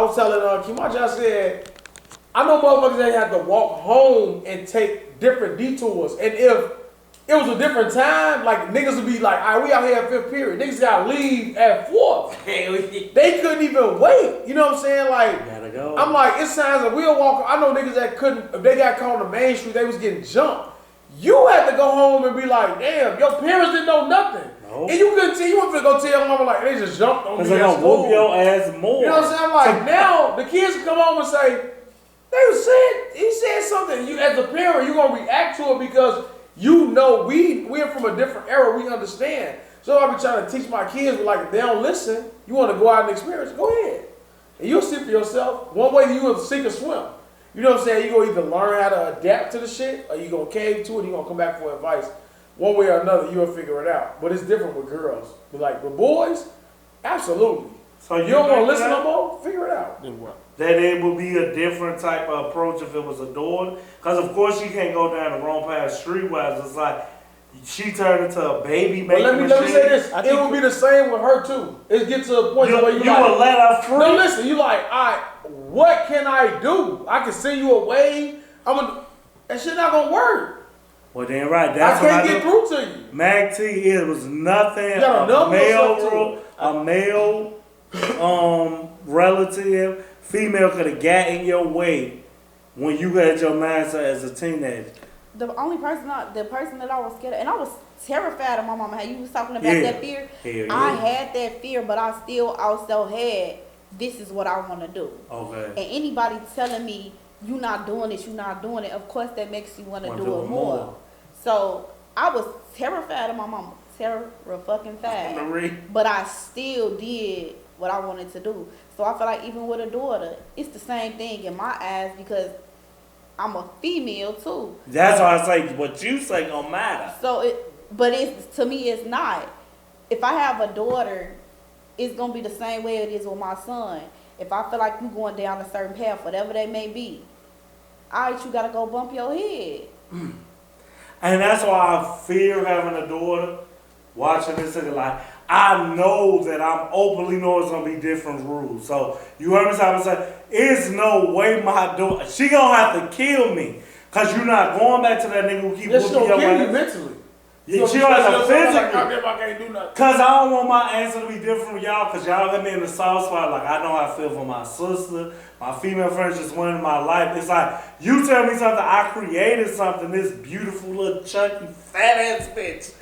was telling Kimachi, I said, I know motherfuckers that had to walk home and take different detours. And if it was a different time, like niggas would be like, all right, we out here at 5th period. Niggas gotta leave at 4th. They couldn't even wait. You know what I'm saying? Like, gotta go. I'm like, it's signs that we'll walk. I know niggas that couldn't, if they got caught on the main street, they was getting jumped. You had to go home and be like, damn, your parents didn't know nothing. Nope. And you couldn't shit, you want to go tell mama like they just jumped on me. Because they're going to whoop your ass more. You know what I'm saying? Like now, the kids can come home and say, he said something. You as a parent, you're going to react to it because you know we're from a different era. We understand. So I be trying to teach my kids, but like if they don't listen, you want to go out and experience, go ahead. And you'll see for yourself. One way you will sink or swim. You know what I'm saying? You're going to either learn how to adapt to the shit or you're going to cave to it and you're going to come back for advice. One way or another, you'll figure it out. But it's different with girls. But like with boys, absolutely. So you don't want to listen no more? Figure it out. Then what? That it would be a different type of approach if it was a daughter. Because of course she can't go down the wrong path streetwise. It's like she turned into a baby making let me say this. It would be the same with her too. It gets to a point where you like, would let her free. No, listen. You like, all right, what can I do? I can send you away. That shit not gonna work. Well then, right. That's I can't get through to you. Mag T, it was nothing. A male relative, female could have got in your way when you had your mindset as a teenager. The person that I was scared of, and I was terrified of my mama. How you was talking about that fear. Yeah. I had that fear, but I still also had, this is what I want to do. Okay. And anybody telling me, you not doing this, you not doing it, of course that makes you want to do it more. So I was terrified of my mama. Terrified. But I still did what I wanted to do. So I feel like even with a daughter, it's the same thing in my eyes because I'm a female too. That's why I say what you say don't matter. So to me it's not. If I have a daughter, it's gonna be the same way it is with my son. If I feel like you going down a certain path, whatever that may be, alright, you gotta go bump your head. And that's why I fear having a daughter, watching this and like, I know that I'm openly know it's gonna be different rules. So you heard me say, it's no way my daughter, she gonna have to kill me. Cause you're not going back to that nigga who keep whooping your ass. Kill you mentally. Yeah, she gonna have to physically. I can't do nothing. Cause I don't want my answer to be different from y'all. Cause y'all got me in the soft spot. Like I know how I feel for my sister. My female friends just went in my life. It's like you tell me something. I created something. This beautiful little chunky fat ass bitch,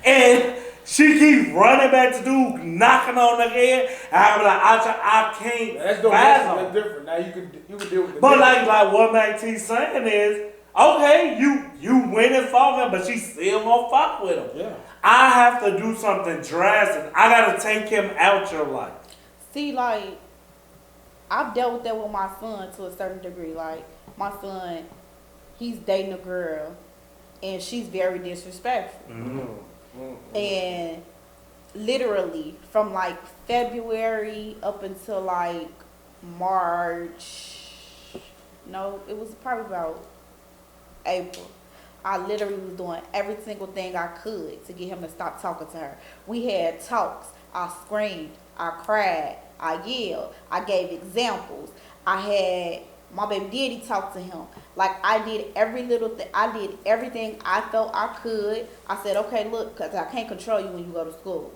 and she keep running back to dude, knocking on the head. I'm like, I can't. That's different. Now you can deal with it. But like what Mac T saying is, okay, you win and fuck him, but she still gonna fuck with him. Yeah. I have to do something drastic. I gotta take him out your life. See, like, I've dealt with that with my son to a certain degree. Like, my son, he's dating a girl, and she's very disrespectful. And literally, from like February up until like March, no, it was probably about April, I literally was doing every single thing I could to get him to stop talking to her. We had talks. I screamed. I cried. I yelled. I gave examples. I had my baby daddy talk to him. Like, I did every little thing. I did everything I felt I could. I said, okay, look, because I can't control you when you go to school.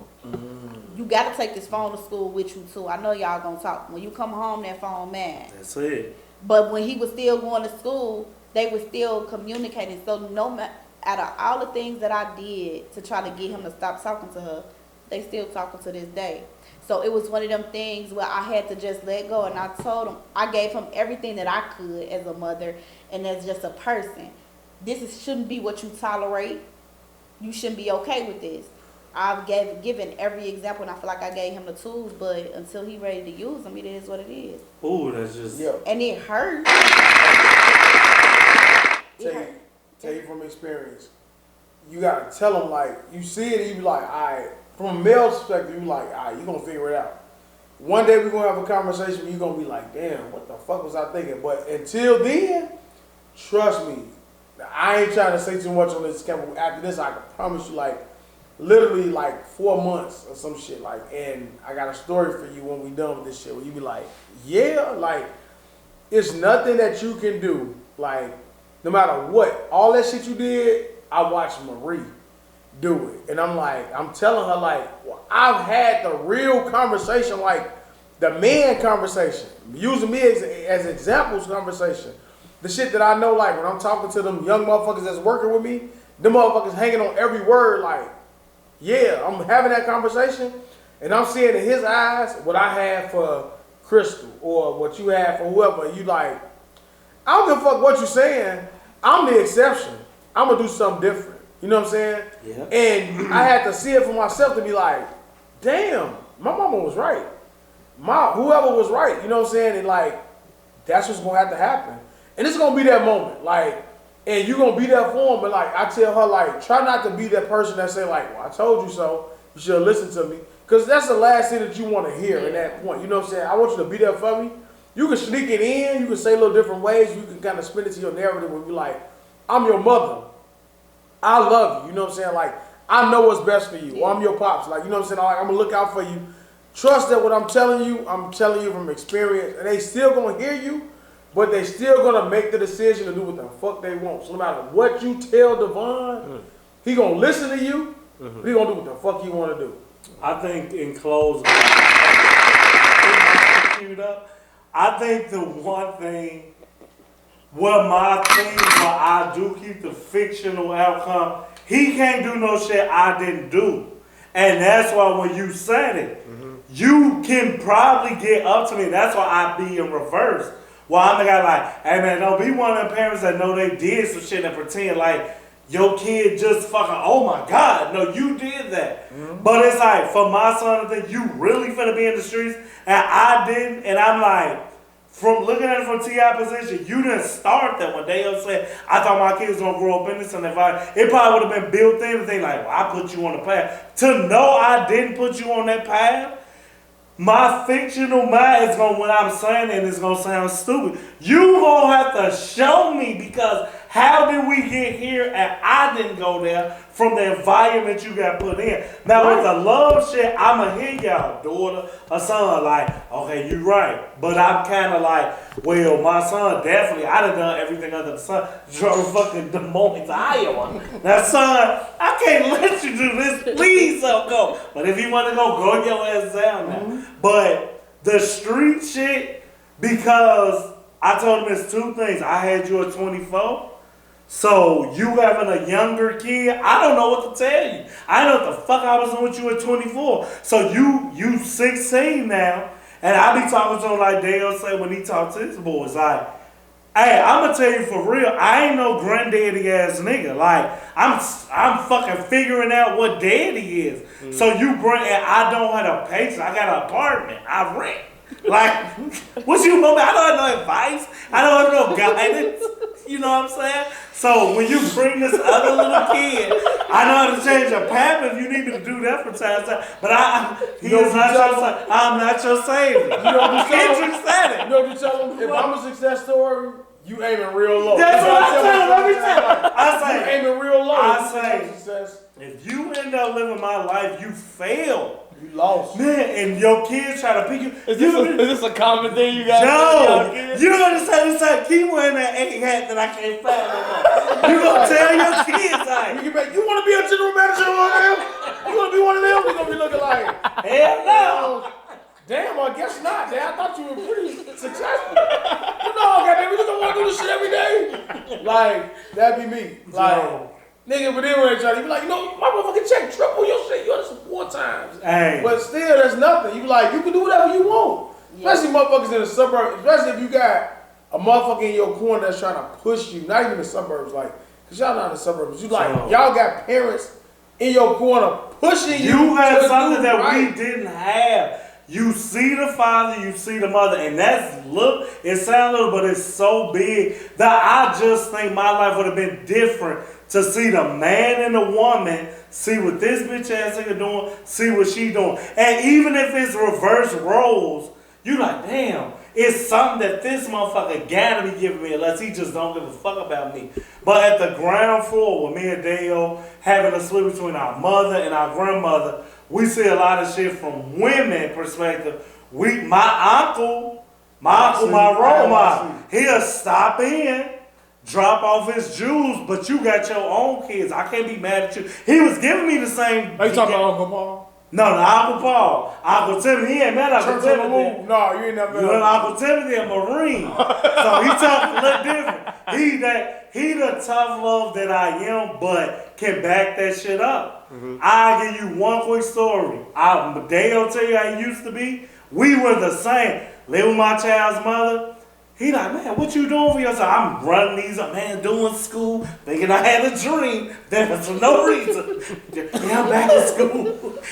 You got to take this phone to school with you, too. I know y'all going to talk. When you come home, that phone mad. That's it. But when he was still going to school, they were still communicating. So no matter, out of all the things that I did to try to get him to stop talking to her, they still talking to this day. So it was one of them things where I had to just let go. And I told him, I gave him everything that I could as a mother and as just a person. Shouldn't be what you tolerate. You shouldn't be okay with this. I've given every example, and I feel like I gave him the tools, but until he ready to use them, it is what it is. Ooh, that's just... Yeah. And it hurts. Tell you from experience, you gotta tell them, like, you see it, you be like, all right, from a male perspective, you like, all right, you gonna figure it out. One day we're gonna have a conversation where you're gonna be like, damn, what the fuck was I thinking? But until then, trust me, I ain't trying to say too much on this camera. After this, I can promise you, like, literally like 4 months or some shit, like, and I got a story for you when we done with this shit, where you be like, yeah, like, it's nothing that you can do, like, no matter what, all that shit you did, I watched Marie do it. And I'm like, I'm telling her, like, well, I've had the real conversation, like the man conversation, using me as examples conversation. The shit that I know, like, when I'm talking to them young motherfuckers that's working with me, them motherfuckers hanging on every word, like, yeah, I'm having that conversation, and I'm seeing in his eyes what I had for Crystal or what you had for whoever. You like, I don't give a fuck what you're saying. I'm the exception. I'm gonna do something different. You know what I'm saying? Yeah. And I had to see it for myself to be like, damn, my mama was right. Whoever was right. You know what I'm saying? And like, that's what's gonna have to happen. And it's gonna be that moment. Like, and you're gonna be there for him. But like, I tell her, like, try not to be that person that say like, well, I told you so. You should have listened to me. Because that's the last thing that you want to hear in that point. You know what I'm saying? I want you to be there for me. You can sneak it in. You can say a little different ways. You can kind of spin it to your narrative where you're like, I'm your mother. I love you. You know what I'm saying? Like, I know what's best for you. Or I'm your pops. Like, you know what I'm saying? Like, I'm going to look out for you. Trust that what I'm telling you from experience. And they still going to hear you, but they still going to make the decision to do what the fuck they want. So no matter what you tell Devon, he going to listen to you. He going to do what the fuck he want to do. I think in closing, I think the one thing, my thing where I do keep the fictional outcome, he can't do no shit I didn't do. And that's why when you said it, you can probably get up to me. That's why I be in reverse. Well, I'm the guy like, hey man, don't be one of the parents that know they did some shit and pretend like your kid just fucking, oh my God, no, you did that. But it's like, for my son to think you really finna be in the streets, and I didn't, and I'm like, from looking at it from T.I. position, you didn't start that when Daeos said, I thought my kids gonna grow up in this, and if it probably would have been built in, and they like, well, I put you on the path. To know I didn't put you on that path, my fictional mind is gonna, when I'm saying it, it's gonna sound stupid. You gonna have to show me, because how did we get here and I didn't go there from the environment you got put in? Now with the love shit, I'ma hear y'all, daughter or son, like, okay, you right. But I'm kind of like, well, my son definitely, I done everything under the sun. Drove fucking Des Moines, Iowa. Now son, I can't let you do this. Please don't go. But if you want to go your ass down now. But the street shit, because I told him it's two things. I had you at 24. So you having a younger kid, I don't know what to tell you. I know what the fuck I was doing with you at 24. So you 16 now, and I be talking to him like Dale say when he talks to his boys, like, hey, I'm gonna tell you for real, I ain't no granddaddy ass nigga. Like, I'm fucking figuring out what daddy is. So you bring, and I don't have a patience. I got an apartment. I rent. Like, what you want me? I don't have no advice. I don't have no guidance. You know what I'm saying? So when you bring this other little kid, I know how to change a path if you need me to do that from time to time. But I'm not your savior. You know what you tell him? You know what you tell him? If I'm a success story, you aiming real low. That's what I tell him every time. I say, you aiming real low. I say, if you end up living my life, you failed. You lost. Man, and your kids try to pick you. Is this a common thing you got? No, you understand? It's like, keep wearing that egg hat that I can't find no more. You gonna tell your kids like, you want to be a general manager of them? You want to be one of them? You gonna be looking like, hell no. Damn, I guess not. Damn, I thought you were pretty successful. You know, goddamn, you don't want to do this shit every day. Like, that'd be me. Like. Nigga, but then when they try to be like, you know, my motherfucking check triple your shit. You understand 4 times. Hey. But still, that's nothing. You like, you can do whatever you want. Yeah. Especially motherfuckers in the suburbs. Especially if you got a motherfucker in your corner that's trying to push you. Not even the suburbs, like, cause y'all not in the suburbs. You like, y'all got parents in your corner pushing you. You had something that we didn't have. You see the father, you see the mother, and it sounds little, but it's so big that I just think my life would have been different to see the man and the woman, see what this bitch ass nigga doing, see what she doing. And even if it's reverse roles, you like, damn, it's something that this motherfucker gotta be giving me unless he just don't give a fuck about me. But at the ground floor with me and Dale having a split between our mother and our grandmother, we see a lot of shit from women perspective. My uncle, my role model, he'll stop in, drop off his jewels, but you got your own kids. I can't be mad at you. He was giving me the same. Are you talking about Uncle Paul? No, Uncle Paul. Uncle Timothy, he ain't met Uncle Timothy. No, you ain't never met Uncle Timothy a Marine. So he talking a little different. He the tough love that I am, but can back that shit up. I'll give you one quick story. Daeos tell you how he used to be. We were the same. Live with my child's mother. He like, man, what you doing for yourself? I'm running these up, man, doing school, thinking I had a dream. That was for no reason. Yeah, I'm back in school.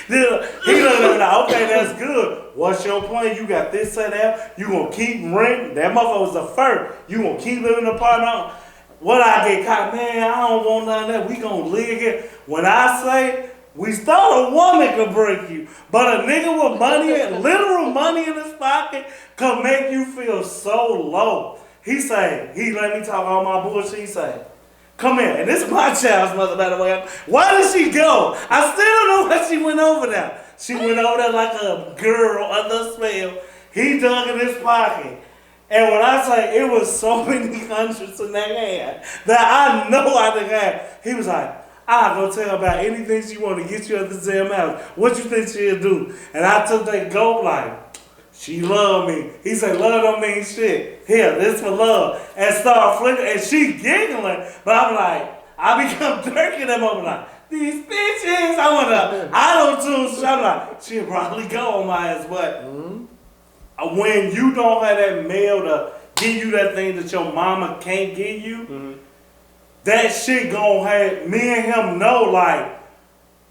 He look like, okay, that's good. What's your plan? You got this set out. You gonna keep renting. That motherfucker was the first. You gonna keep living in the apartment. What I get caught, man, I don't want none of that. We gonna live here. When I say, we thought a woman could break you, but a nigga with money, literal money in his pocket, could make you feel so low. He say, he let me talk all my bullshit. He say, come here, and this is my child's mother, by the way. Why did she go? I still don't know why she went over there. She went over there like a girl under a spell. He dug in his pocket. And when I say it was so many hundreds in that hand that I know I didn't have, he was like, I'll go tell about anything she want to get you at the damn house. What you think she'll do? And I took that go like, she love me. He said, love don't mean shit. Here, this for love. And start flickering, and she giggling. But I'm like, I become Durk in that moment like, these bitches. I want to auto-tune. So I'm like, she'll probably go on my ass. But when you don't have that male to give you that thing that your mama can't give you, that shit gon' have me and him know like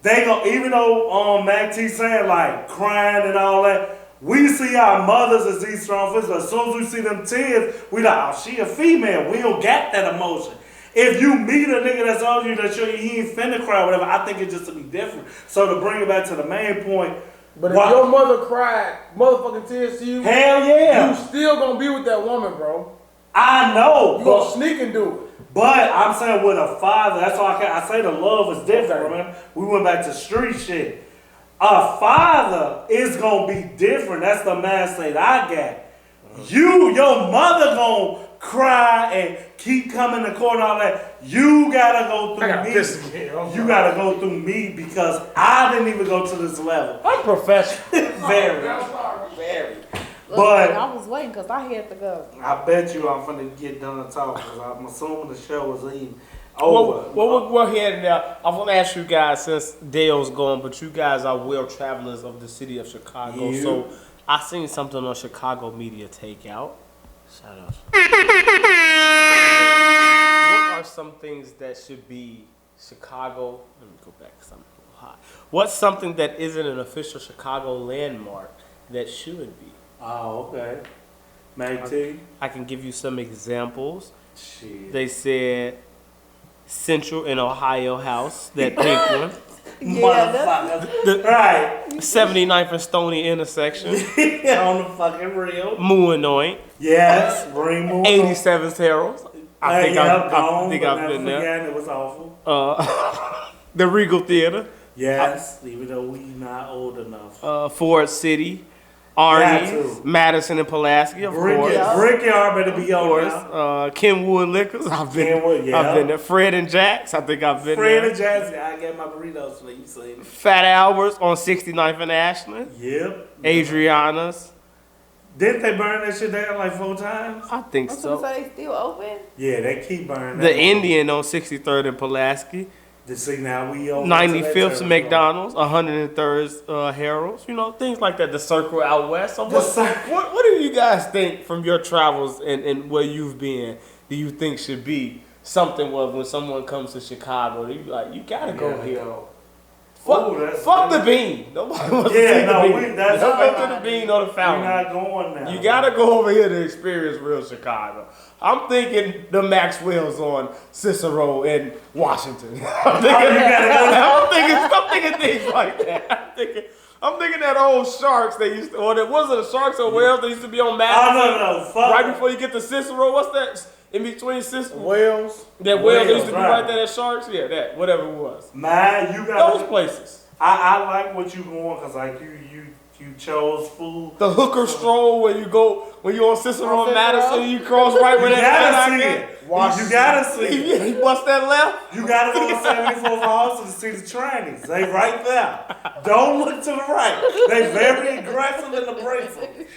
they gon' even though Mac T saying like crying and all that, we see our mothers as these strong figures, but as soon as we see them tears, we like, oh, she a female. We don't get that emotion. If you meet a nigga that's on you that he ain't finna cry or whatever, I think it just to be different. So to bring it back to the main point. But if your mother cried motherfucking tears to you, hell yeah, you still gonna be with that woman, bro. I know. You gonna sneak and do it. But I'm saying with a father, that's why I say the love is different, man. We went back to street shit. A father is gonna be different. That's the mindset I got. Your mother gonna cry and keep coming to court and all that. You gotta go through me. You gotta go through me because I didn't even go to this level. I'm professional. Very. Look, But I was waiting because I had to go. I bet you I'm finna get done talking because I'm assuming the show is even over. Well, we're heading now. I want to ask you guys, since Dale's gone, but you guys are well travelers of the city of Chicago. Yeah. So I seen something on Chicago Media Takeout. Shout out. What are some things that should be Chicago? Let me go back because I'm a little hot. What's something that isn't an official Chicago landmark that should be? Oh, okay. Matey. I can give you some examples. Shit. They said Central and Ohio House, that pink one. Motherfucker. Right. 79th and Stony intersection. On the fucking real. Mooinoint. Yes. Bring more. 87th Herald. I think I've been there. It was awful. The Regal Theater. Yes. Even though we not old enough. Ford City. Arnie's, Madison and Pulaski, of course. Brickyard better be on now. Kenwood Liquors, I've been there. Fred and Jack's, I think I've been there. Fred and Jack's, I get my burritos for you, say. Fat Hours on 69th and Ashland. Yep. Adriana's. Didn't they burn that shit down like 4 times? I think so. So they still open? Yeah, they keep burning. The Indian on 63rd and Pulaski. See, now we on 95th McDonald's, 103rd Harold's, you know, things like that. The Circle out west. So what do you guys think from your travels and where you've been? Do you think should be something where when someone comes to Chicago, you be like, you gotta go here. Fuck the bean. Nobody wants to see the bean. That's to the bean or the fountain. We're not going now. You gotta go over here to experience real Chicago. I'm thinking the Maxwells on Cicero in Washington. I'm thinking things like that. I'm thinking that old Sharks they used to, or that wasn't the Sharks or Wales they used to be on Madison. Fuck. Right before you get to Cicero, what's that? In between Cicero, Wales. That Wales they used to be right there at Sharks. Yeah, that whatever it was. Man, you got those places. I like what you going because like you chose food. The hooker stroll where you go when you on Cicero and Madison, you cross right where that. You gotta see it. You bust that left. You gotta go to 74th House to see the trannies. They right there. Don't look to the right. They very aggressive in the bracelet.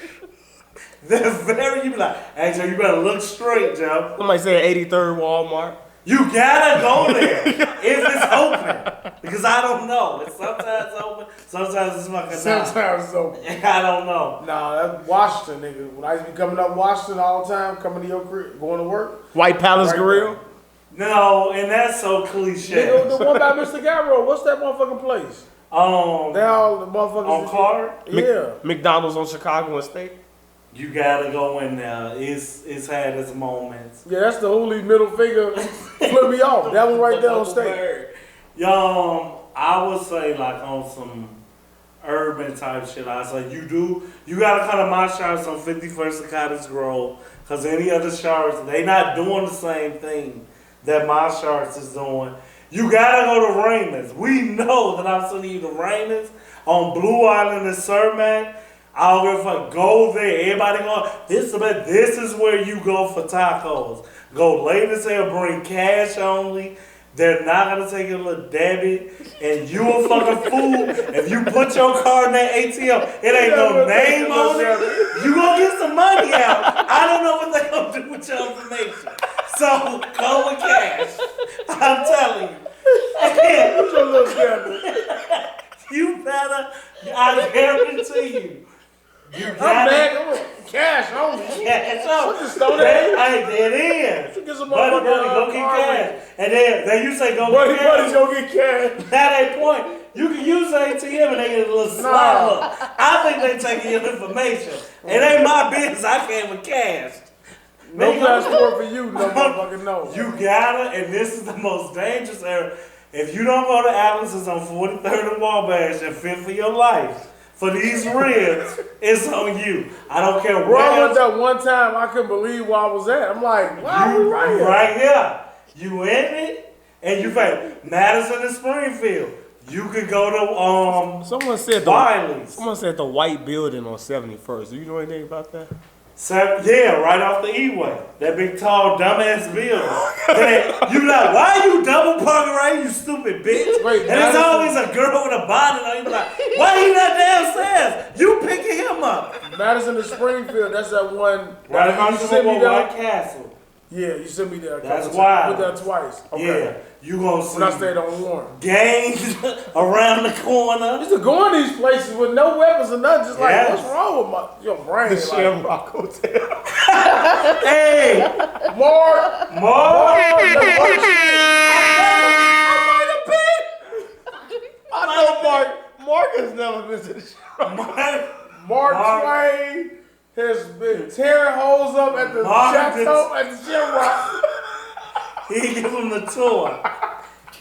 They're very, you be like, hey, Joe, you better look straight, Joe. Somebody said 83rd Walmart. You gotta go there if it's open. Because I don't know. It's sometimes open, sometimes it's fucking not. Sometimes it's open. I don't know. Nah, that's Washington, nigga. When I used to be coming up Washington all the time, coming to your crib, going to work. White Palace Right Grill. No, and that's so cliche. Nigga, the one by Mr. Garrow, what's that motherfucking place? They all the motherfuckers. On Carter? Yeah. McDonald's on Chicago and State. You gotta go in there. It's had its moments. Yeah, that's the holy middle finger. Flip me off. That one right there on stage. I would say like on some urban type shit. I say you gotta come to my showers on 51st and Cottage Grove, cause any other showers they not doing the same thing that my showers is doing. You gotta go to Raymond's. We know that I'm sending you to Raymond's on Blue Island and Cermak. I don't give a fuck. Go there. Everybody go. This is where you go for tacos. Go late as hell. Bring cash only. They're not gonna take your little debit, and you a fucking fool if you put your card in that ATM. It ain't no name on it. You gonna get some money out. I don't know what they gonna do with your information. So go with cash. I'm telling you. What's your little debit? You better. I guarantee you. You I'm gotta back. Cash only. cash out. Just throw that in. Hey, it is. You get some Buddy, motherfucking go get cash. And then you say go Buddy, get cash. buddy's gonna get cash. At that point, you can use the ATM and they get a little slide look. I think they taking your information. It ain't my business. I came with cash. No passport for you, no motherfucking no. You gotta, and this is the most dangerous area. If you don't go to Allison's on 43rd and Wabash and fit for your life, for these ribs, it's on you. I don't care Bro, I where. went that one time, I couldn't believe where I was at. I'm like, wow, You right here. right here. You in it, and you think Madison and Springfield. You could go to Someone said Wiley's. Someone said the white building on 71st. Do you know anything about that? Yeah, right off the E-way. That big, tall, dumbass building. And you like, why you double parking right here, you stupid bitch? Wait, and it's always a girl with a bonnet on. You be like, why he not downstairs? You picking him up. Madison to Springfield, that's that one. Right across you the sent me White there. Castle. Yeah, you sent me there. That's wild. Put that twice. Okay. Yeah, you gonna see When I stayed on Warren. gangs around the corner. I used to go in these places with no weapons or nothing, just like, Yes. what's wrong with your brain? The Like, Shamrock Hotel. Hey, Mark, more. I know Mark has never been to the Shamrock. Mark Twain has been tearing holes up at the Mark Chateau, at the Shamrock. He give him the tour.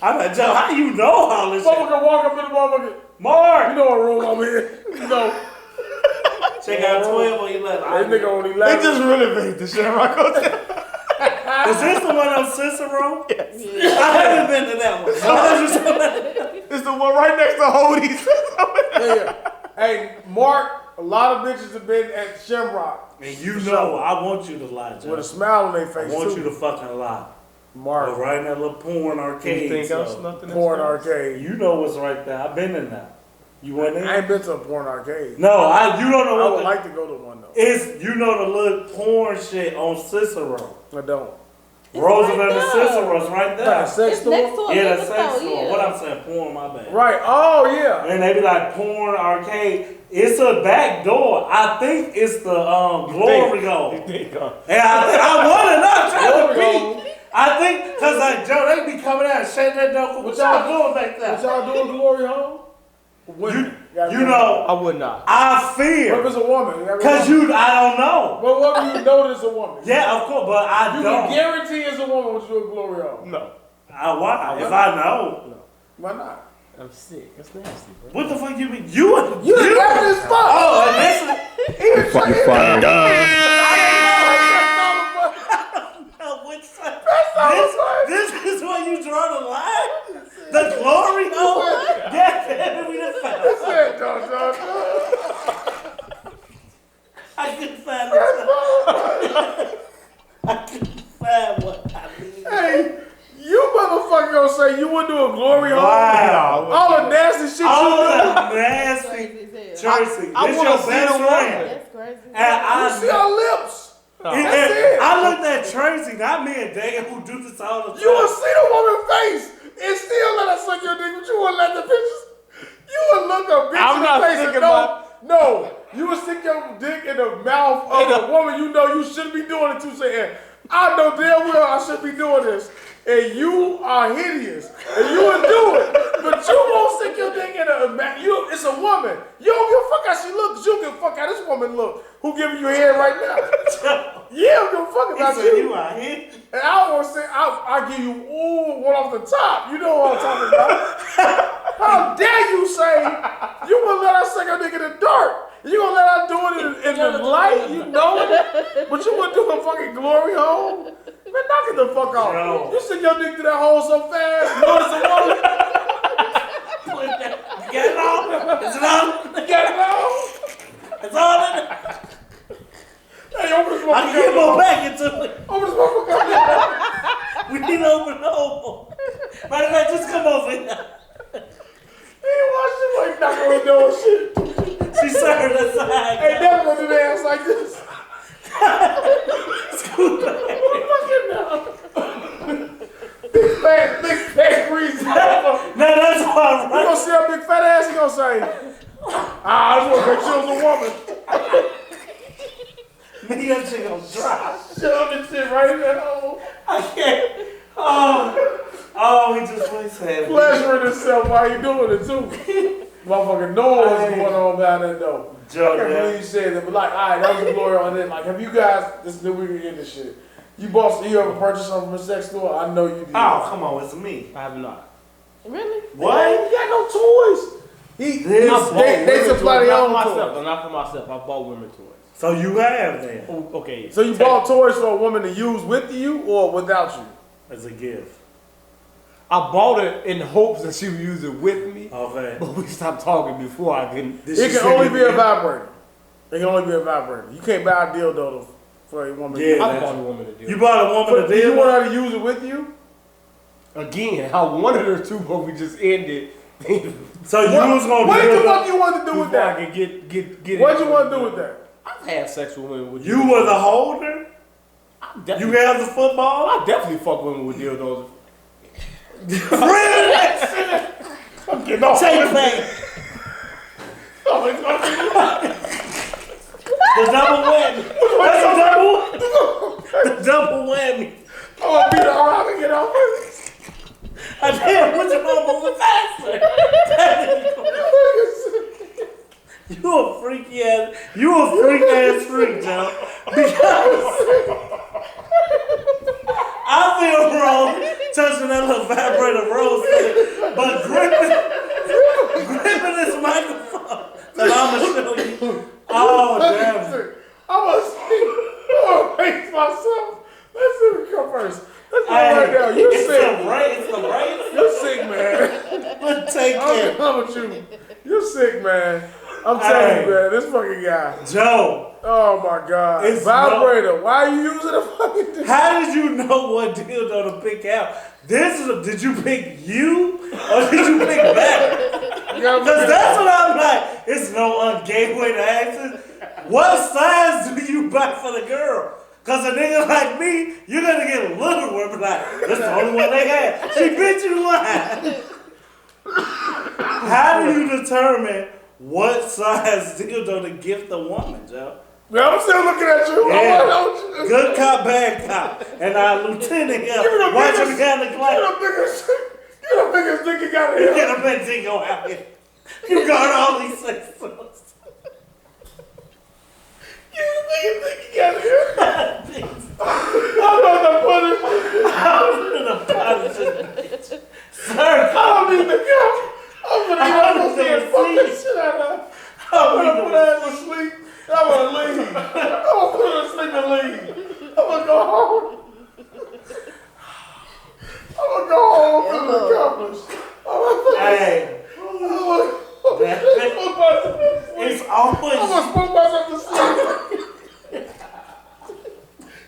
I'm like, Joe, how do you know all this shit? Motherfucker walk up in the motherfucker. Mark! You know what room I'm in. You know. Check out 12 on 11. That nigga only They laughing. just renovated the Shamrock Hotel. Is this the one on Cicero? Yes. I haven't been to that one. It's the one right next to Hody's. Yeah. Hey, Mark, a lot of bitches have been at Shamrock. And you know, I want you to lie, Joe. With a smile on their I face, want too. you to fucking lie. Mark, But right in that little porn arcade. Anything else? So. Nothing porn else? arcade. You know what's right there. I've been in that. You went in? I ain't been to a porn arcade. No, you don't know I what would the, like to go to one, though. it's, you know the little porn shit on Cicero. I don't. Roosevelt and right there. Cicero's right Like there. a sex It's next store? to a Yeah, the liquor sex store, store. yeah. What I'm saying, porn, my bad. Right. Oh, yeah. And they be like porn arcade. It's a back door. I think it's the Glory Goal. And I want to know. Trying to peek. I think because like Joe, they be coming out and shaking that door. What y'all doing back there? What y'all doing, Glory Hole? Women. You know, I would not. I What if fear it's a woman? because I don't know. But what if you know it's a woman? Yeah, of course, but I You don't. can guarantee it's a woman when you do a Glory Hole. No. Why? If I know, Why not? I'm sick. That's nasty, bro. what the fuck you mean? You got this fuck. Oh, and this is. Fuck you fired. This is where you draw the line? The glory hole? Yeah, damn, we done found it. I couldn't find it. I couldn't find what I mean. Hey, you motherfucker gonna say you wouldn't do a Glory Hole? Wow. All the nasty shit All you do. the nasty Crazy as hell. Tracy. I This wanna your see best the friend. That's crazy. Tracy. You see her lips. And That's it. I looked at Tracy, not me and Dan, who do this all the time. You will see the woman's face and still let her suck your dick, but you wouldn't let the pictures. You would look a bitch I'm in not the face and thinking no. You would stick your dick in the mouth of a woman you know you shouldn't be doing it to, saying, I know damn well I should be doing this. And you are hideous. And you would do it. But you won't stick your dick in it's a woman. You don't give a fuck how she looks. You don't give a fuck how this woman look. Who giving you head right now? Yeah, I don't give a fuck about you. Are here. And I want to say, I'll give you one off the top. You know what I'm talking about. How dare you say you gonna let her suck her dick in the dark? You gonna let her do it in the light? You know it? But you wouldn't do a fucking glory hole? Man, knock it the fuck off. No. You stick your dick to that hole so fast. You know it's a woman. Get it on. Is it on? Get it on. It's all in it. Hey, open this I can get more back into it. Open this motherfucker. We need to open the hole. Matter of fact, just come over here. Hey, watch this like knock on the door and shit. She served us side. Hey, never gonna do the ass like this. Scoot back. Big fat greasy motherfucker. No, that's all You right. gonna see her big fat ass, you gonna say, I just wanna make sure it's a woman. Me, that shit gonna drop. Shove this shit right in that hole. I can't. Oh, he just wastes it. Pleasuring himself while you doing it too. Motherfucker, know what's going on down there though. I can't believe you said that, but like, alright, that was a glory on it. Like, have you guys, this new week in this shit, you ever purchased something from a sex store? I know you did. Oh, come on, it's me. I have not. Really? What? You got no toys. They supply their own Not for toys. myself. Not for myself. I bought women toys. So you have then, Oh, okay. So you bought toys for a woman to use with you or without you? as a gift. I bought it in hopes that she would use it with me, Okay. but we stopped talking before I can. It can only be a vibrator. It can only be a vibrator. You can't buy a dildo for a woman. Yeah, I bought a woman to do You it. bought a woman Do a you deal? want her to use it with you? Again, I wanted her to, but we just ended. So you was gonna What do the it? fuck you want to do with Before I that? could get. What you want to do with that? I've had sex with women with. You were the holder? You Definitely, have the football? I definitely fuck women with dildos. Really? I'm getting off. Take that. The double whammy. That's a double. The double whammy. I'm gonna be the how to get off. I damn, what's your mama was faster? You a freaky ass. You a freak ass freak, Joe. Because I feel wrong touching that little vibrator rose thing, but gripping this microphone that I'ma show you. Oh damn. I'm gonna raise myself. Let's see who come first. Let's go right now. You It's sick. the race. It's the race. You sick, man. Let's take I don't it. know with you. You sick, man. I'm telling you, man. This fucking guy. Joe, Oh my God. It's Vibrator. Why are you using a fucking thing? how did you know what dildo to pick out? Did you pick you or did you pick back? Because that's what I'm like. It's no gay way to ask it. What size do you buy for the girl? Because a nigga like me, you're going to get a little one, but like, that's the only one they had. She bitch you lying. How do you determine what size dildo to gift a woman, Joe? Man, I'm still looking at you. Yeah. Good cop, bad cop. And our lieutenant here watching me down the class. You're the biggest dick you got You here. get a big dingo out here. You got all these sex songs. You're the biggest dick you got here. I'm about to put it. I'm gonna punish this bitch. Sir, I don't need the couch. I'm gonna fuck this shit out of her. I'm gonna put her to sleep. I'm gonna leave. I'm gonna put her to sleep and leave. I'm gonna go home. I'm gonna go home and accomplish. hey, it's I'm always. gonna smoke myself to sleep.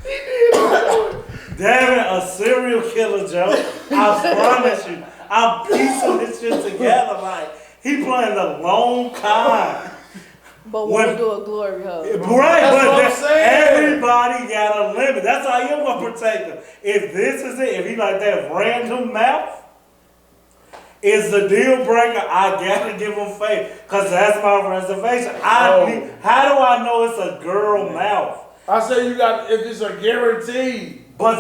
He did. Damn it, a serial killer, Joe. I promise you. I'm piecing this shit together like he playing the long con. But we'll do a glory hug. Right, That's but what I'm saying. everybody got a limit. That's how you gonna protect them. If this is it, if he like that random mouth is the deal breaker, I gotta give him faith. Cause that's my reservation. How do I know it's a girl mouth? I say you got, if it's a guarantee. But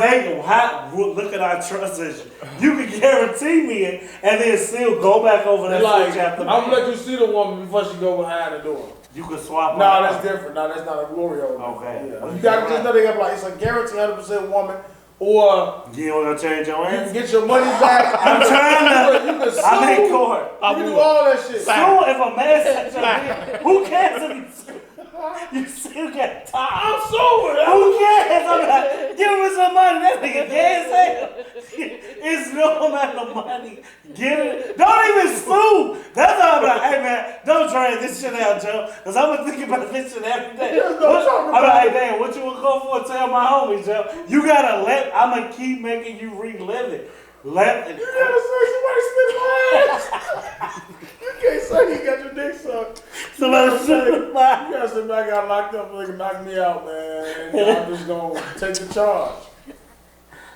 look at our trust issue. You can guarantee me it and then still go back over that switch after I'm gonna let you see the woman before she go behind the door. You can swap. No, that's different. No, that's not a glory hole. Okay. Yeah. You gotta just know they got like it's a guarantee 100% woman, or you don't gonna change your you answer. can get your money back. I'm trying to. You can sue. I'm in court. You can do all that shit. So if a man says who cares if you still got time? I'm suing. Who cares? I'm like, give me some money. That nigga dead as hell. It's no amount of money. Give it. Don't even sue. That's all I'm like, hey man, don't try this shit out, Joe. Cause I'm gonna think about this shit every day. I'm like, hey damn, what you gonna go for? Tell my homies, Joe. You gotta I'm gonna keep making you relive it. You gotta say somebody spit my ass. You can't say you got your dick sucked. Somebody spit my ass. You gotta say, man, I got locked up, nigga, knock me out, man. And I'm just gonna take the charge.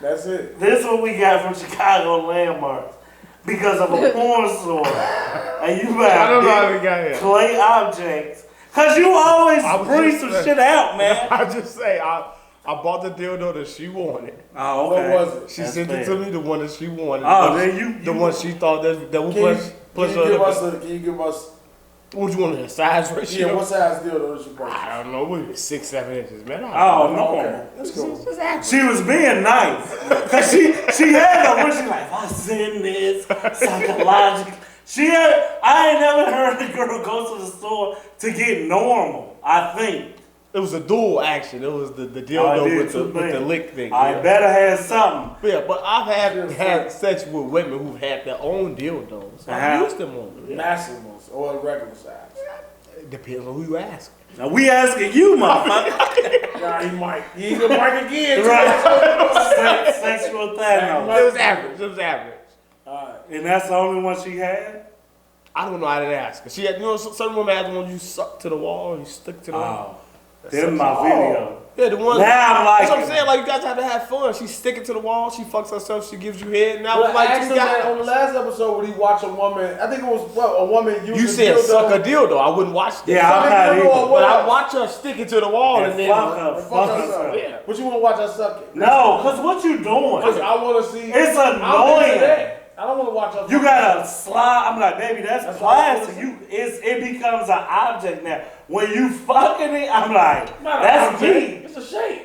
That's it. This is what we got from Chicago Landmarks. Because of a porn store. And you I don't know how we got got here. clay objects. Cause you always bring some shit out, man. I just say I bought the dildo that she wanted. Oh, What okay. was it? She sent it to me, the one that she wanted. Oh, then the one she thought that would Can you give us what you want, a size ratio? yeah, what size dildo did you buy? I don't know, what is it, 6, 7 inches, man. Oh, no. Okay, that's cool. She was being nice. Cause she had a wish, she like, if I send this psychologically. I ain't never heard a girl go to the store to get normal, I think. It was a dual action. It was the dildo with the lick thing. I better have something. Yeah, but I've had sex with women who had their own dildos. I've used them on them. Massive ones or a regular size. It depends on who you ask. Now we asking you, motherfucker. Nah, he might. He ain't gonna mic again. Right. Sexual thing. It was average. It was average. Alright. And that's the only one she had? I don't know. I didn't ask her. She had, certain women had the one you suck to the wall and you stick to the wall. Them my video. Yeah, the one. Now I'm like, that's what I'm saying. Like, you guys have to have fun. She's sticking to the wall. She fucks herself. She gives you head. And I was like, asked him that on the last episode when he watched a woman. I think it was a woman using you said dildo. suck a dildo. I wouldn't watch that. yeah, I'm not either. But I watch her sticking to the wall and then. Fuck her. Yeah. But you want to watch her suck it? No, because what you doing? Because I want to see. It's annoying. I don't want to watch her. You gotta slide. I'm like, baby, that's plastic. It becomes an object now. When you fucking it, I'm like, that's me. It's a shape.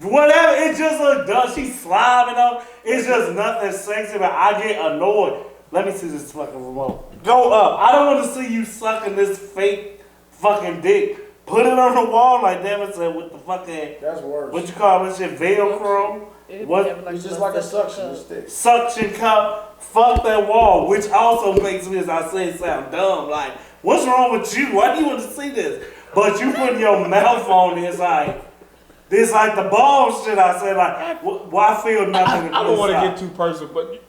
Whatever. It just look dumb. She's slobbing on. It's just nothing sexy, but I get annoyed. Let me see this fucking remote. Go up. I don't want to see you sucking this fake fucking dick. Put it on the wall like Devin said with the fucking. That's worse. What you call this shit? Velcro. What? It's just like a suction stick. Suction cup. Fuck that wall, which also makes me, as I say, sound dumb. Like, what's wrong with you? Why do you want to see this? But you put your mouth on it, it's like the ball shit. I said, like, why feel nothing? I don't want to get too personal, but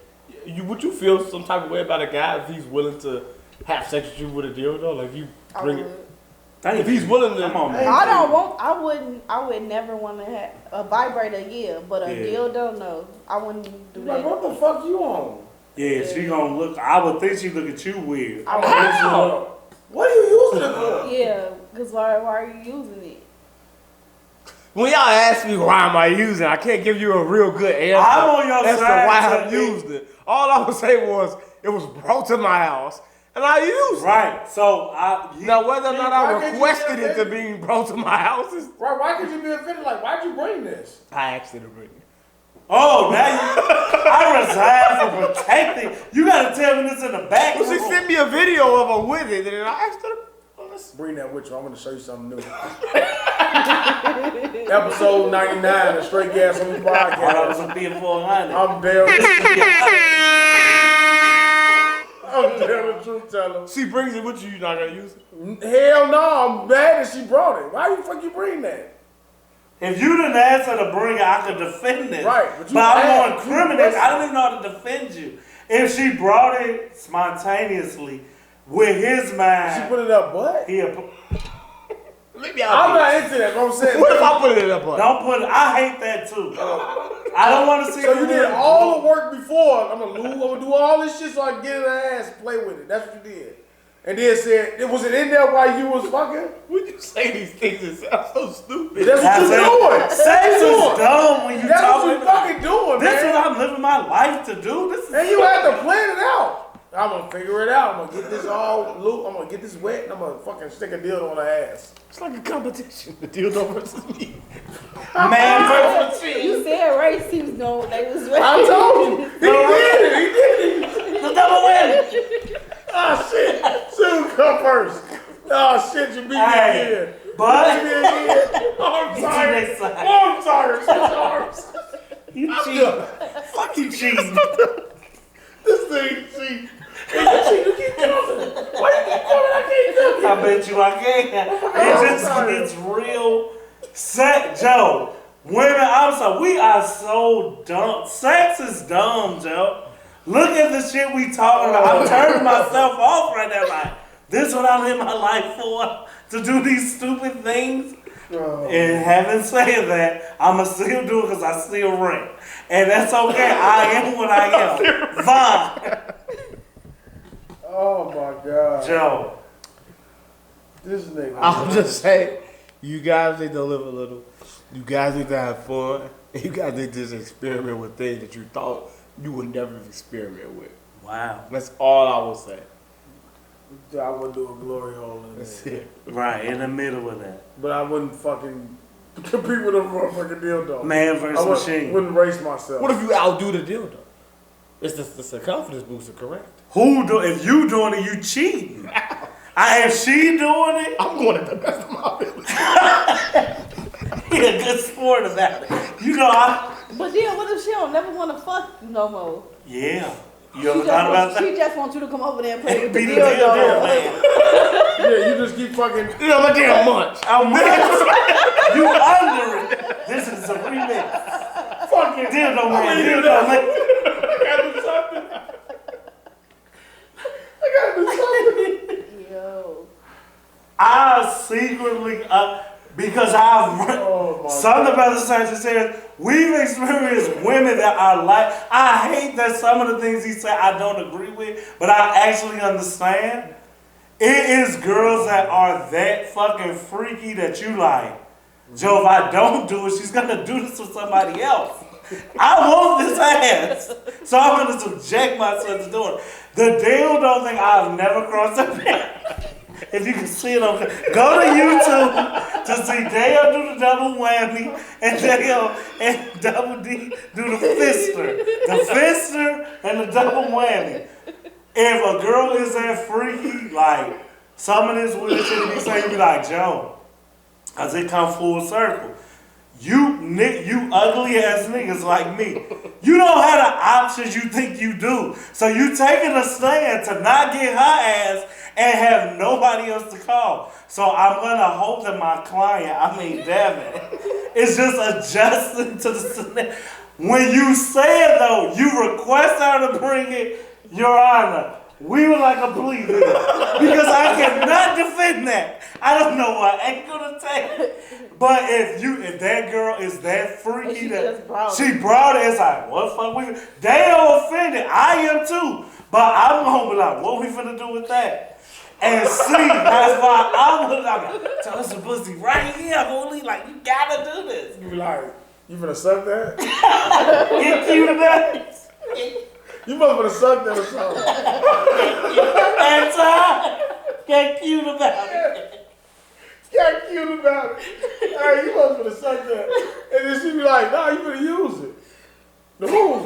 would you feel some type of way about a guy if he's willing to have sex with you with a dildo? Like, if you bring it. If he's willing to, I would never want to have a vibrator, yeah, but a dildo, no. I wouldn't do that. Like, what the fuck you on? Yeah, she gonna look. I would think she look at you weird. What are you using it for? Yeah, because why are you using it? when y'all ask me why am I using it, I can't give you a real good answer. I'm on your as to side. why I used it. All I would say was it was brought to my house and I used it. Right. So Now whether or not I requested it to be brought to my house is. Right, why could you be offended? Like, why'd you bring this? I asked her to bring it. oh, now I resign for protecting. You gotta tell me this in the back. Well, she sent me a video of her with it, and I asked her to Bring that with you. I'm gonna show you something new. Episode 99 of Straight Gas on the podcast. That was a beer 400. I'm Dale. I'm Dale, the truth teller. She brings it with you, you're not gonna use it? Hell no, I'm mad that she brought it. Why the fuck you bring that? If you didn't ask her to bring it, I could defend it. Right, but I'm going criminal. I don't even know how to defend you. If she brought it spontaneously with his mind, She put it up what? Maybe I'm not into that, but I'm saying. What if I put it in a butt? Don't put it. I hate that too. I don't want to see. So you did all the work before. I'm gonna do all this shit so I can get in her ass and play with it. That's what you did. And then said, was it in there while you was fucking? When you say these things, it sounds so stupid. That's what you're doing. Sex is dumb when you That's talking what you fucking doing, This man. is what I'm living my life to do. This is And you have to plan it out. I'm gonna figure it out. I'm gonna get this all loose. I'm gonna get this wet and I'm gonna fucking stick a dildo on her ass. It's like a competition. The dildo versus me. man versus You said race, he was going, they was race. I told you. He did it. the double win. Oh shit. Soon come first. Oh shit, you beat me again. But You beat me again. Oh, I'm tired. next time. Oh, I'm tired. Switch arms. You I'm cheat. done. Fuck you cheating. This thing, see. You keep coming. Why you keep coming? I can't come. I bet you I can. It just gets real sex, Joe. Women, I'm sorry, we are so dumb. Sex is dumb, Joe. Look at the shit we talking about. I'm turning myself off right now. Like, this is what I live my life for, to do these stupid things. And having said that, I'ma still do it because I still rent. And that's okay. I am what I am. Fine. Oh my God. Joe. This nigga. I'm just saying, you guys need to live a little. You guys need to have fun. And you guys need to just experiment with things that you thought you would never experiment with. Wow. That's all I will say. I wouldn't do a glory hole in That's there. it. Right, in the middle of that. But I wouldn't fucking compete with a motherfucking dildo. Man versus I machine. wouldn't race myself. What if you outdo the dildo? It's a confidence booster, correct? If you doing it, you cheating. If she doing it, I'm going at the best of my ability. he a good sport about it. You know, But then what if she don't never want to fuck you no more? yeah. You ever thought about that? She just wants you to come over there and play with the Be the dildo. dildo, man. Yeah, you just keep fucking. You know my damn Munch. You under it. This is a remix. Fucking dildo, man. Dildo, man. I gotta do something. Yo. I secretly, because I've something about the science says we've experienced women that are like. I hate that some of the things he said I don't agree with, but I actually understand. It is girls that are that fucking freaky that you like. Joe, if I don't do it, she's gonna do this with somebody else. I want this ass, so I'm gonna subject myself to doing it. The dildo thing, I've never crossed a path. If you can see it, okay. Go to YouTube to see Dale do the double whammy and Dale and Double D do the fister. The fister and the double whammy. If a girl is that freaky, like some of this weird shit be saying, be like, Joe, as it come full circle. You ugly ass niggas like me. You don't have the options you think you do. So you taking a stand to not get her ass and have nobody else to call. So I'm gonna hope that my client, Devin, is just adjusting to the scenario. When you say it though, you request her to bring it, Your Honor. We would like a plea here. Because I cannot defend that. I don't know what angle to take. But if that girl is that freaky that she brought it, it's like, what the fuck we they are offended. I am too. But I'm gonna be like, what we finna do with that? And see, that's why I'm like, tell us the pussy right here. I'm only like, you gotta do this. You be like, you finna suck that? Get cute about it. You must finna suck that or something. That's all. Get cute about it. Got cute about it. Hey, you must finna suck that. And then she be like, nah, you finna use it. The move.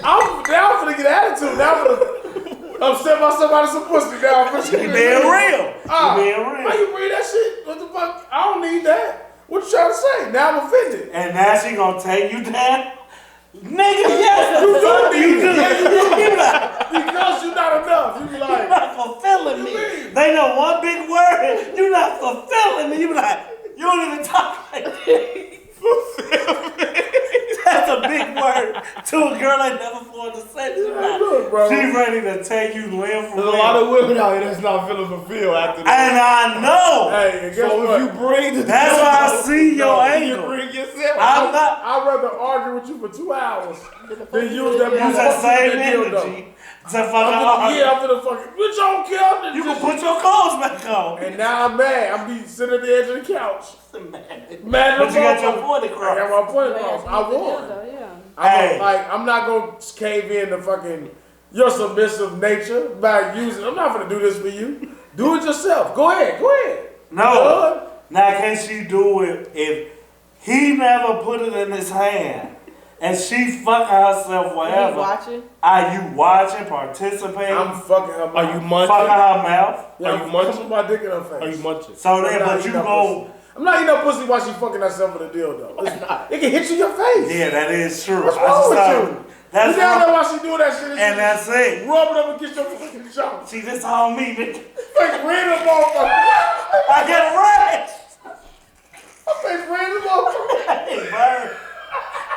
I'm finna get attitude. Now I'm finna upset myself out of some pussy. Now I'm finna You being real. You being real. Why you bring that shit? What the fuck? I don't need that. What you trying to say? Now I'm offended. And now she gonna take you down? Nigga, yes, You do need it. Yeah, you do. Because you're not enough. You be like, You're not fulfilling me. They know one big word. You're not fulfilling me. You be like, you don't even talk like that. Fulfilling. That's a big word to a girl I never thought to say. Look, bro. She ready to take you limb from There's a lot of women out here that's not feeling fulfilled after that. And I know. Hey, and guess So what? if you bring the That's why I see your you angle. bring yourself. I'm I'd rather argue with you for 2 hours than use that use that same dildo. energy to fucking Yeah, after the fucking, bitch, I don't care. You can put your clothes back on. And now I'm mad. I'm be sitting at the edge of the couch. Mad But you got your point I across. got my point across. I won. I'm not gonna cave in to fucking your submissive nature by using. I'm not gonna do this for you. Do it yourself. Go ahead. No. Now can she do it if he never put it in his hand and she fucking herself whatever? Watching? Are you watching, participating? I'm fucking her. Are you munching? fucking her mouth? Yeah, Are you munching? Put my dick in her face. Are you munching? So then, but you go. I'm not eating no pussy while she fucking herself with a dildo. It can hit you in your face. Yeah, that is true. What's wrong with you? That's You down there wrong. while she doing that shit. And that's it. Rub it up against your fucking jaw. See, this all me, bitch. Face random motherfucker. I get rash. Face random motherfucker. Hey, bird.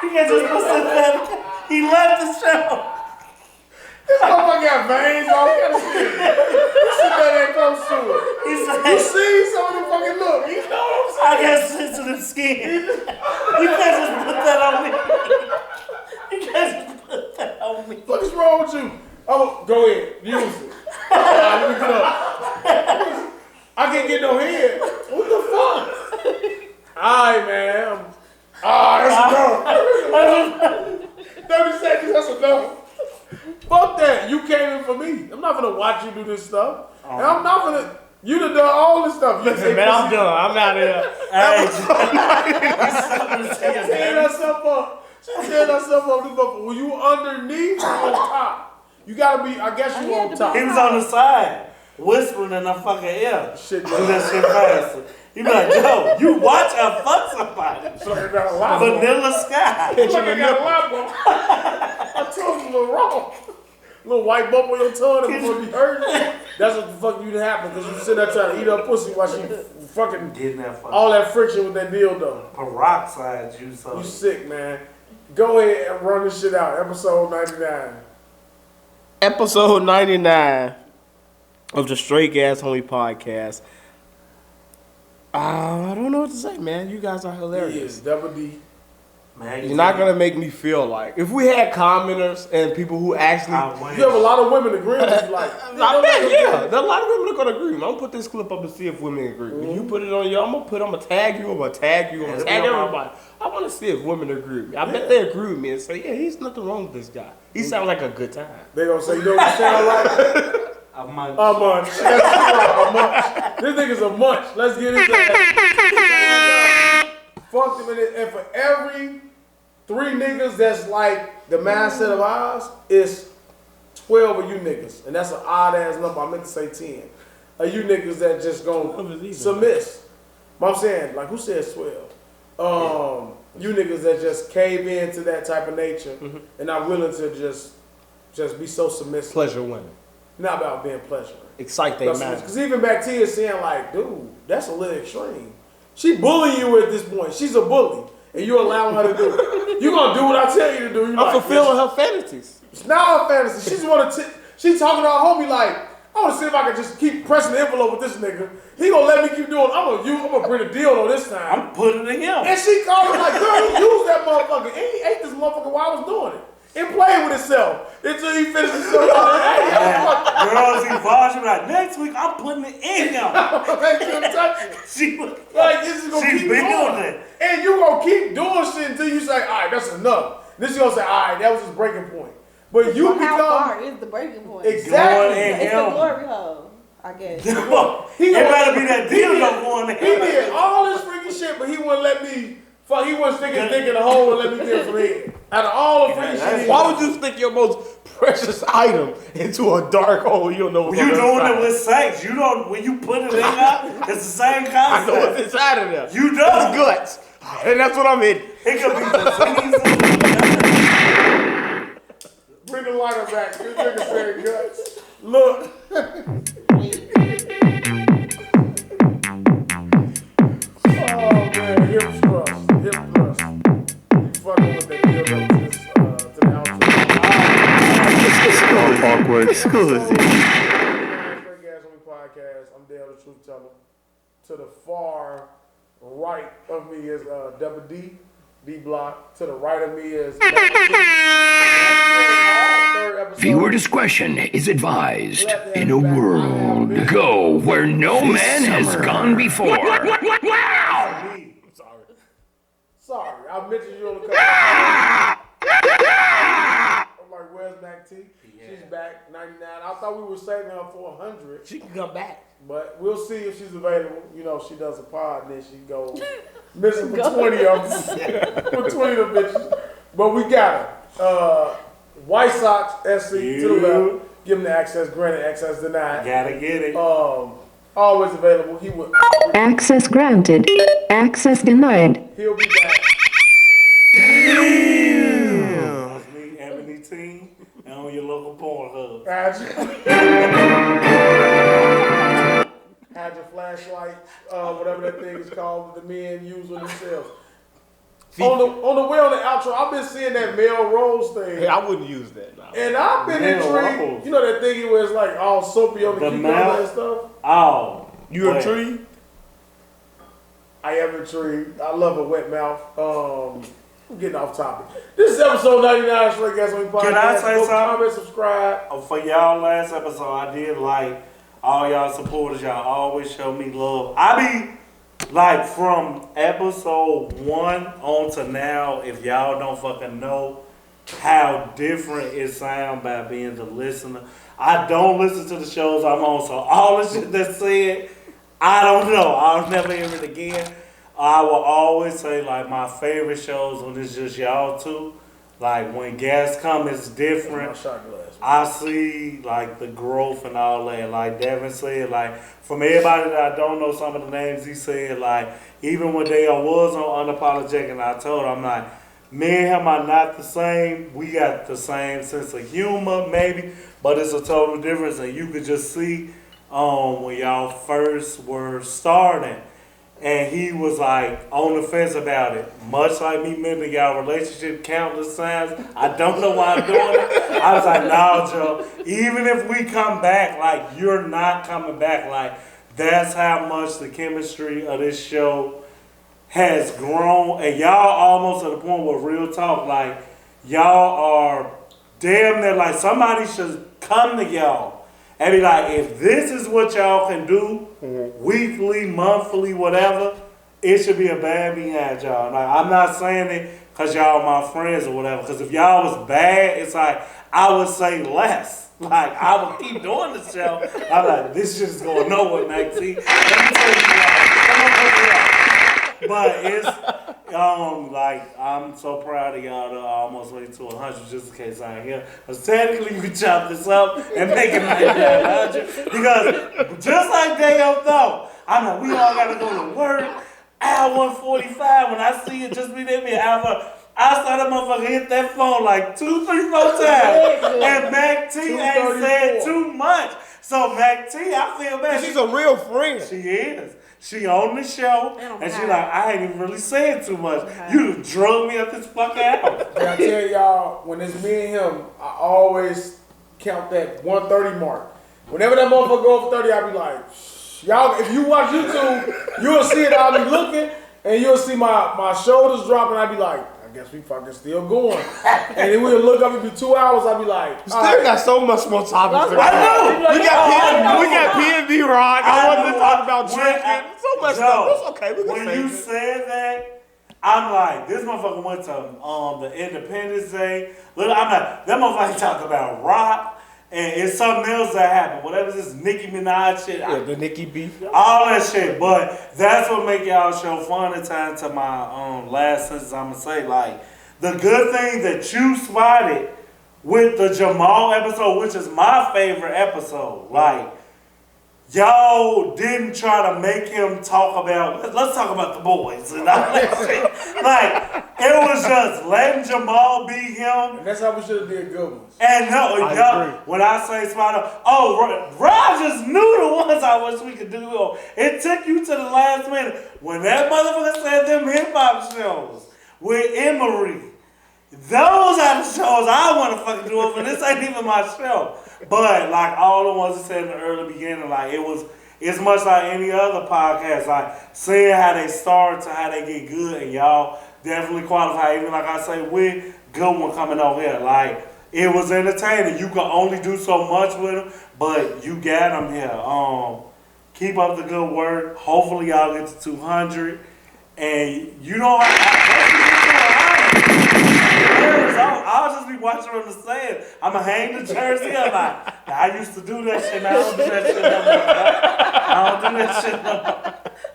He can just sit there. He left the show. This motherfucker got veins, all kind of shit. You sit there and close to it. He You said, see some of the fucking look. You know what I got sensitive skin. You can't just put that on me. You can't just put that on me. What is wrong with you? Oh, go ahead. Use it. Let me get up. I can't get no head. What the fuck? Alright, man. That's enough. 30 seconds, that's enough. Fuck that. You came in for me. I'm not gonna watch you do this stuff. And I'm not gonna. You done done all this stuff. Listen, man, I'm done. I'm out of here. Hey, She's tearing herself up. She's tearing herself up. When you underneath or on top, you gotta be. I guess you on top. he was on the side, whispering in the fucking ear. Shit, Do that shit faster. You be like, yo, you watch her fuck somebody. I got a lot. Vanilla Sky. Look, I got a lot, bro. I told you a little wrong. Little white bump on your tongue that was gonna be hurting. That's what the fuck you happen because you sit there trying to eat her pussy while she fucking Getting that fucking all that friction with that dildo. peroxide juice on. You sick, man. Go ahead and run this shit out. Episode 99. Episode 99 of the Straight Gas Homie Podcast. I don't know what to say, man. You guys are hilarious. Yes, double D. Man, You're not gonna make me feel like if we had commenters and people who actually, You have a lot of women agreeing with you, like. I bet, yeah, there are a lot of women that are gonna agree. I'm gonna put this clip up to see if women agree. When you put it on your, I'm gonna tag you, I'm gonna tag you, I'm gonna tag everybody. I want to see if women agree with me. I bet they agree with me and say, yeah, he's nothing wrong with this guy. He sounds like a good time. They gonna say, you know what you sound like? A munch. A munch. That's right, a munch. This nigga's a munch. Let's get into that. Fuck them in it. And for every 3 niggas that's like the mindset of ours, it's 12 of you niggas. And that's an odd ass number. I meant to say 10. Of you niggas that just gonna submit. But I'm saying, like, who says 12? You niggas that just cave into that type of nature and not willing to just be so submissive. Pleasure women. Not about being pleasure. Excite they mind. Because even back to you saying like, dude, that's a little extreme. She bullying you at this point. She's a bully. And you're allowing her to do it. You're going to do what I tell you to do. I'm fulfilling her fantasies. It's not her fantasy. She's she's talking to her homie like, I want to see if I can just keep pressing the envelope with this nigga. He going to let me keep doing it. I'm going to bring a deal on this time. I'm putting it in him. And she called him like, girl, he used that motherfucker. And he ate this motherfucker while I was doing it. And played with himself until he finished himself. Girls evolve. She be like, next week I'm putting it in him. She like this is gonna keep building. going, and you gonna keep doing shit until you say, all right, that's enough. Then she gonna say, all right, that was his breaking point. But you how far is the breaking point? Exactly. It's the glory hole, I guess. It better be that deal going in. He did all this freaky shit, but he wouldn't let me. Fuck, he wouldn't stick his dick in the hole and let me get from here. Out of all the freaky shit, why would you stick your most precious item into a dark hole? You don't know what's You on the doing inside. it with sex. You don't, when you put it in there, it's the same concept. I know what's inside of there. You It's don't. guts. And that's what I'm hitting. It could be disease. bring the lighter back. This nigga said guts. Look. Oh man, hip thrust. Hip thrust. You fucking with that dildo to the outro. Scusi. Podcast. I'm Dale, the Truth Teller. To the far right of me is Double dblock. To the right of me is. Viewer discretion is advised. In a world, go where no man has gone before. Wow! Sorry, I mentioned you on the cover. I'm like, where's Mac T? She's back, 99. I thought we were saving her for 100. She can come back. But we'll see if she's available. You know, she does a pod and then she goes missing for 20 of them. For 20 of them bitches. But we got her. whitesoxSC to the left. Give him the access granted, access denied. Gotta get it. Always available. He would. Access granted. Access denied. He'll be back. Damn. That's me, Ebony Team, and on your local porn hub. Had your flashlight, whatever that thing is called, that the men use on themselves. On the way on the outro, I've been seeing that Mel Rose thing. Hey, I wouldn't use that now. And I've been intrigued. You know that thing where it's like all soapy on the keyboard and stuff? Oh. You intrigued? I am intrigued. I love a wet mouth. I'm getting off topic. This is episode 99 of Straight Gas on Podcast. Can I say something? Comment, subscribe. For y'all last episode, I did like all y'all supporters. Y'all always show me love. I be like from episode 1 on to now, if y'all don't fucking know how different it sound by being the listener. I don't listen to the shows I'm on, so all the shit that's said, I don't know. I'll never hear it again. I will always say like my favorite shows when it's just y'all two. Like when guests come, it's different. I see like the growth and all that. Like Devin said, like from everybody that I don't know some of the names he said, like even when they was on Unapologetic and I told him, I'm like, me and him are not the same. We got the same sense of humor maybe, but it's a total difference. And you could just see when y'all first were starting. And he was like on the fence about it. Much like me mending y'all relationship countless times. I don't know why I'm doing it. I was like, nah, Joe. Even if we come back, like you're not coming back. Like that's how much the chemistry of this show has grown. And y'all almost at the point where real talk, like y'all are damn near like somebody should come to y'all. And be like, if this is what y'all can do, weekly, monthly, whatever, it should be a bad behind y'all. Like, I'm not saying it because y'all my friends or whatever. Because if y'all was bad, it's like, I would say less. Like, I would keep doing the show. I'm like, this shit is going nowhere, Max. See, let me tell you, but it's, like, I'm so proud of y'all to almost wait to 100 just in case I ain't here. Because technically, you can chop this up and make it 100. Because just like Daeos though, I'm like, we all got to go to work. Hour 145, when I see it, just be there, me an hour. I saw that motherfucker hit that phone like 2, 3, 4 times. And Mac T ain't said too much. So Mac T, I feel bad. She's a real friend. She is. She on the show, and she like, I ain't even really saying too much. You drug me up this fucking house. Can I tell y'all, when it's me and him, I always count that 130 mark. Whenever that motherfucker go over 30, I be like, y'all, if you watch YouTube, you'll see it. I'll be looking, and you'll see my shoulders dropping. I be like, I guess we fucking still going. And then we'll look up, it'll be 2 hours. I'll be like, still got so much more topics to go. I know. We got P&B Rock. I wanted to talk about drinking. So much stuff. It's okay. We can when you said that, I'm like, this motherfucker went to the Independence Day. Look, I'm like, that motherfucker talked about rock. And it's something else that happened. Whatever this Nicki Minaj shit. Yeah, the Nicki beef. All that shit. But that's what make y'all show fun in time to my last sentence I'm going to say. Like, the good thing that you spotted with the Jamal episode, which is my favorite episode. Like, y'all didn't try to make him talk about, let's talk about the boys and all that shit. Like, it was just letting Jamal be him. and that's how we should have did good ones. And no, y'all, when I say spot on, Rogers knew the ones I wish we could do. It took you to the last minute. When that motherfucker said them hip-hop shows with Emery, those are the shows I want to fucking do over. This ain't even my show. But like all the ones that said in the early beginning, like it's much like any other podcast, like seeing how they start to how they get good, and y'all definitely qualify. Even like I say, with good one coming over here, like it was entertaining. You can only do so much with them, but you got them here. Keep up the good work. Hopefully y'all get to 200, and you know I'll just be watching on the stand. I'ma hang the jersey up. Like, I used to do that shit. Now I don't do that shit no more. I don't do that shit no more.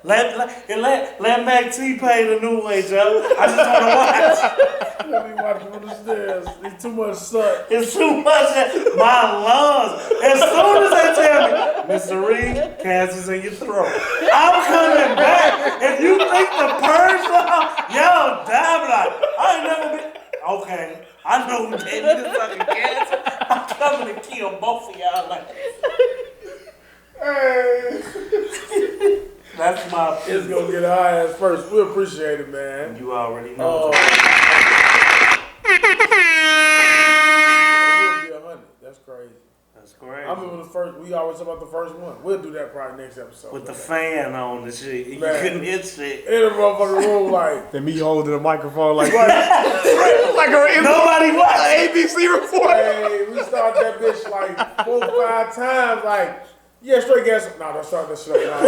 Let Mac T pay the new way, Joe. I just want to watch. Let me watch from the stairs. It's too much sun. It's too much. My lungs. As soon as they tell me, Mr. Reed, cancer's in your throat, I'm coming back. If you think the purge song, yo, damn, like, I ain't never been. Okay, I know who gave me this fucking cancer. I'm coming to kill both of y'all. Like, Hey. that's my. It's gonna get our ass first. We appreciate it, man. You already know. We'll be 100. That's crazy. That's great. I remember the first. We always talk about the first one. We'll do that probably next episode. With the fan on the shit, you Man. couldn't hit shit. In the motherfucking room, like. Then me holding the microphone like Nobody watched. ABC report. Hey, we started that bitch like 4 or 5 times. Like, yeah, straight gas. Nah, don't start that shit up.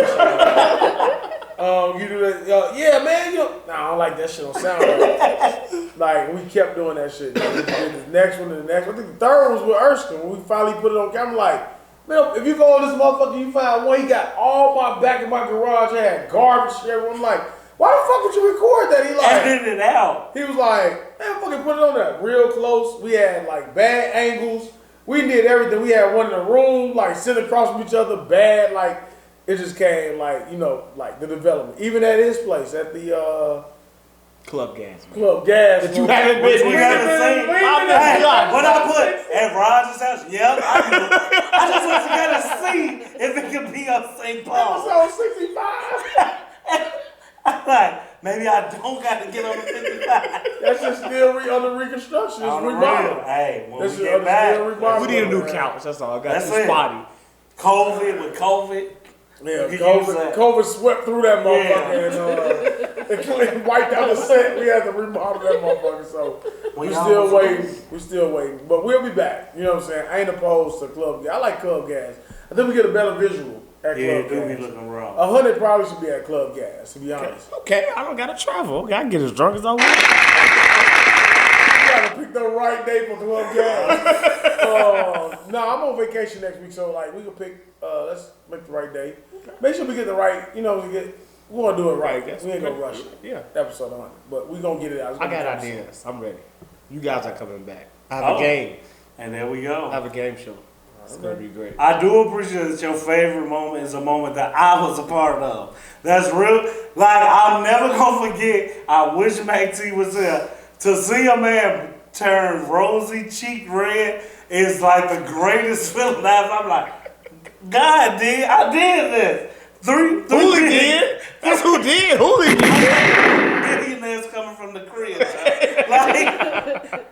You do that. Yeah, man. Nah, I don't like that shit. Don't sound right. Like, we kept doing that shit. We did the next one and the next one. I think the third one was with Erskine. When we finally put it on camera, like, man, if you go on this motherfucker, you find one, he got all my back in my garage. I had garbage shit. I'm like, why the fuck would you record that? He like, Edit it out. he was like, man, fucking put it on there. Real close. We had like bad angles. We did everything. We had one in the room, like sitting across from each other, bad. Like, it just came like, you know, like the development. Even at his place, at the Club gas. Club Gas. That you haven't been. We haven't seen. What I put at Roger's house? Yep, I just want to get a see if it could be on St. Paul. Episode 65. I'm like, maybe I don't got to get on the 55. That shit's still under reconstruction. It's On the remodeled. real. Hey, when That we shit get under back, still remodeled. We need a new man. couch. That's all. I got That's too it. spotty. COVID. Yeah, You can use that. COVID swept through that motherfucker and it wiped out the set. We had to remodel that motherfucker. So we still waiting. We still waiting. But we'll be back. You know what I'm saying? I ain't opposed to Club Gas. I like Club Gas. I think we get a better visual at Yeah, Club do be Gas. looking wrong. 100 probably should be at Club Gas, to be honest. Okay, I don't gotta travel. Okay, I can get as drunk as I want. You gotta pick the right day for Club Gas. No, I'm on vacation next week, so like we can pick. Let's make the right day. Make sure we get the right. You know, we want to do it right. We ain't gonna rush it. Yeah. Episode 100, but we gonna get it out. It's I gonna got be ideas. I'm ready. You guys are coming back. I have a game. And there we go. I have a game show. It's gonna be great. I do appreciate that your favorite moment is a moment that I was a part of. That's real. Like, I'm never gonna forget. I wish Mac T was there to see a man turn rosy cheek red is like the greatest feeling ever. I'm like, God did. I did this. Three did. That's who did. Hooli did. billionaires coming from the crib. Like,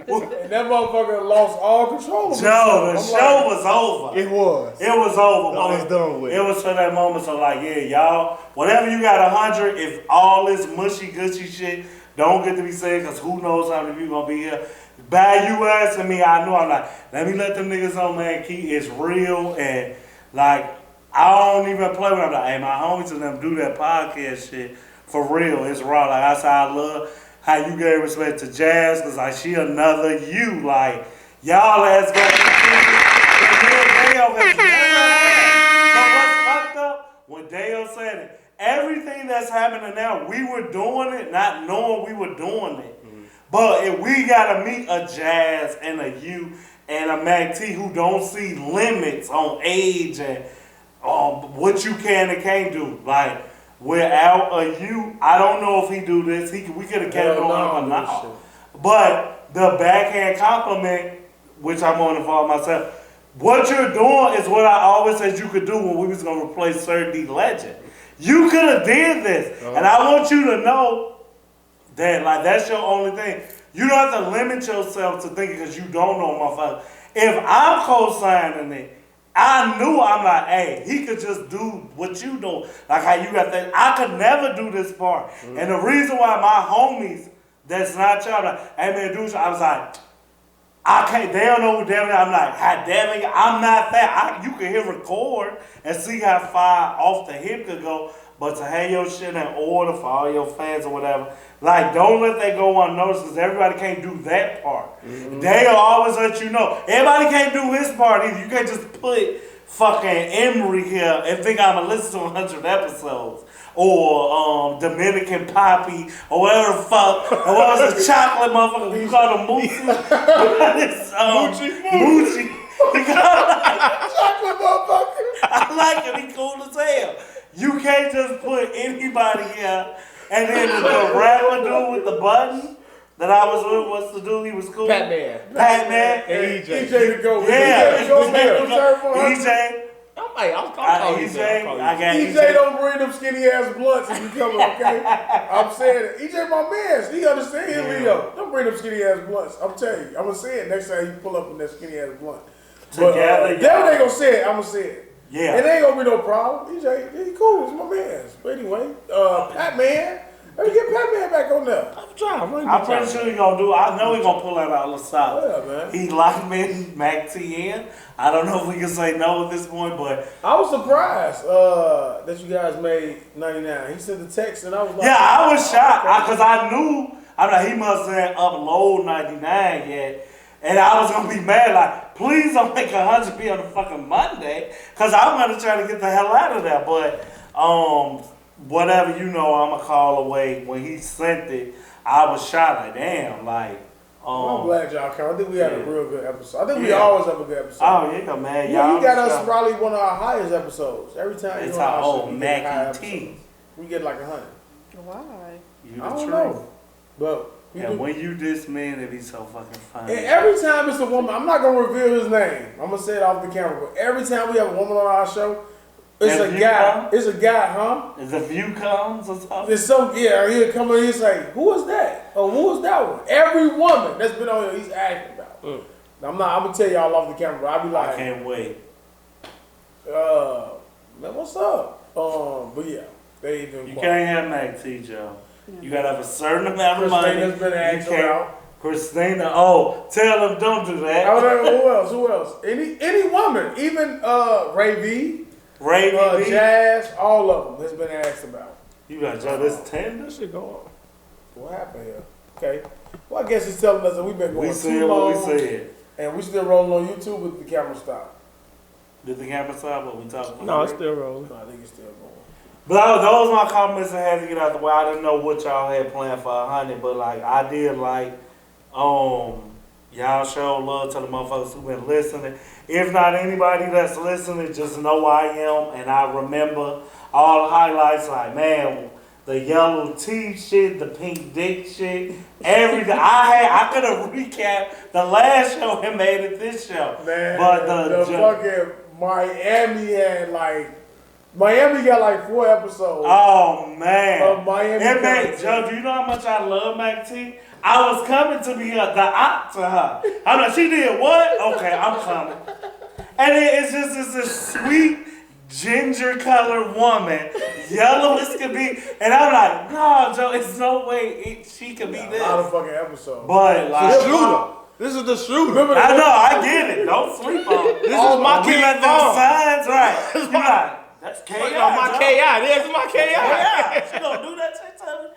And that motherfucker lost all control of Joe, the himself. show was over. It was. It was over. I was boy. done with it. It was for that moment. So like, yeah, y'all, whatever you got 100, if all this mushy gushy shit don't get to be said, because who knows how many people gonna be here. By you asking me, I know. I'm like, let me let them niggas know, man. Key is real, and like, I don't even play with them. Like, hey, my homies and them do that podcast shit for real. It's raw. Like, that's how I love how you gave respect to Jazz, because like, she another you. Like, y'all has got Dale has never had. But what's fucked up? When Dale said it, everything that's happening now, we were doing it, not knowing we were doing it. But if we gotta meet a Jazz and a you and a Mac T who don't see limits on age and what you can and can't do, like without a you, I don't know if he do this. We could have kept on him or not. But the backhand compliment, which I'm gonna involve myself, what you're doing is what I always said you could do when we was gonna replace Sir D Legend. You could have did this, and I want you to know that, like, that's your only thing. You don't have to limit yourself to thinking because you don't know, motherfucker. If I'm co-signing it, I knew I'm like, hey, he could just do what you do. Like how you got that. I could never do this part. And the reason why my homies that's not y'all like, hey man, dude, I was like, I can't, they don't know who damn it. I'm like, how damn it, I'm not that. You can hit record and see how far off the hip could go. But to have your shit in order for all your fans or whatever, like, don't let that go unnoticed because everybody can't do that part. They'll always let you know. Everybody can't do his part either. You can't just put fucking Emery here and think I'm going to listen to 100 episodes. Or Dominican Poppy, or whatever the fuck. Or what was the chocolate motherfucker? You call him Moochie? Moochie. You call him Chocolate motherfucker. I like him. He cool as hell. You can't just put anybody here. And then the rapper dude with the button that I was with, what's the dude? He was cool. Pac-Man. And EJ to go. Yeah. EJ. I'm calling EJ. I got EJ don't bring them skinny ass blunts if you coming, okay? I'm saying it. EJ my man. He understand him, Leo. Don't bring them skinny ass blunts. I'm telling you. I'm gonna say it next time you pull up in that skinny ass blunt. Together, Devin ain't gonna say it. I'm gonna say it. Yeah. It ain't gonna be no problem. EJ, he cool. He's my man. But anyway, Pat-Man. Let me get Pat-Man back on there. I'm pretty sure he gonna do. I know he gonna pull that out of the stop. Yeah, man. He locked me in Mac T in. I don't know if we can say no at this point, but I was surprised that you guys made 99. He sent the text and I was like, yeah, I was shocked because I knew. I'm like, he must have upload 99 yet, and I was gonna be mad. Like, please don't make 100 be on the fucking Monday, cause I'm gonna try to get the hell out of there. But whatever, you know, I'm a call away. When he sent it, I was shocked. Like, damn, like. I'm glad y'all came. I think we had a real good episode. I think we always have a good episode. Oh, yeah, man. Yeah, you got us probably one of our highest episodes. Every time it's you on our our old show, Mackie T. We get like 100. Why? You I the don't truth. know. But And when you diss man, it be so fucking funny. and every time it's a woman, I'm not gonna reveal his name. I'm gonna say it off the camera. But every time we have a woman on our show, it's If a you guy. come? It's a guy, huh? If the view comes or something. There's some he'll come in and say, who is that? Or who is that one? Every woman that's been on here, he's asking about. I'm gonna tell y'all off the camera, but I'll be like, I can't wait. man, what's up? But yeah, they even You can't have Mac T, Joe. You gotta have a certain amount of money. Christina's been asked about. Christina, tell them don't do that. Who else? Any woman, even Ray V, Ray V, Jazz, all of them has been asked about. You got Joe, this tender? Shit go on. What happened here? Okay. Well, I guess he's telling us that we've been going We too said long. what we said. And we still rolling on YouTube with the camera stop. Did the camera stop what we talking about? No, it's still rolling. No, I think it's still going. But those my comments I had to get out the way. I didn't know what y'all had planned for 100, but like I did like y'all show love to the motherfuckers who been listening. If not anybody that's listening, just know I am, and I remember all the highlights. Like, man, the yellow T shit, the pink dick shit, everything. I could have recapped the last show and made it this show. Man, but the fucking Miami got like 4 episodes. Oh man, of Miami. Joe, do you know how much I love Mac T? I was coming to be the aunt to her. I'm like, she did what? Okay, I'm coming. And it's just this sweet ginger colored woman, yellow as could be, and I'm like, no, Joe, it's no way she could be this. A lot of fucking episodes. But like, Shooter. This is the shooter. I know, I get it. Don't sleep on it. This is my We let them K.I. signs right. You like, that's K.I. My K.I. This is my K.I. Yeah, she gonna do that shit to me.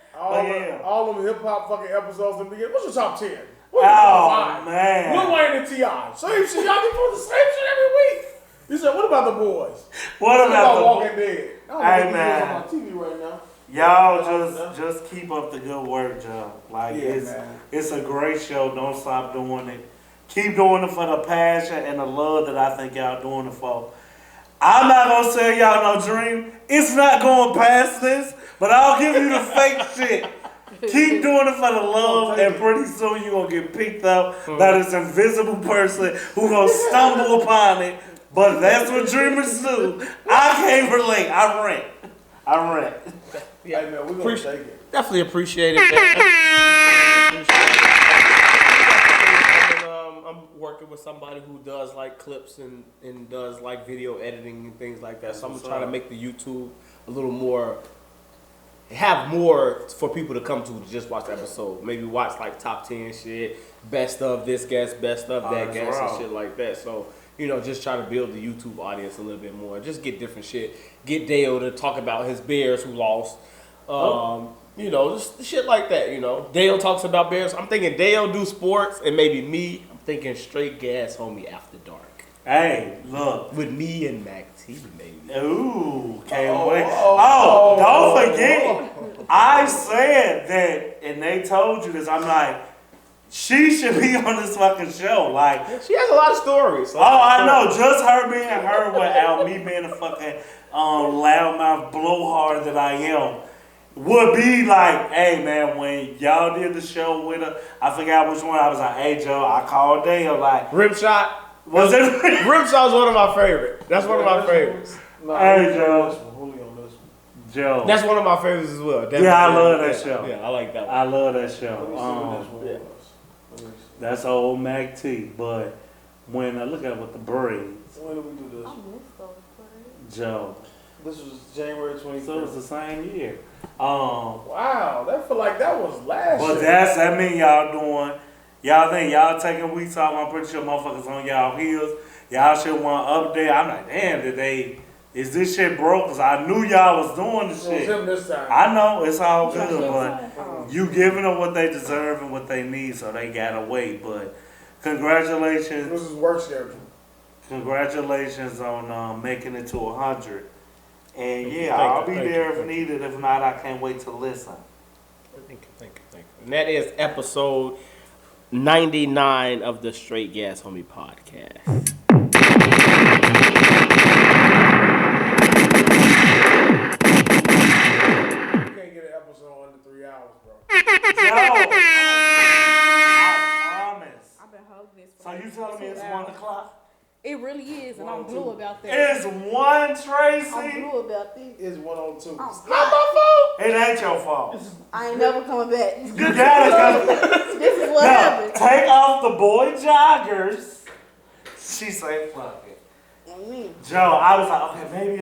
All them hip hop fucking episodes in the beginning. What's your top 10? What's your top 5? Man. Lil Wayne and T.I. Same shit. Y'all be doing the same shit every week. You said, what about the boys? What about the Walking Dead? Hey, man. On my TV right now. Y'all just keep up the good work, Joe. Like Yeah, it's a great show. Don't stop doing it. Keep doing it for the passion and the love that I think y'all doing it for. I'm not gonna sell y'all no dream. It's not going past this, but I'll give you the fake shit. Keep doing it for the love, and pretty soon you're gonna get picked up by this invisible person who gonna stumble upon it. But that's what dreamers do. I can't relate. I rent. Yeah, man, we're gonna take it. Definitely appreciate it, man. I'm working with somebody who does like clips and does like video editing and things like that. So I'm trying to make the YouTube a little more, have more for people to come to just watch the episode. Maybe watch like top 10 shit, best of this guest, best of that guest, and shit like that. So, you know, just try to build the YouTube audience a little bit more. Just get different shit. Get Dale to talk about his Bears who lost. You know, just shit like that, you know. Dale talks about Bears. I'm thinking Dale do sports and maybe me. I'm thinking straight gas homie after dark. Hey, look. With me and Mac T, maybe. Ooh, can't wait. Don't forget. I said that, and they told you this. I'm like, she should be on this fucking show. Like, she has a lot of stories. I know. Just her being her without me being a fucking loudmouth blowhard that I am. Would be like, hey man, when y'all did the show with her, I forgot which one. I was like, hey Joe, I called Dale like Rim Shot. Was it Rim Shot's one of my favorites. That's one of my favorites. Hey Joe. Joe. That's one of my favorites as well. Definitely. Yeah, I love that show. Yeah, I like that one. I love that show. That's old Mac T. But when I look at what the braids. When did we do this? Joe. This was January 23rd. So it was the same year. Wow, that feel like that was last year. But that mean y'all doing, y'all think y'all taking weeks off. I'm pretty sure motherfuckers on y'all heels. Y'all should want to update. I'm like, damn, is this shit broke? Cause I knew y'all was doing the shit. It was him this time. I know, it's all good, but you giving them what they deserve and what they need, so they gotta wait. But congratulations. This is work schedule. Congratulations on making it to 100. And yeah, I'll be there if needed. If not, I can't wait to listen. Thank you. And that is episode 99 of the Straight Gas Homie podcast. You can't get an episode under 3 hours, bro. I promise. I've been hugging this. So you telling me it's 1 o'clock? It really is, and I'm blue about that. It's 1, Tracy. I'm blue about this. It's 102. Not my fault. It ain't your fault. I ain't never coming back. You gotta come. This is what happened. Take off the boy joggers. She said, fuck it. Me. Joe, I was like, okay, maybe